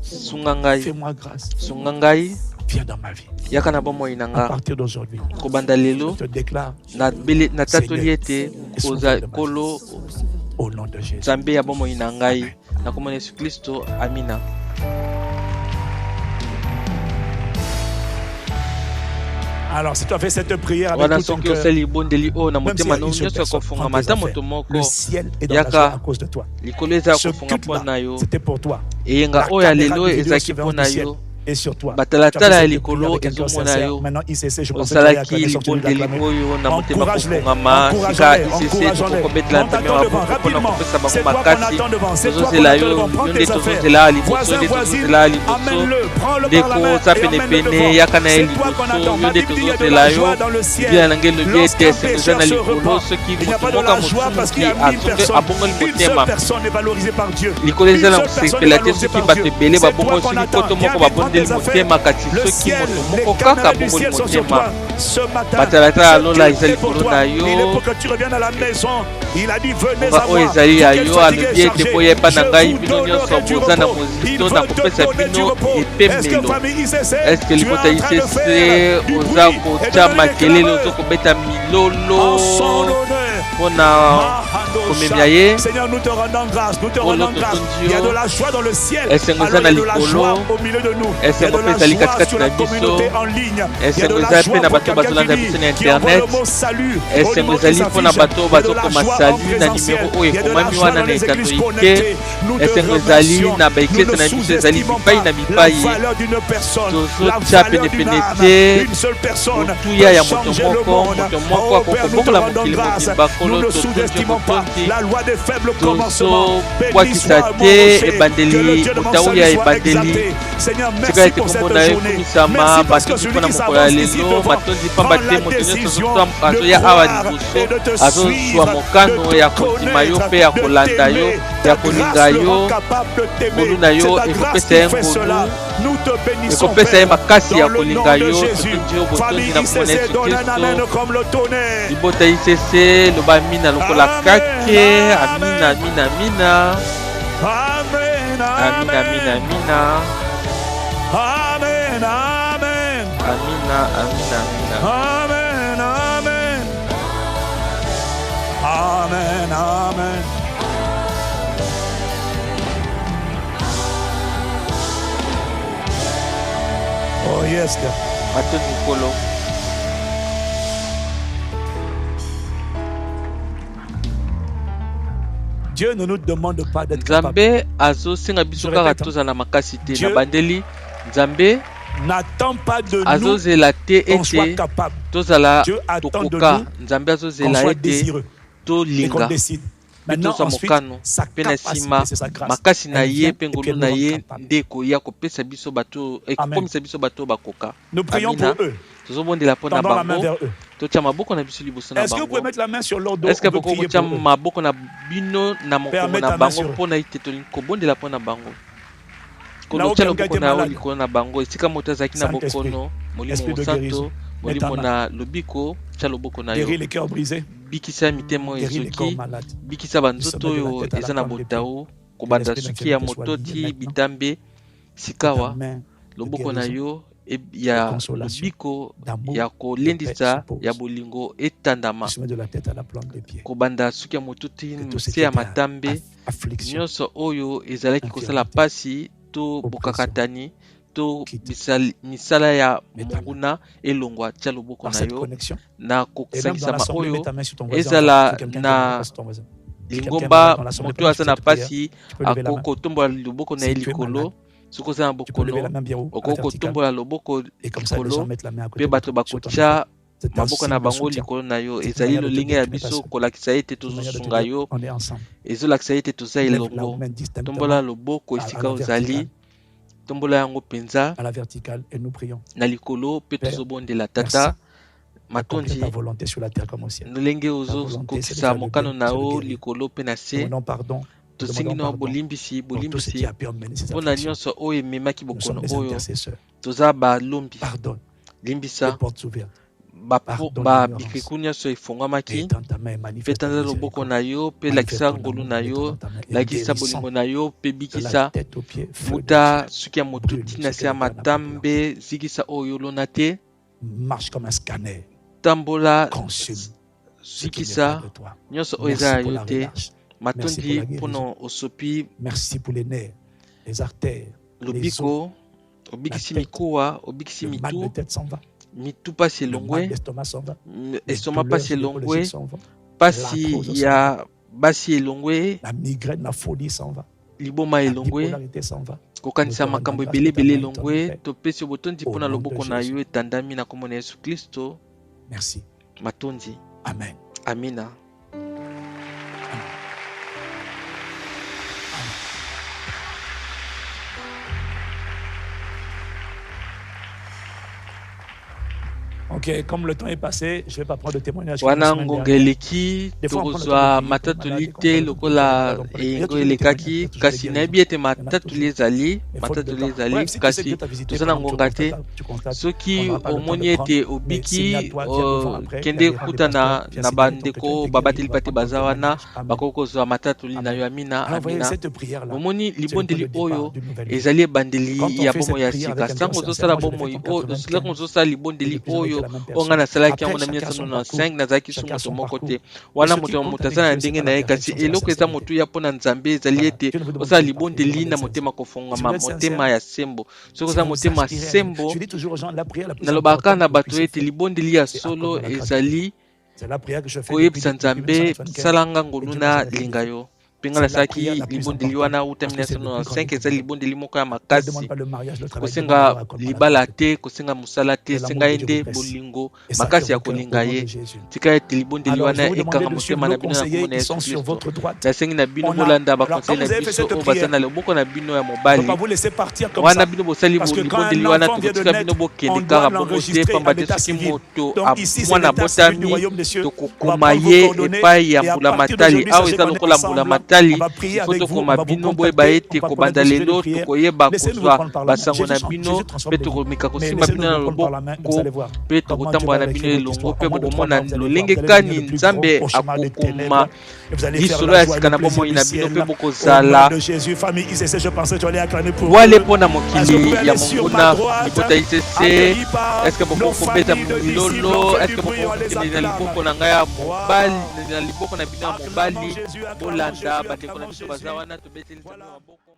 sunga ngai yaka na bomoi na nga kobanda lelo na tatoli ete koza kolo nzambe ya bomoi na ngai na komona Yesu Kristo, amina. Alors, si tu as fait cette prière avec tout ton cœur, le ciel est dans la joie à cause de toi. Ce culte-là, c'était pour toi. La caméra de vidéo surveillance du ciel et sur toi. Tu as fait cette prière avec un cœur sincère. Maintenant, ICC, je pense que tu as sorti de l'acclamé. Encourage-les, encourage-les. On t'attend devant, rapidement. C'est toi qu'on attend devant. C'est toi qu'on attend devant. Prends tes affaires. Voisin, voisine, amène-le. Prends-le par la main et emmène-le devant. C'est toi qu'on attend. Ma Bible dit il y a de la joie dans le ciel. Lorsqu'un pécheur se repent, il n'y a pas de la joie parce qu'il y a 1000 personnes. Une seule personne est valorisée par Dieu. Une seule personne est valorisée par Dieu. C'est toi qu'on attend. Il y a des grandes affaires. Le ciel, les caméras du ciel sont sur toi. Ce matin, c'est pour toi. Il est pour que tu reviennes à la maison. Il a dit venez à moi. Il veut te du repos. Est-ce que famille ICC, tu es en train de faire du bruit et de en son honneur. Seigneur, nous te rendons grâce, nous te rendons grâce. Il y a de la joie dans le ciel. Alors il y a de la joie au milieu de nous. Il y a de la joie sur la communauté en ligne. Il y a de la joie pour quelqu'un qui envoie le mot salut au niveau de sa fiche. Il y a de la joie en présentiel. Il y a de la joie dans les églises connectées. Nous te remercions. Nous ne sous-estimons pas la valeur d'une personne, la valeur d'une âme, une seule personne peut changer le monde. Oh Père, nous te rendons grâce. Nous ne sous-estimons pas la loi des faibles commencements. Béni soit mon rocher, que le Dieu de mon salut soit exalté. Seigneur, merci pour cette journée. Merci parce que celui qui s'avance ici devant prend la décision de croire et de te suivre, de connaître, de t'aimer, ta grâce le rend capable de t'aimer. C'est ta grâce qui fait cela. Nous te bénissons, Père, dans le nom de Jésus. Famille ICC, donne un amen comme le tonnerre. Amina, amina, amina. Amen, Amina, amina, amina. Amen, amen. Amina, amina, amina. Amen, amen. Amen, amen. Oh yes, God. Mato Nicolo. Dieu ne nous demande pas d'être capable. Dieu n'attend pas de nous qu'on soit capable. Dieu attend de nous qu'on soit désireux et qu'on décide. Maintenant, ensuite, sa capacité, c'est sa grâce. Elle vient et puis elle nous rend capable. Nous prions pour eux. Tendons la main vers eux. Est-ce que vous pouvez mettre la main sur leur dos? Est-ce que vous pouvez prier pour eux? Père, mets ta main sur eux. Là où quelqu'un était malade, Saint-Esprit, Esprit de guérison, mets ta main. Guéris les cœurs brisés. Guéris les corps malades. Bikisa banzoto yo eza na botao kobanda suki ya mototi bitambe sikawa loboko na yo ya lobiko ya kolendisa ya bolingo etandama kobanda suki ya mototi se ya matambe nyonso oyo ezalaki kosala pasi to bokakatani to misala ya monguna elongwa tia loboko na yo na kosangisama oyo ezala na lingomba moto aza na pasi akokotombola loboko na ye likolo Soko za Tu peux lever la bokolo main bien haut, à la okoko verticale. tombola loboko Et comme ça, les gens likolo mettent la main à côté pe de bato toi, sur ton bakotia épaule. C'est un maboko na signe de bango soutien. likolo na yo C'est une ezali manière de te lolenge dire ya tu n'es pas biso seul. kolakisa ete C'est une manière de te tozosunga dire yo on est ensemble. ezolakisa ete toza Lève la elongo main distinctement tombola loboko à esika la ozali verticale. tombola yango mpenza À la verticale et nous prions. na likolo mpe Père, tozobondela merci tata d'accomplir matondi ta volonté sur la terre comme au ciel. ndenge Ta volonté, c'est de ozokokisa faire le mokano bien, na c'est de yo guérir. likolo mpe na Nous se demandons pardon. Nous tosengi demandons na yo pardon bolimbisi pour tout ce qui bolimbisi a pu emmener ces mpona afflictions. nyonso oyo ememaki Nous sommes bokono des oyo intercesseurs. toza balombi Pardonne. Les limbisa portes ouvertes. babikiku nyonso Et efungwamaki étends ta main et mpe manifeste ta tanza loboko miséricorde. na yo mpe Manifeste lakisa ton ngolu amour na en yo étendant ta main et en lakisa guérissant bolingo na yo mpe de la bikisa tête aux pieds, feu de wuta Dieu. suki ya motu Brûle tina ce se que ya le Père n'a pas matambe pu zikisa oyo olona te Marche comme un scanner. tambola Consume ce qui n'est pas zikisa de toi. nyonso oyo Merci eza ya pour yo la te relâche. Merci pour matondi la guérison. mpona osopi Merci pour les nerfs, les artères, les os. lobiko obikisi la tête. mikuwa obikisi Le mal de mitu tête s'en va. mitu pasi Le mal elongwe d'estomac s'en va. esoma Les pasi douleurs elongwe gynécologiques s'en vont. pasi L'arthrose s'en ya basi elongwe La migraine, la folie s'en va. liboma La elongwe bipolarité s'en va. kokanisa Nous te makambo rendons grâce ebele pour ta ebele main elongwe étendue. topesi yo botondi Au mpona nom de loboko na Jésus. yo etandami na kombo na yesu kristo Merci. matondi Amen. amina Ok, comme le temps est passé, je ne vais pas prendre de témoignage. wana ngonga eleki tokozwa matatoli te lokola eyengo elekaki kasi nayebi ete matatoli ezali kasi toza na ngonga te soki omoni ete obiki kende kutana na bandeko babateli pate baza wana bakoki kozwa matatoli na yo amina amina omoni libondeli oyo ezali ebandeli ya bomoi ya sika sango ozosala bomoi sango ozosala libondeli oyo onga nasalaki yango na 1995 nazalaki su moto moko te wana moto aza na ndenge na ye kasi eloko eza motuya mpona nzambe ezali ete osala libondeli na motema kofungama motema ya sembo soki oza motema ya sembo nalobaka na bato ete libondeli ya solo ezali koyebisa nzambe salanga ngoluna linga yo mpenga nasalaki libondeli wana uta 1995 ezali libondeli moko ya makasi kosenga libala te kosenga mosala te senga ye nde bolingo makasi ya kolinga ye tika ete libondeli wana ekanga motema na bino na kombo na yesu kristo nasengi na bino bolanda bakonsei na biso oyo baza na loboko na bino ya mobali wana bino bosali libondeli wana tokotika bino bokende kaka bongo te pamba te soki moto mwana botami tokokoma ye epai ya mbula matali awa eza lokola mbula matali ifo tokoma bino boyeba ete kobanda lelo tokoyeba kozwa basango na bino mpe tokomeka kosimba bino na loboko mpe tokotambola na bino elongo mpe bokomona lolenge kani nzambe akokoma lisolo ya sika na bomoi na bino mpe bokozala wale mpo na mokili ya monguna libota isese eske bokokobeta milolo eske bokokende na liboko na ngai ya mobali na liboko na bino ya mobali bolanda bandeko na biso baza wana tobeteli maboko